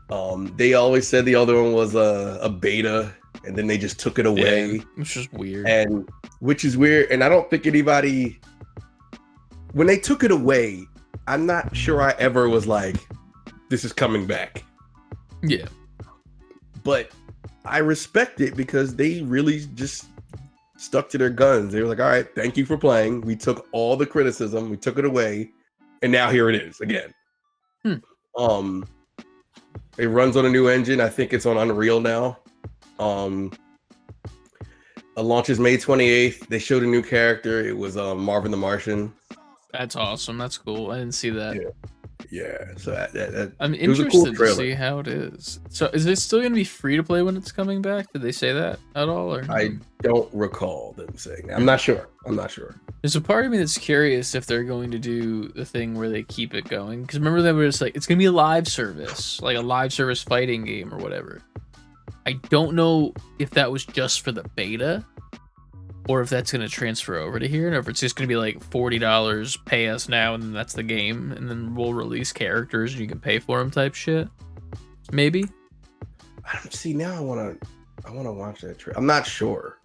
They always said the other one was a beta, and then they just took it away. Yeah, which is weird. And which is weird. And I don't think anybody, when they took it away, I'm not sure I ever was like, this is coming back. Yeah. But I respect it because they really just stuck to their guns. They were like, all right, thank you for playing. We took all the criticism, we took it away, and now here it is again. It runs on a new engine. I think it's on Unreal now. It launches May 28th. They showed a new character. It was Marvin the Martian. That's awesome. That's cool. I didn't see that. Yeah. So that I'm it was a interested cool to see how it is. So is it still going to be free to play when it's coming back? Did they say that at all? Or I don't recall them saying that. I'm not sure. There's a part of me that's curious if they're going to do the thing where they keep it going. Because remember they were just like, it's going to be a live service, like a live service fighting game or whatever. I don't know if that was just for the beta or if that's going to transfer over to here, and if it's just going to be like $40, pay us now, and then that's the game, and then we'll release characters and you can pay for them type shit. Maybe. See, now I want to watch that trailer. I'm not sure.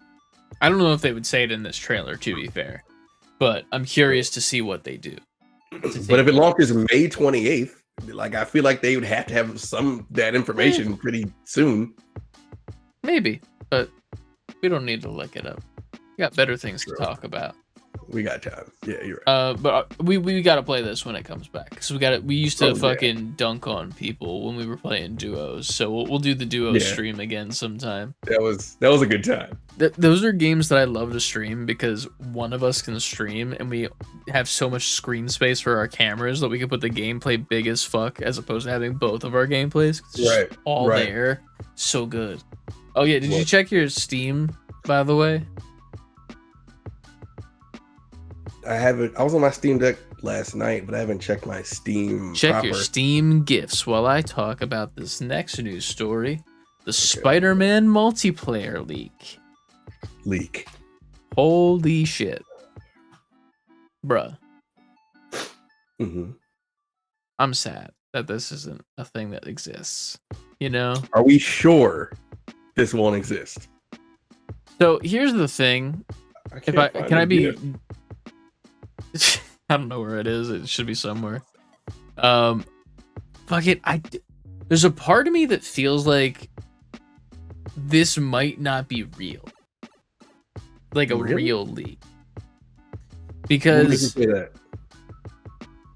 I don't know if they would say it in this trailer, to be fair, but I'm curious to see what they do. But if it launches May 28th, like I feel like they would have to have that information pretty soon. Maybe, but we don't need to look it up. We got better things to talk about. We got time. Yeah, you're right. But we got to play this when it comes back. Because we used to fucking dunk on people when we were playing duos. So we'll do the duo stream again sometime. That was a good time. Those are games that I love to stream because one of us can stream and we have so much screen space for our cameras that we can put the gameplay big as fuck as opposed to having both of our gameplays. It's just all there. So good. Oh yeah, did you check your Steam, by the way? I haven't. I was on my Steam Deck last night, but I haven't checked my Steam. Check your Steam gifts while I talk about this next news story: the Spider-Man multiplayer leak. Holy shit, bruh. I'm sad that this isn't a thing that exists. You know? Are we sure this won't exist? So here's the thing. I don't know where it is. It should be somewhere. Fuck it. There's a part of me that feels like this might not be real. Like a real leak. Because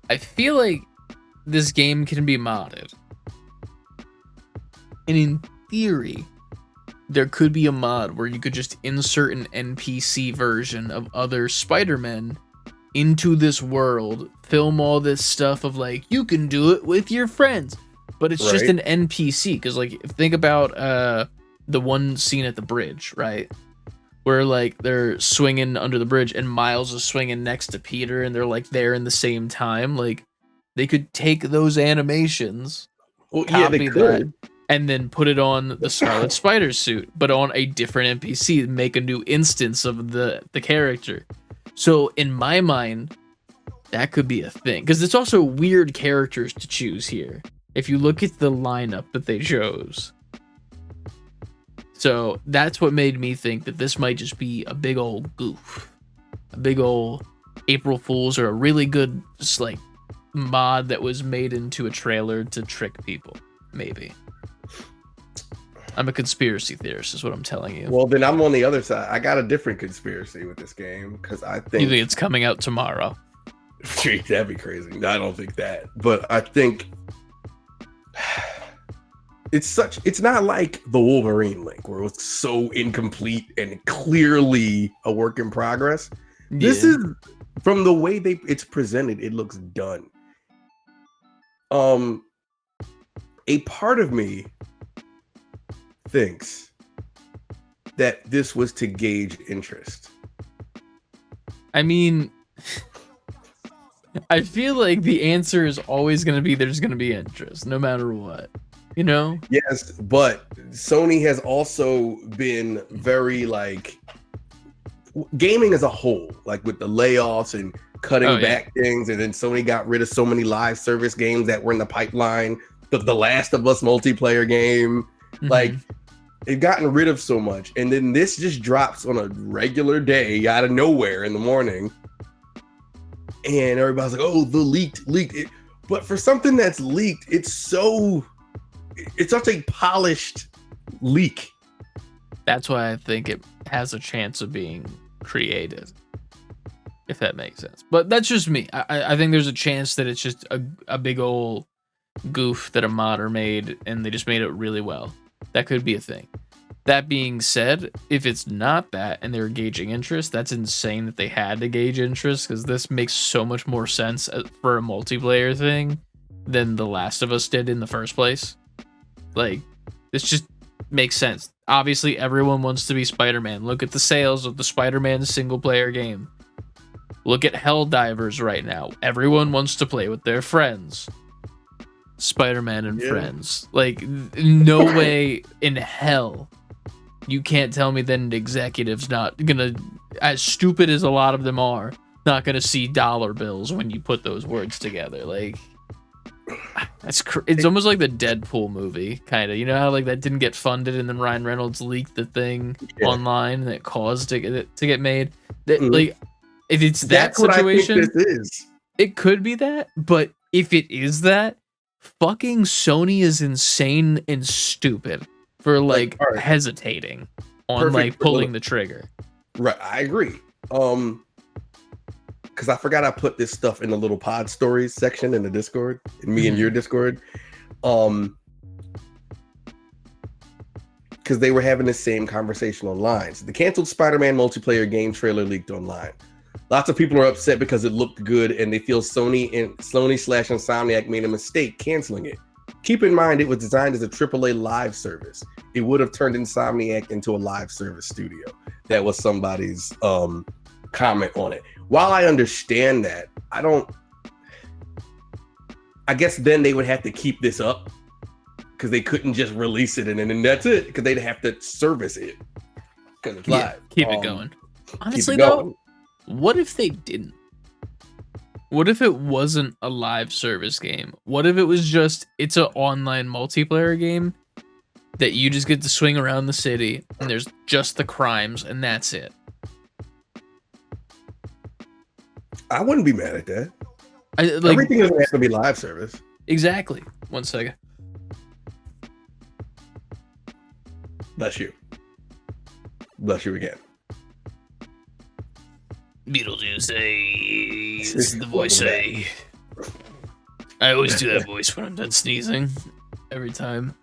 I feel like this game can be modded. And in theory, there could be a mod where you could just insert an NPC version of other Spider-Men into this world, film all this stuff of like, you can do it with your friends. But it's just an NPC. Because like, think about the one scene at the bridge, right? Where like they're swinging under the bridge and Miles is swinging next to Peter and they're like there in the same time. Like they could take those animations, copy that, and then put it on the Scarlet Spider suit, but on a different NPC, make a new instance of the character. So in my mind, that could be a thing. Because it's also weird characters to choose here. If you look at the lineup that they chose. So that's what made me think that this might just be a big old goof. A big old April Fool's or a really good just like mod that was made into a trailer to trick people. Maybe. I'm a conspiracy theorist, is what I'm telling you. Well, then I'm on the other side. I got a different conspiracy with this game because I think... You think it's coming out tomorrow? That'd be crazy. No, I don't think that. But I think it's not like the Wolverine link where it was so incomplete and clearly a work in progress. Yeah. This is, from the way it's presented, it looks done. A part of me thinks that this was to gauge interest. I mean, I feel like the answer is always going to be there's going to be interest, no matter what, you know? Yes, but Sony has also been very, like, gaming as a whole, like with the layoffs and cutting back things, and then Sony got rid of so many live service games that were in the pipeline the Last of Us multiplayer game. Mm-hmm. Like, they've gotten rid of so much, and then this just drops on a regular day out of nowhere in the morning, and everybody's like, "Oh, the leaked." But for something that's leaked, it's such a polished leak. That's why I think it has a chance of being created, if that makes sense. But that's just me. I think there's a chance that it's just a big old goof that a modder made, and they just made it really well. That could be a thing. That being said, if it's not that and they're gauging interest, that's insane that they had to gauge interest, because this makes so much more sense for a multiplayer thing than The Last of Us did in the first place. Like, this just makes sense. Obviously, everyone wants to be Spider-Man. Look at the sales of the Spider-Man single-player game. Look at Helldivers right now. Everyone wants to play with their friends. Spider-Man and friends. Like, no way in hell you can't tell me that an executive's not gonna, as stupid as a lot of them are, not gonna see dollar bills when you put those words together. Like, it's almost like the Deadpool movie, kind of. You know how like that didn't get funded, and then Ryan Reynolds leaked the thing online that caused it to get made. That like, if it's that situation, what I think this is. It could be that. But if it is that, fucking Sony is insane and stupid for like right. hesitating on like pulling the trigger. Right, I agree. Because I forgot I put this stuff in the little pod stories section in the Discord, in me and your Discord. Because they were having the same conversation online. So the canceled Spider-Man multiplayer game trailer leaked online. Lots of people are upset because it looked good, and they feel Sony/Insomniac made a mistake canceling it. Keep in mind, it was designed as a AAA live service. It would have turned Insomniac into a live service studio. That was somebody's comment on it. While I understand that, I guess then they would have to keep this up, because they couldn't just release it and then that's it, because they'd have to service it because it's live. Keep it going. Honestly, though, what if they didn't? What if it wasn't a live service game? What if it was just, it's an online multiplayer game that you just get to swing around the city and there's just the crimes and that's it? I wouldn't be mad at that. Everything doesn't have to be live service. Exactly. 1 second. Bless you. Bless you again. Beetlejuice, this is the voice I always do that voice when I'm done sneezing. Every time.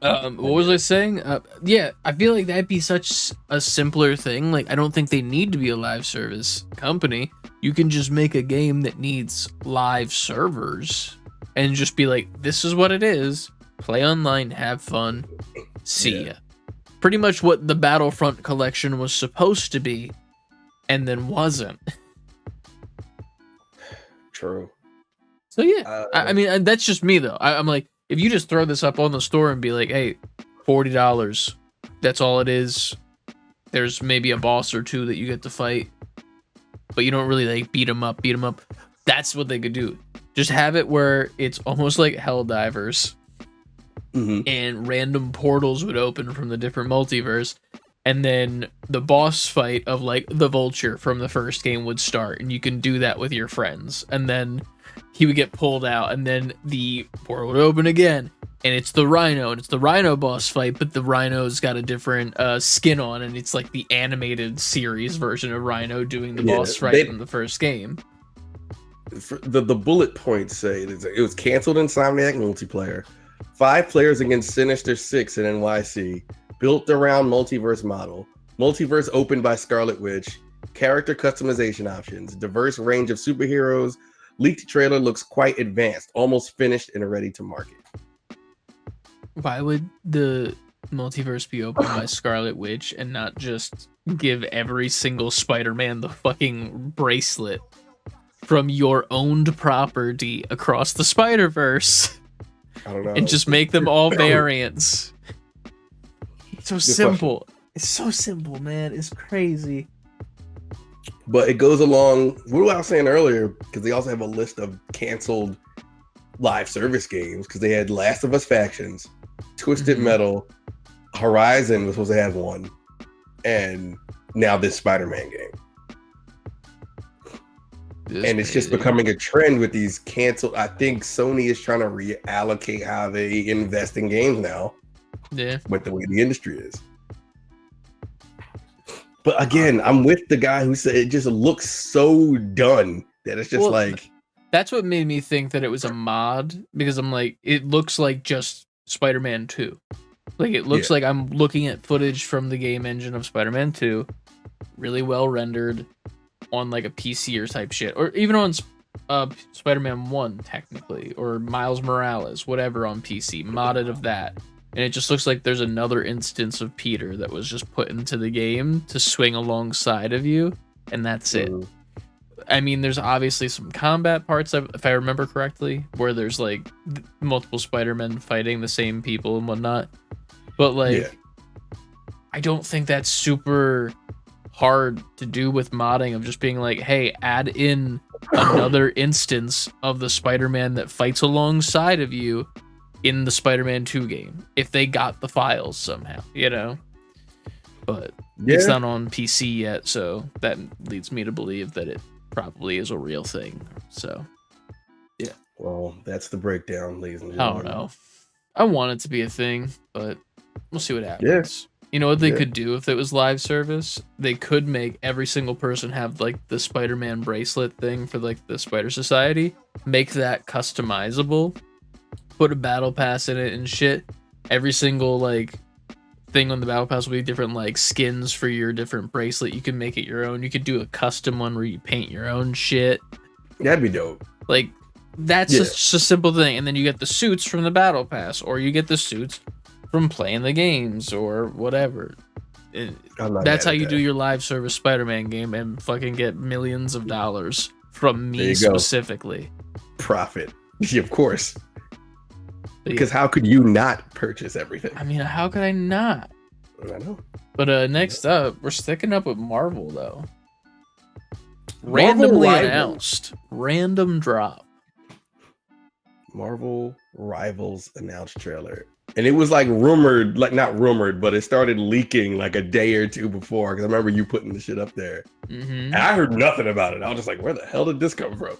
What was I saying? Yeah, I feel like that'd be such a simpler thing. Like, I don't think they need to be a live service company. You can just make a game that needs live servers and just be like, this is what it is. Play online, have fun, see ya. Pretty much what the Battlefront collection was supposed to be, and then wasn't. True. So yeah, I mean, that's just me though. I'm like, if you just throw this up on the store and be like, hey, $40, that's all it is. There's maybe a boss or two that you get to fight, but you don't really like beat them up. That's what they could do. Just have it where it's almost like Helldivers, and random portals would open from the different multiverse, and then the boss fight of like the Vulture from the first game would start, and you can do that with your friends, and then he would get pulled out, and then the portal would open again, and it's the Rhino, and it's the Rhino boss fight, but the Rhino's got a different skin on, and it's like the animated series version of Rhino doing the boss fight from the first game. The bullet points say it was canceled Insomniac multiplayer, 5 players against Sinister 6 in NYC, built around multiverse model, multiverse opened by Scarlet Witch, character customization options, diverse range of superheroes. Leaked trailer looks quite advanced, almost finished and ready to market. Why would the multiverse be opened by Scarlet Witch and not just give every single Spider-Man the fucking bracelet from your owned property across the Spider-Verse? I don't know. And just make them all variants. It's so simple. It's so simple, man. It's crazy. But it goes along, what I was saying earlier, because they also have a list of canceled live service games because they had Last of Us Factions, Twisted Metal, Horizon was supposed to have one, and now this Spider-Man game. And it's just becoming a trend with these canceled. I think Sony is trying to reallocate how they invest in games now. Yeah. With the way the industry is. But again, I'm with the guy who said it just looks so done that it's just like. That's what made me think that it was a mod, because I'm like, it looks like just Spider-Man 2. Like, it looks like I'm looking at footage from the game engine of Spider-Man 2, really well rendered on like a PC or type shit, or even on Spider-Man 1 technically, or Miles Morales, whatever on PC, modded of that. And it just looks like there's another instance of Peter that was just put into the game to swing alongside of you, and that's it. I mean, there's obviously some combat parts, if I remember correctly, where there's like multiple Spider-Men fighting the same people and whatnot. But like, I don't think that's super hard to do with modding, of just being like, hey, add in another instance of the Spider-Man that fights alongside of you in the Spider-Man 2 game, if they got the files somehow, you know? But it's not on PC yet, so that leads me to believe that it probably is a real thing. So, yeah. Well, that's the breakdown, ladies and I gentlemen. don't know. I want it to be a thing, but we'll see what happens. Yes. You know what they could do if it was live service? They could make every single person have like the Spider-Man bracelet thing for like the Spider Society. Make that customizable. Put a battle pass in it and shit. Every single like thing on the battle pass will be different like skins for your different bracelet. You can make it your own. You could do a custom one where you paint your own shit. That'd be dope. Like that's just a simple thing. And then you get the suits from the battle pass, or you get the suits from playing the games or whatever. That's how you do your live service Spider-Man game and fucking get millions of dollars from me specifically. Profit. Yeah, of course. Because how could you not purchase everything? I mean, how could I not? I know. But next up, we're sticking up with Marvel though. Randomly announced. Random drop. Marvel Rivals announced trailer. And it was like rumored, like not rumored, but it started leaking like a day or two before. Because I remember you putting the shit up there. And I heard nothing about it. I was just like, where the hell did this come from?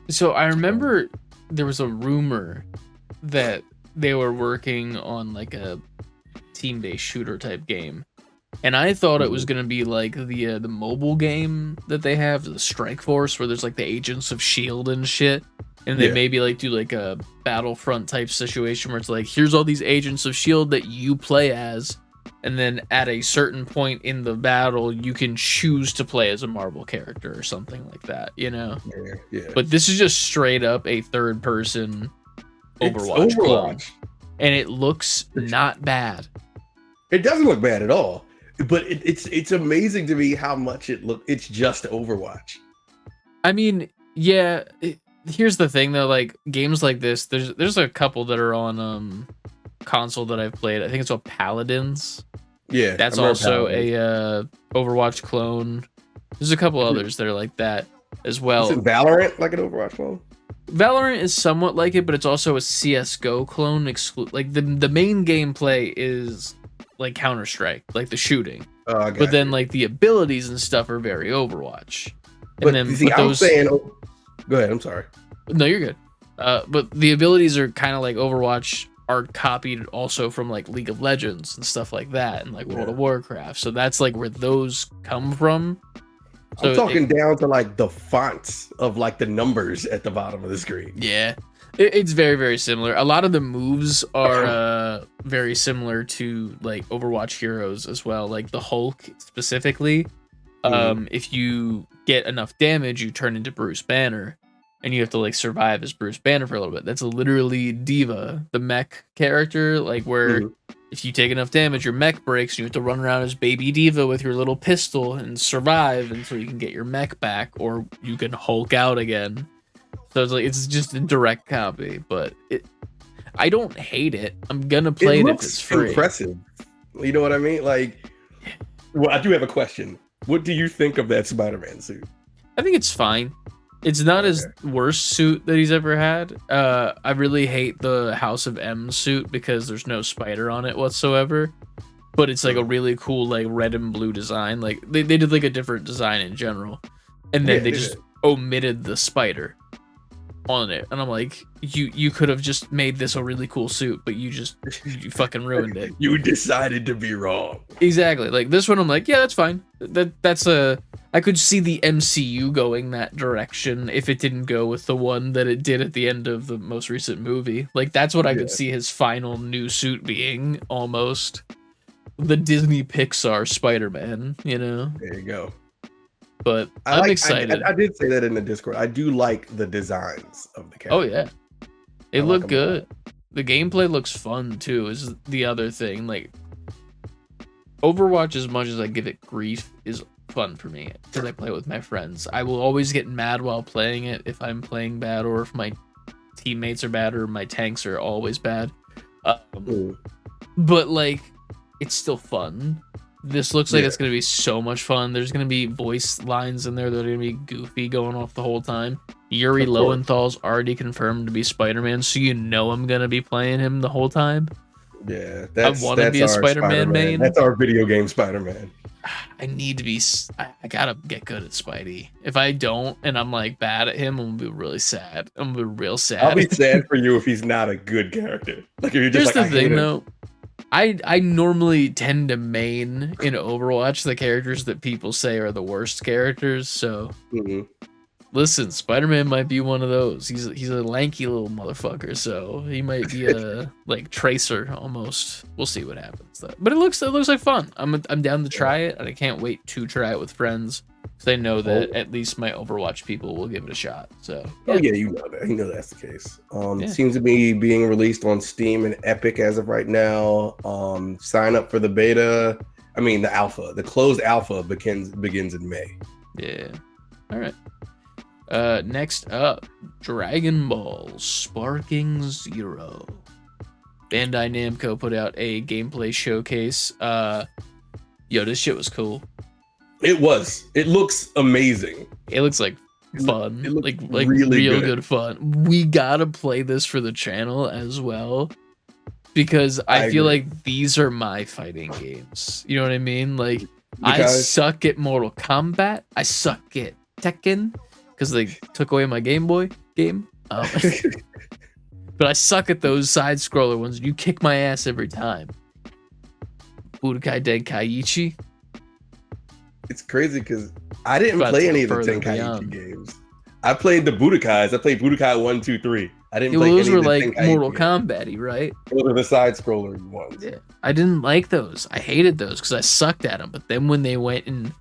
So I remember there was a rumor that they were working on like a team-based shooter type game. And I thought it was going to be like the mobile game that they have, the Strike Force, where there's like the Agents of S.H.I.E.L.D. and shit. And they maybe like do like a Battlefront type situation where it's like, here's all these Agents of S.H.I.E.L.D. that you play as. And then at a certain point in the battle, you can choose to play as a Marvel character or something like that, you know? Yeah. But this is just straight up a third person Overwatch clone. And it looks not bad. It doesn't look bad at all. But it's amazing to me how much it's just Overwatch. I mean, yeah, here's the thing though, like games like this, there's a couple that are on console that I've played. I think it's called Paladins. Yeah, that's also a Overwatch clone. There's a couple others that are like that as well. Is it Valorant like an Overwatch clone? Valorant is somewhat like it, but it's also a CS:GO clone. Like the main gameplay is like Counter-Strike, like the shooting. But then like the abilities and stuff are very Overwatch. But go ahead, I'm sorry. No, you're good. But the abilities are kind of like Overwatch, are copied also from like League of Legends and stuff like that, and like World of Warcraft. So that's like where those come from. So I'm talking down to like the fonts of like the numbers at the bottom of the screen. Yeah, it's very, very similar. A lot of the moves are very similar to like Overwatch heroes as well. Like the Hulk specifically. If you get enough damage, you turn into Bruce Banner. And you have to like survive as Bruce Banner for a little bit. That's literally Diva, the mech character, like where if you take enough damage, your mech breaks, and you have to run around as Baby Diva with your little pistol and survive until you can get your mech back, or you can Hulk out again. So it's like it's just a direct copy, but I don't hate it. I'm gonna play it if it's free. Impressive. You know what I mean? Like, well, I do have a question. What do you think of that Spider-Man suit? I think it's fine. It's not Okay. his worst suit that he's ever had. I really hate the House of M suit because there's no spider on it whatsoever. But it's like a really cool like red and blue design. Like they did like a different design in general. And then Yeah, they they just did. omitted the spider on it. And I'm like, you could have just made this a really cool suit, but you fucking ruined it. You decided to be wrong. Exactly. Like this one I'm like, yeah, that's fine. I could see the MCU going that direction if it didn't go with the one that it did at the end of the most recent movie. Like that's what I could see his final new suit being, almost. The Disney Pixar Spider-Man, you know? There you go. But I'm excited. I did say that in the Discord. I do like the designs of the characters. Oh yeah. They I like look 'em a good. The gameplay looks fun too, is the other thing. Like Overwatch, as much as I give it grief, is fun for me because I play with my friends. I will always get mad while playing it if I'm playing bad or if my teammates are bad or my tanks are always bad. But like, it's still fun. This looks like it's going to be so much fun. There's going to be voice lines in there that are going to be goofy going off the whole time. Yuri Lowenthal's already confirmed to be Spider-Man, so you know I'm going to be playing him the whole time. Yeah, I want to be a Spider-Man main. That's our video game Spider-Man. I need to be. I gotta get good at Spidey. If I don't, and I'm like bad at him, I'm gonna be really sad. I'm gonna be real sad. I'll be sad for you if he's not a good character. Like if you're just Here's the thing, though. I normally tend to main in Overwatch the characters that people say are the worst characters. So listen, Spider-Man might be one of those. He's a lanky little motherfucker, so he might be a like Tracer almost. We'll see what happens though. But it looks like fun. I'm down to try it, and I can't wait to try it with friends because I know that at least my Overwatch people will give it a shot. So yeah. Oh yeah, you know that. You know that's the case. It seems to be being released on Steam and Epic as of right now. Sign up for the beta. I mean the alpha. The closed alpha begins in May. Yeah. All right. Next up, Dragon Ball Sparking Zero. Bandai Namco put out a gameplay showcase. Yo, this shit was cool. It was. It looks amazing. It looks like fun. It looks like really real good fun. We gotta play this for the channel as well. Because I feel like these are my fighting games. You know what I mean? Like, I suck at Mortal Kombat. I suck at Tekken. Because they took away my Game Boy game. But I suck at those side-scroller ones. You kick my ass every time. Budokai Tenkaichi. It's crazy because I didn't play any of the Tenkaichi games. I played the Budokais. I played Budokai 1, 2, 3. I didn't play those any were of the like Tenkaichi Mortal games. Kombat-y, right? Those are the side-scroller ones. Yeah. I didn't like those. I hated those because I sucked at them. But then when they went and...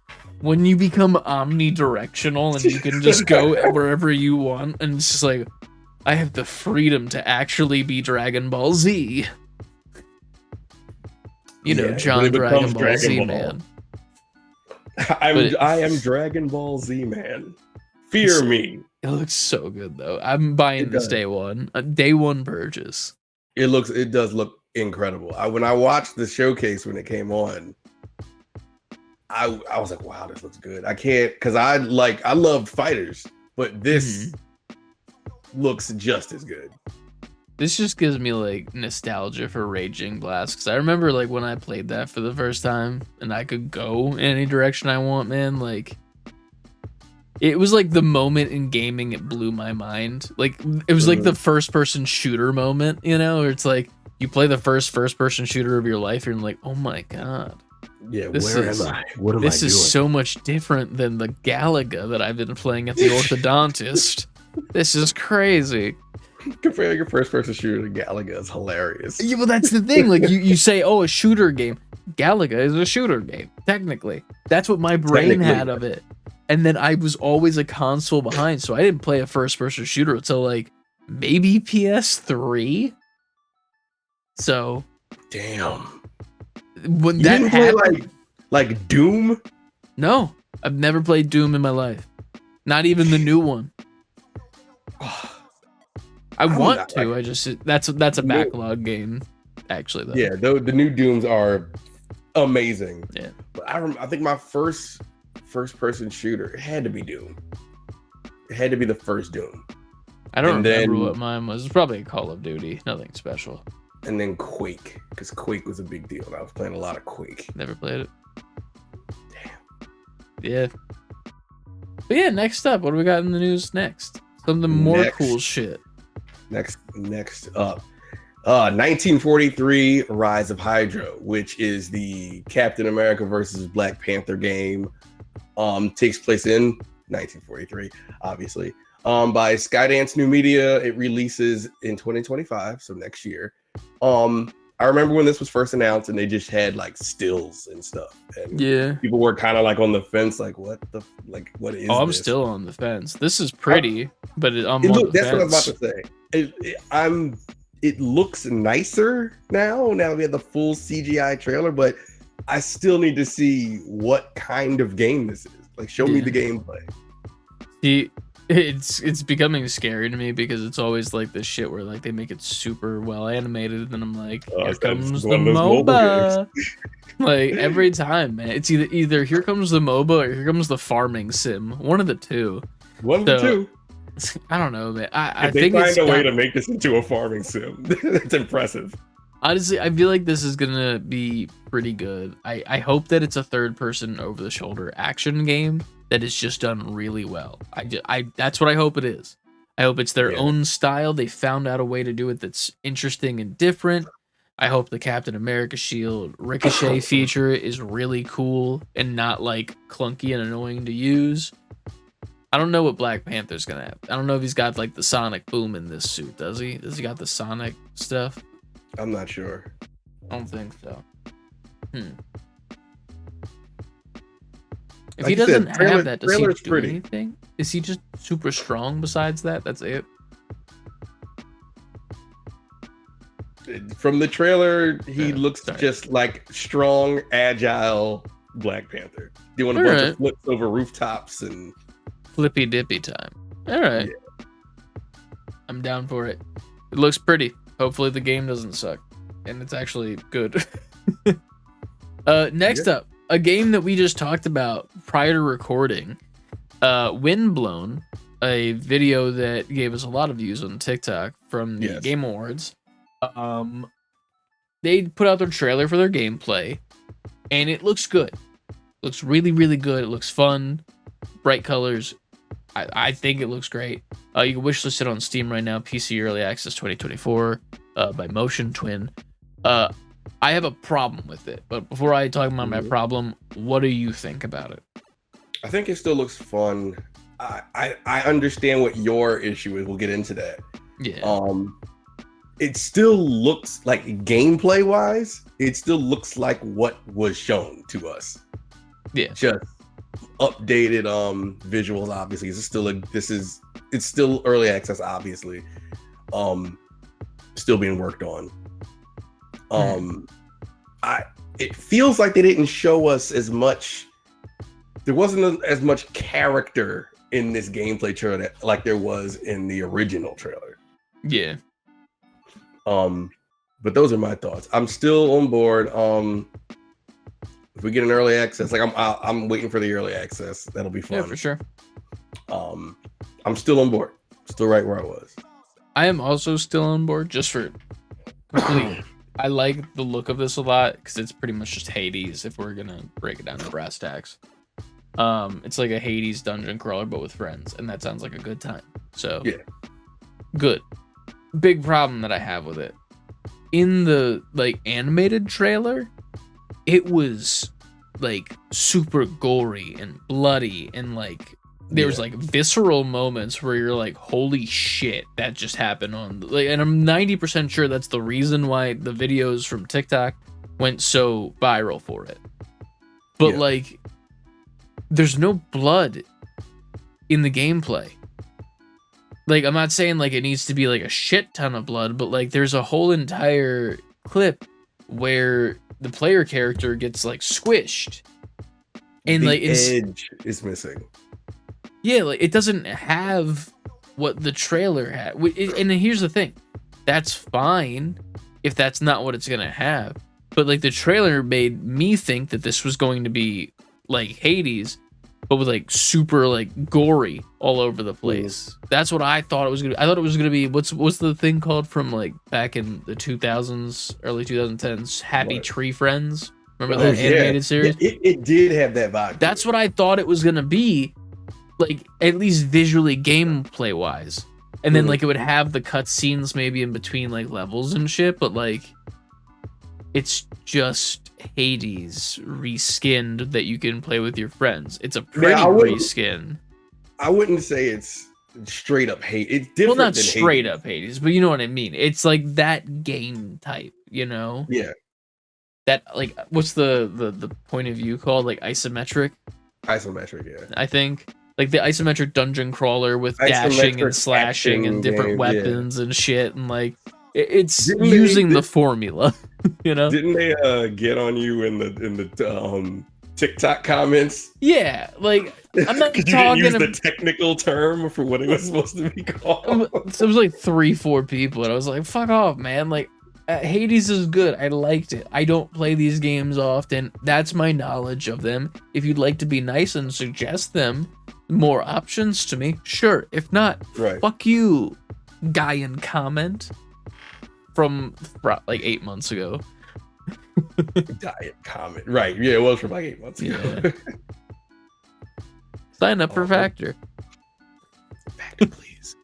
When you become omnidirectional and you can just go wherever you want, and it's just like, I have the freedom to actually be Dragon Ball Z. You know, John Dragon Ball Z man. I am Dragon Ball Z man. Fear me. It looks so good though. I'm buying this day one. A day one purchase. It does look incredible. When I watched the showcase when it came on, I was like, wow, this looks good. I can't, because I love fighters, but this looks just as good. This just gives me like nostalgia for Raging Blast, because I remember like when I played that for the first time and I could go in any direction I want, man. Like, it was like the moment in gaming it blew my mind. Like, it was like the first person shooter moment, you know, where it's like you play the first person shooter of your life and you're like, oh my god. Yeah, where am I? What am I doing? This is so much different than the Galaga that I've been playing at the orthodontist. This is crazy. Comparing your first-person shooter to Galaga is hilarious. Yeah, well, that's the thing. Like, you say, oh, a shooter game. Galaga is a shooter game, technically. That's what my brain had of it. And then I was always a console behind, so I didn't play a first-person shooter until, like, maybe PS3. So... Damn. When you that didn't happened, play like Doom? No, I've never played Doom in my life. Not even the new one. I want to. I just that's a backlog game, actually. Though. Yeah, the new Dooms are amazing. Yeah, but I think my first person shooter, it had to be Doom. It had to be the first Doom. I don't And remember then- what mine was. It's probably a Call of Duty. Nothing special. And then Quake, because Quake was a big deal. I was playing a lot of Quake. Never played it. Damn. Yeah. But yeah, next up, what do we got in the news next? Something more Next. cool shit. Next up. 1943 Rise of Hydra, which is the Captain America versus Black Panther game. Takes place in 1943, obviously. By Skydance New Media. It releases in 2025, so next year. I remember when this was first announced and they just had like stills and stuff. And Yeah. people were kind of like on the fence, like what is I'm this? still on the fence. This is pretty, but I'm It on look, the that's what I'm about fence. to say. It looks nicer now. Now we have the full CGI trailer, but I still need to see what kind of game this is. Like, show me Yeah. the gameplay. See, it's becoming scary to me because it's always like this shit where like they make it super well animated, and I'm like, Oh, here that's comes the one of those mobile MOBA. Like every time, man, it's either here comes the MOBA or here comes the farming sim. One of the two. One of the So, two. I don't know, man. I If they think find it's a way got- to make this into a farming sim, that's impressive. honestly, I feel like this is gonna be pretty good. I hope that it's a third-person over-the-shoulder action game that is just done really well. That's what I hope it is. I hope it's their Yeah. own style. They found out a way to do it that's interesting and different. I hope the Captain America shield ricochet feature is really cool and not like clunky and annoying to use. I don't know what Black Panther's gonna have. I don't know if he's got like the sonic boom in this suit. Does he? Does he got the sonic stuff? I'm not sure. I don't think so. If Like he you said, doesn't trailer- have that, does he trailer's do pretty. anything? Is he just super strong besides that? That's it? From the trailer, he Yeah, looks sorry. just like strong, agile Black Panther, doing a bunch Alright. of flips over rooftops and Flippy dippy time. All right. I'm down for it. It looks pretty. Hopefully the game doesn't suck. And it's actually good. Next up, a game that we just talked about prior to recording. Windblown, a video that gave us a lot of views on TikTok from the Yes. Game Awards. They put out their trailer for their gameplay, and it looks good. Looks really, really good. It looks fun. Bright colors. I think it looks great. You can wishlist it on Steam right now. PC Early Access 2024 by Motion Twin. I have a problem with it, but before I talk about my problem, what do you think about it? I think it still looks fun. I understand what your issue is. We'll get into that. Yeah. It still looks like gameplay wise, it still looks like what was shown to us. Yeah. Just updated visuals, obviously. It's still early access, obviously. Still being worked on. It feels like they didn't show us as much. There wasn't as much character in this gameplay trailer like there was in the original trailer. Yeah. But those are my thoughts. I'm still on board. If we get an early access, like I'm waiting for the early access. That'll be fun. Yeah, for sure. I'm still on board. Still right where I was. I am also still on board just for complete. I like the look of this a lot because it's pretty much just Hades if we're gonna break it down to brass tacks. It's like a Hades dungeon crawler but with friends, and that sounds like a good time. So Yeah. Good. Big problem that I have with it. In the like animated trailer, it was like super gory and bloody and like there was like visceral moments where you're like, holy shit, that just happened on like, and I'm 90% sure that's the reason why the videos from TikTok went so viral for it. But Yeah. like there's no blood in the gameplay. Like, I'm not saying like it needs to be like a shit ton of blood, but like there's a whole entire clip where the player character gets like squished. And The like it's edge is missing. yeah, like it doesn't have what the trailer had. And then here's the thing. That's fine if that's not what it's going to have. But like the trailer made me think that this was going to be like Hades, but with like super like gory all over the place. That's what I thought it was gonna be. I thought it was gonna be what's the thing called from like back in the 2000s, early 2010s, Happy What? Tree Friends. Remember that yeah. animated series? It did have that vibe. to That's it. what I thought it was gonna be, like at least visually, gameplay wise. And then like it would have the cutscenes maybe in between like levels and shit, but like it's just Hades reskinned that you can play with your friends. It's a pretty I wouldn't- reskin. I wouldn't say it's straight up hate. It's Well, different. not than straight Hades. up Hades, but you know what I mean. It's like that game type, you know? Yeah, That like what's the point of view called? Like isometric, isometric. Yeah. I think. Like the isometric dungeon crawler with dashing and Isometric slashing and action different game, yeah. weapons and shit, and like it's Didn't they- using the formula, you know? Didn't they get on you in the TikTok comments? Yeah, like I'm not 'Cause you talking didn't use about. the technical term for what it was supposed to be called. It was like 3-4 people, and I was like, "Fuck off, man!" Like Hades is good. I liked it. I don't play these games often. That's my knowledge of them. If you'd like to be nice and suggest them more options to me, sure. If not, Right. fuck you, guy in comment from like 8 months ago. Diet comment. Right. Yeah, it was from like 8 months ago. Yeah. Sign up for Oh. Factor. Factor, please.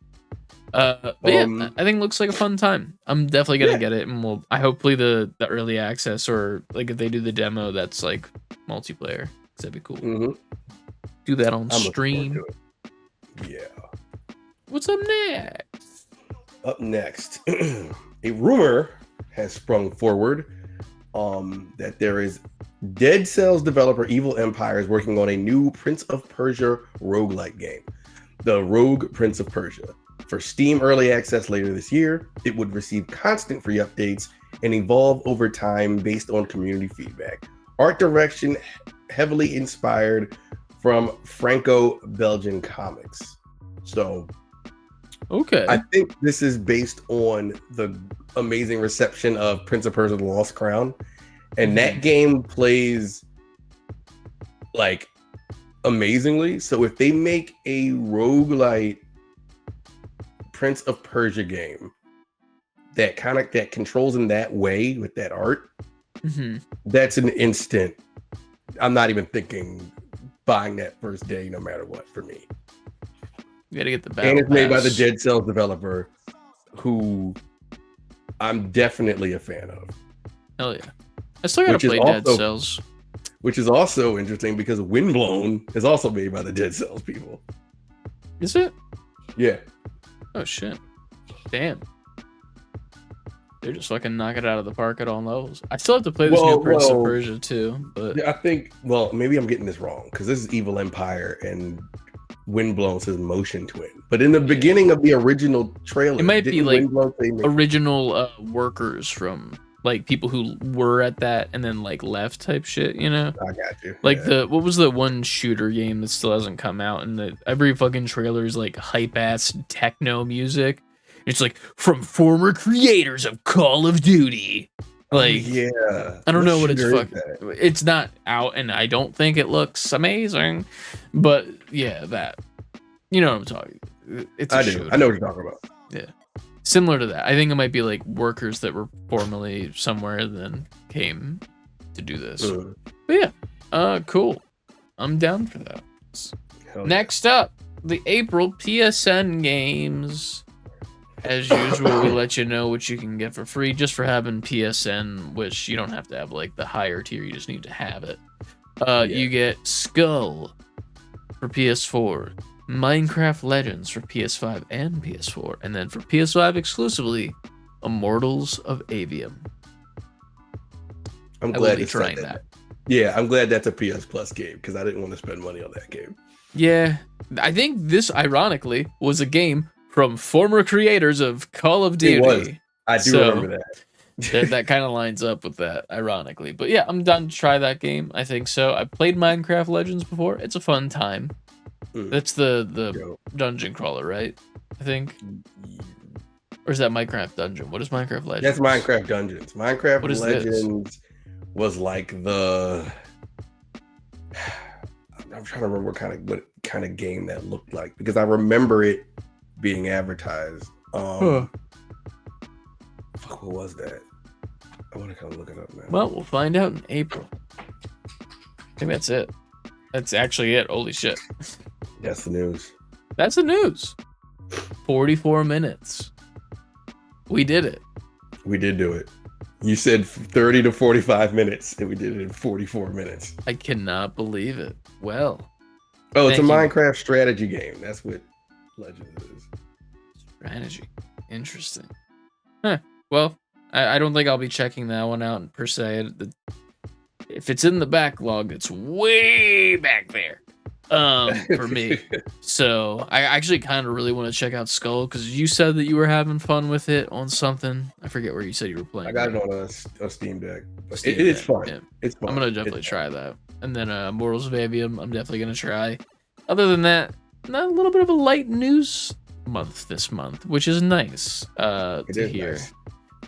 But yeah, I think it looks like a fun time. I'm definitely gonna Yeah. get it, and we'll. I hopefully the early access or like if they do the demo that's like multiplayer, 'cause that'd be cool. Mhm. Do that on I'm looking stream. forward to it. Yeah. What's up next? Up next, a rumor has sprung forward that there is Dead Cells developer Evil Empire is working on a new Prince of Persia roguelike game, the Rogue Prince of Persia. For Steam Early Access later this year, it would receive constant free updates and evolve over time based on community feedback. Art direction heavily inspired from Franco-Belgian comics. So Okay. I think this is based on the amazing reception of Prince of Persia: The Lost Crown, and that game plays like amazingly. So if they make a roguelite Prince of Persia game that controls in that way with that art, Mhm. that's an instant. I'm not even thinking buying that first day, no matter what, for me. You gotta get the battle And it's made by the pass. Dead Cells developer, who I'm definitely a fan of. Hell yeah. I still gotta Which is play Dead also- Cells. Which is also interesting because Windblown is also made by the Dead Cells people. Is it? Yeah. Oh shit. Damn. They're just fucking knocking it out of the park at all levels. I still have to play this new Prince of Persia too, but I think, well, maybe I'm getting this wrong because this is Evil Empire and Windblown says Motion Twin. But in the beginning of the original trailer, It might be didn't like Windblown say original workers from like people who were at that and then like left type shit, you know? I got you. Like Yeah. what was the one shooter game that still hasn't come out and the every fucking trailer is like hype ass techno music. It's like from former creators of Call of Duty. Like yeah. I don't know what it's shooter is fucking. that? It's not out, and I don't think it looks amazing. But yeah, that you know what I'm talking. It's a I do. shooter. I know what you're talking about. Similar to that. I think it might be like workers that were formerly somewhere and then came to do this. Mm. But yeah, cool. I'm down for that. Hell Next up, the April PSN games. As usual, we let you know what you can get for free just for having PSN, which you don't have to have like the higher tier, you just need to have it. You get Skull for PS4, Minecraft Legends for PS5 and PS4, and then for PS5 exclusively, Immortals of Avium. I'm I will glad be it's trying said that. Yeah, I'm glad that's a PS Plus game because I didn't want to spend money on that game. Yeah, I think this ironically was a game from former creators of Call of Duty. It was. I do So- remember that. that kind of lines up with that, ironically. But yeah, I'm down to try that game. I think so. I played Minecraft Legends before. It's a fun time. Mm. That's the Yo. dungeon crawler, right? I think. Or is that Minecraft Dungeon? What is Minecraft Legends? That's Minecraft Dungeons. Minecraft What is this? Legends was like the. I'm I'm trying to remember what kind of game that looked like because I remember it being advertised. Fuck, what was that? I want to kind of look it up now. Well, we'll find out in April. I think that's it. That's actually it. Holy shit. That's the news. That's the news. 44 minutes. We did it. We did do it. You said 30 to 45 minutes, and we did it in 44 minutes. I cannot believe it. Well. Oh, it's a thank you. Minecraft strategy game. That's what Legends is. Strategy. Interesting. Huh. Well, I don't think I'll be checking that one out per se. If it's in the backlog, it's way back there for me. So I actually kind of really want to check out Skull because you said that you were having fun with it on something. I forget where you said you were playing. I got it on a Steam Deck. Steam It's Deck, fun. yeah. It's fun. I'm going to definitely try that. And then Mortals of Avium, I'm definitely going to try. Other than that, not a little bit of a light news month this month, which is nice to hear.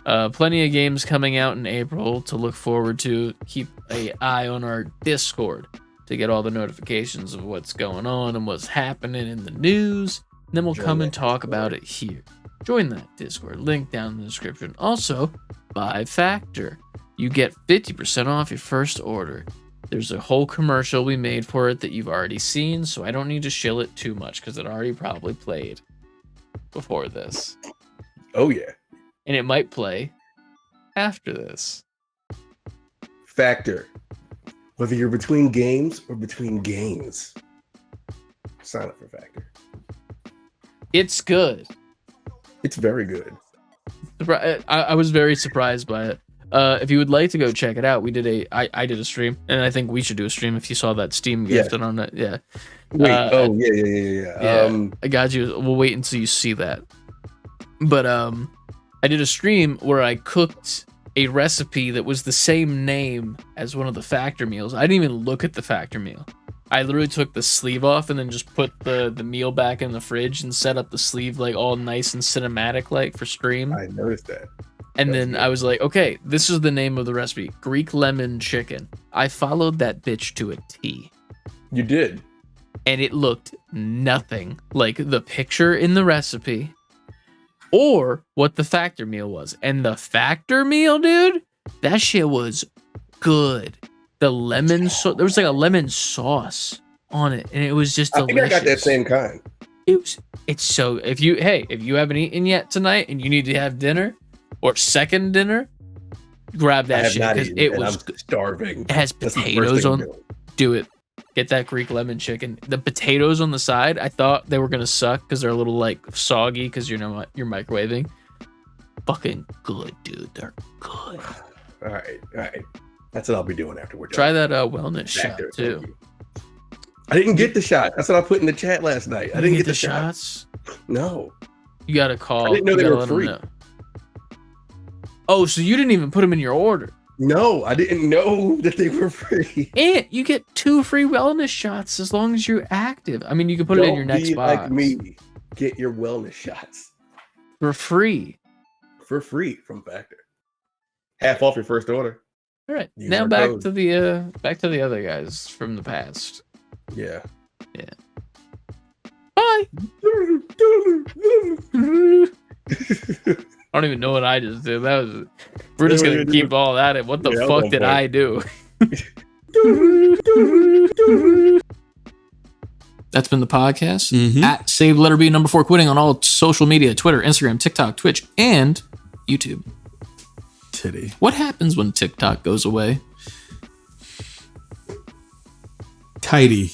Nice. Plenty of games coming out in April to look forward to. Keep an eye on our Discord to get all the notifications of what's going on and what's happening in the news. And then we'll come and talk about it here. Join that Discord. Link down in the description. Also, buy Factor. You get 50% off your first order. There's a whole commercial we made for it that you've already seen, so I don't need to shill it too much because it already probably played before this. Oh, yeah. And it might play after this. Factor. Whether you're between games or between games, sign up for Factor. It's good. It's very good. I was very surprised by it. If you would like to go check it out, I did a stream, and I think we should do a stream if you saw that Steam gift and on it. Yeah. Wait. Yeah. I got you. We'll wait until you see that. But I did a stream where I cooked a recipe that was the same name as one of the Factor meals. I didn't even look at the Factor meal. I literally took the sleeve off and then just put the meal back in the fridge and set up the sleeve like all nice and cinematic like for stream. I noticed that. And then I was like, okay, this is the name of the recipe. Greek lemon chicken. I followed that bitch to a T. You did. And it looked nothing like the picture in the recipe or what the Factor meal was. And the Factor meal, dude, that shit was good. The lemon, there was like a lemon sauce on it, and it was just delicious. I think I got that same kind. It's so, if you haven't eaten yet tonight and you need to have dinner or second dinner, grab that shit because it was I'm starving. It has potatoes on. Do it. Get that Greek lemon chicken. The potatoes on the side, I thought they were gonna suck because they're a little like soggy because you're microwaving. Fucking good, dude. They're good. All right. That's what I'll be doing after we're done. Try that wellness shot too. I didn't get the shot. That's what I put in the chat last night. I didn't get the shots. No. You gotta call. I didn't know they were free. Oh, so you didn't even put them in your order? No, I didn't know that they were free. And you get 2 free wellness shots as long as you're active. I mean, you can put it in your next box. Like me. Get your wellness shots for free. For free from Factor. Half off your first order. All right. Now back to the other guys from the past. Yeah. Bye. I don't even know what I just did. We're just gonna keep all that in. What the fuck did I do? That's been the podcast. At savebeforequitting on all social media: Twitter, Instagram, TikTok, Twitch, and YouTube. Titty. What happens when TikTok goes away? Tidy.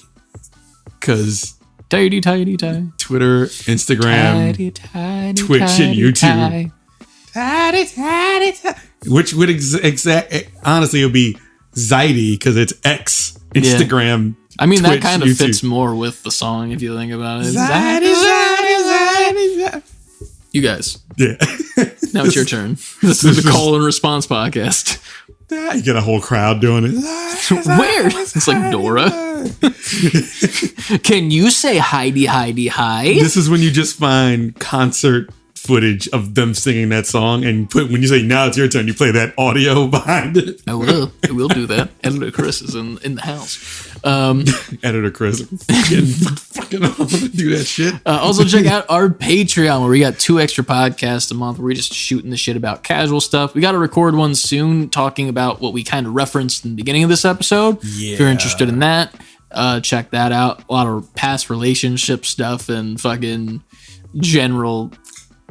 Because tidy. Twitter, Instagram, Twitch, and YouTube. Which would honestly it would be Zaidi because it's X, Instagram. I mean, Twitch, that kind of YouTube. Fits more with the song if you think about it. Zaidi. You guys. Yeah. Now it's your turn. This is the call and response podcast. You get a whole crowd doing it. Where? It's like Dora. Can you say Heidi? This is when you just find concert footage of them singing that song and when you say now it's your turn, you play that audio behind it. I will do that. Editor Chris is in the house. Editor Chris, fucking do that shit. Also, check out our Patreon where we got 2 extra podcasts a month where we're just shooting the shit about casual stuff. We got to record one soon talking about what we kind of referenced in the beginning of this episode. Yeah. If you're interested in that, check that out. A lot of past relationship stuff and fucking general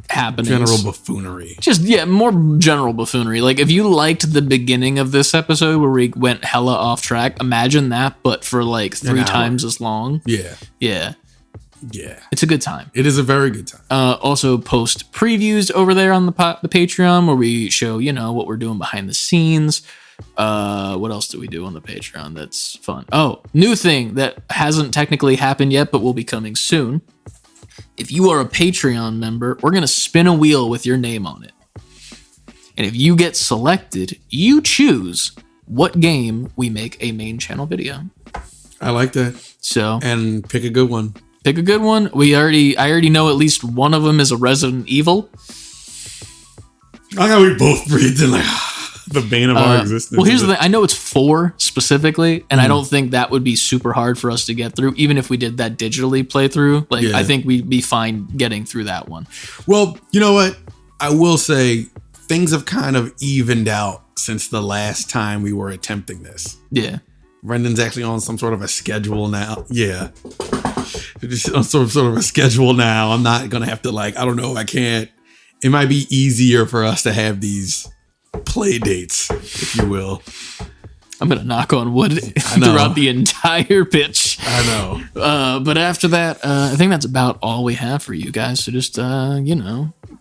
happenings. General buffoonery. Just, more general buffoonery. Like, if you liked the beginning of this episode where we went hella off track, imagine that, but for like 3 times as long. Yeah. Yeah. Yeah. It's a good time. It is a very good time. Also post previews over there on the Patreon where we show, what we're doing behind the scenes. What else do we do on the Patreon that's fun? Oh, new thing that hasn't technically happened yet, but will be coming soon. If you are a Patreon member, we're going to spin a wheel with your name on it. And if you get selected, you choose what game we make a main channel video. I like that. So, and pick a good one. Pick a good one. I already know at least one of them is a Resident Evil. I got we both breathed in like the bane of our existence. Well, here's the thing. I know it's 4 specifically, and I don't think that would be super hard for us to get through, even if we did that digitally playthrough. I think we'd be fine getting through that one. Well, you know what? I will say things have kind of evened out since the last time we were attempting this. Yeah. Brendan's actually on some sort of a schedule now. Yeah. Just on sort of a schedule now. I'm not going to have to I don't know. I can't. It might be easier for us to have these play dates, if you will. I'm going to knock on wood throughout the entire pitch. I know. But after that, I think that's about all we have for you guys. So just,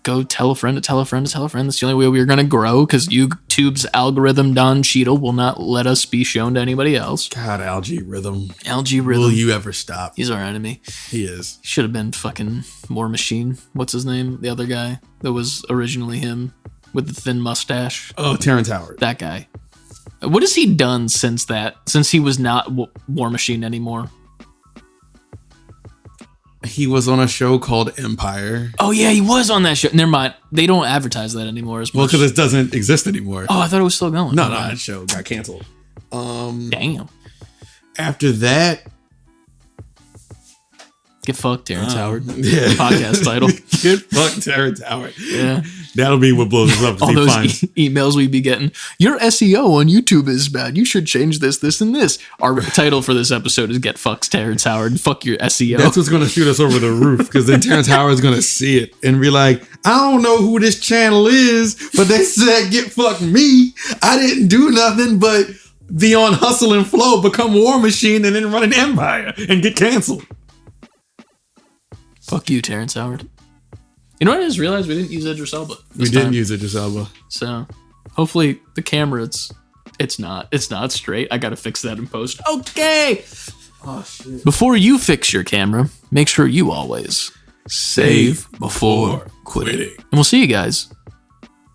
go tell a friend to tell a friend to tell a friend. That's the only way we're going to grow because YouTube's algorithm, Don Cheadle, will not let us be shown to anybody else. God, Algae Rhythm. Will you ever stop? He's our enemy. He is. Should have been fucking War Machine. What's his name? The other guy that was originally him with the thin mustache. Oh, Terrence Howard. That guy. What has he done since that? Since he was not War Machine anymore? He was on a show called Empire. Oh, yeah, he was on that show. Never mind. They don't advertise that anymore as much. Well, because it doesn't exist anymore. Oh, I thought it was still going. No, that show got canceled. Damn. After that... Get fucked, Terrence Howard. Yeah. Podcast title. Get fucked, Terrence Howard. Yeah. That'll be what blows us up. All those emails we'd be getting. Your SEO on YouTube is bad. You should change this, this, and this. Our title for this episode is Get Fucked, Terrence Howard. Fuck your SEO. That's what's going to shoot us over the roof because then Terrence Howard's going to see it and be like, I don't know who this channel is, but they said get fucked me. I didn't do nothing but be on Hustle and Flow, become War Machine, and then run an empire and get canceled. Fuck you, Terrence Howard. You know what I just realized? We didn't use Idris Elba. We didn't use Idris Elba. So hopefully the camera, it's not straight. I got to fix that in post. Okay. Oh, shit. Before you fix your camera, make sure you always save before quitting. And we'll see you guys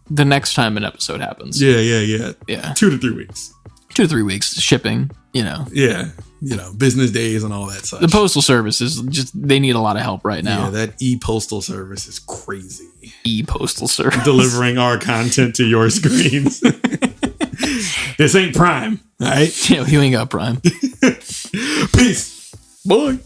the next time an episode happens. Yeah. 2 to 3 weeks. 2 to 3 weeks shipping, Yeah. Business days and all that such. The postal service is they need a lot of help right now. Yeah, that e-postal service is crazy. E-postal service. Delivering our content to your screens. This ain't Prime, all right? Yeah, you ain't got Prime. Peace. Bye.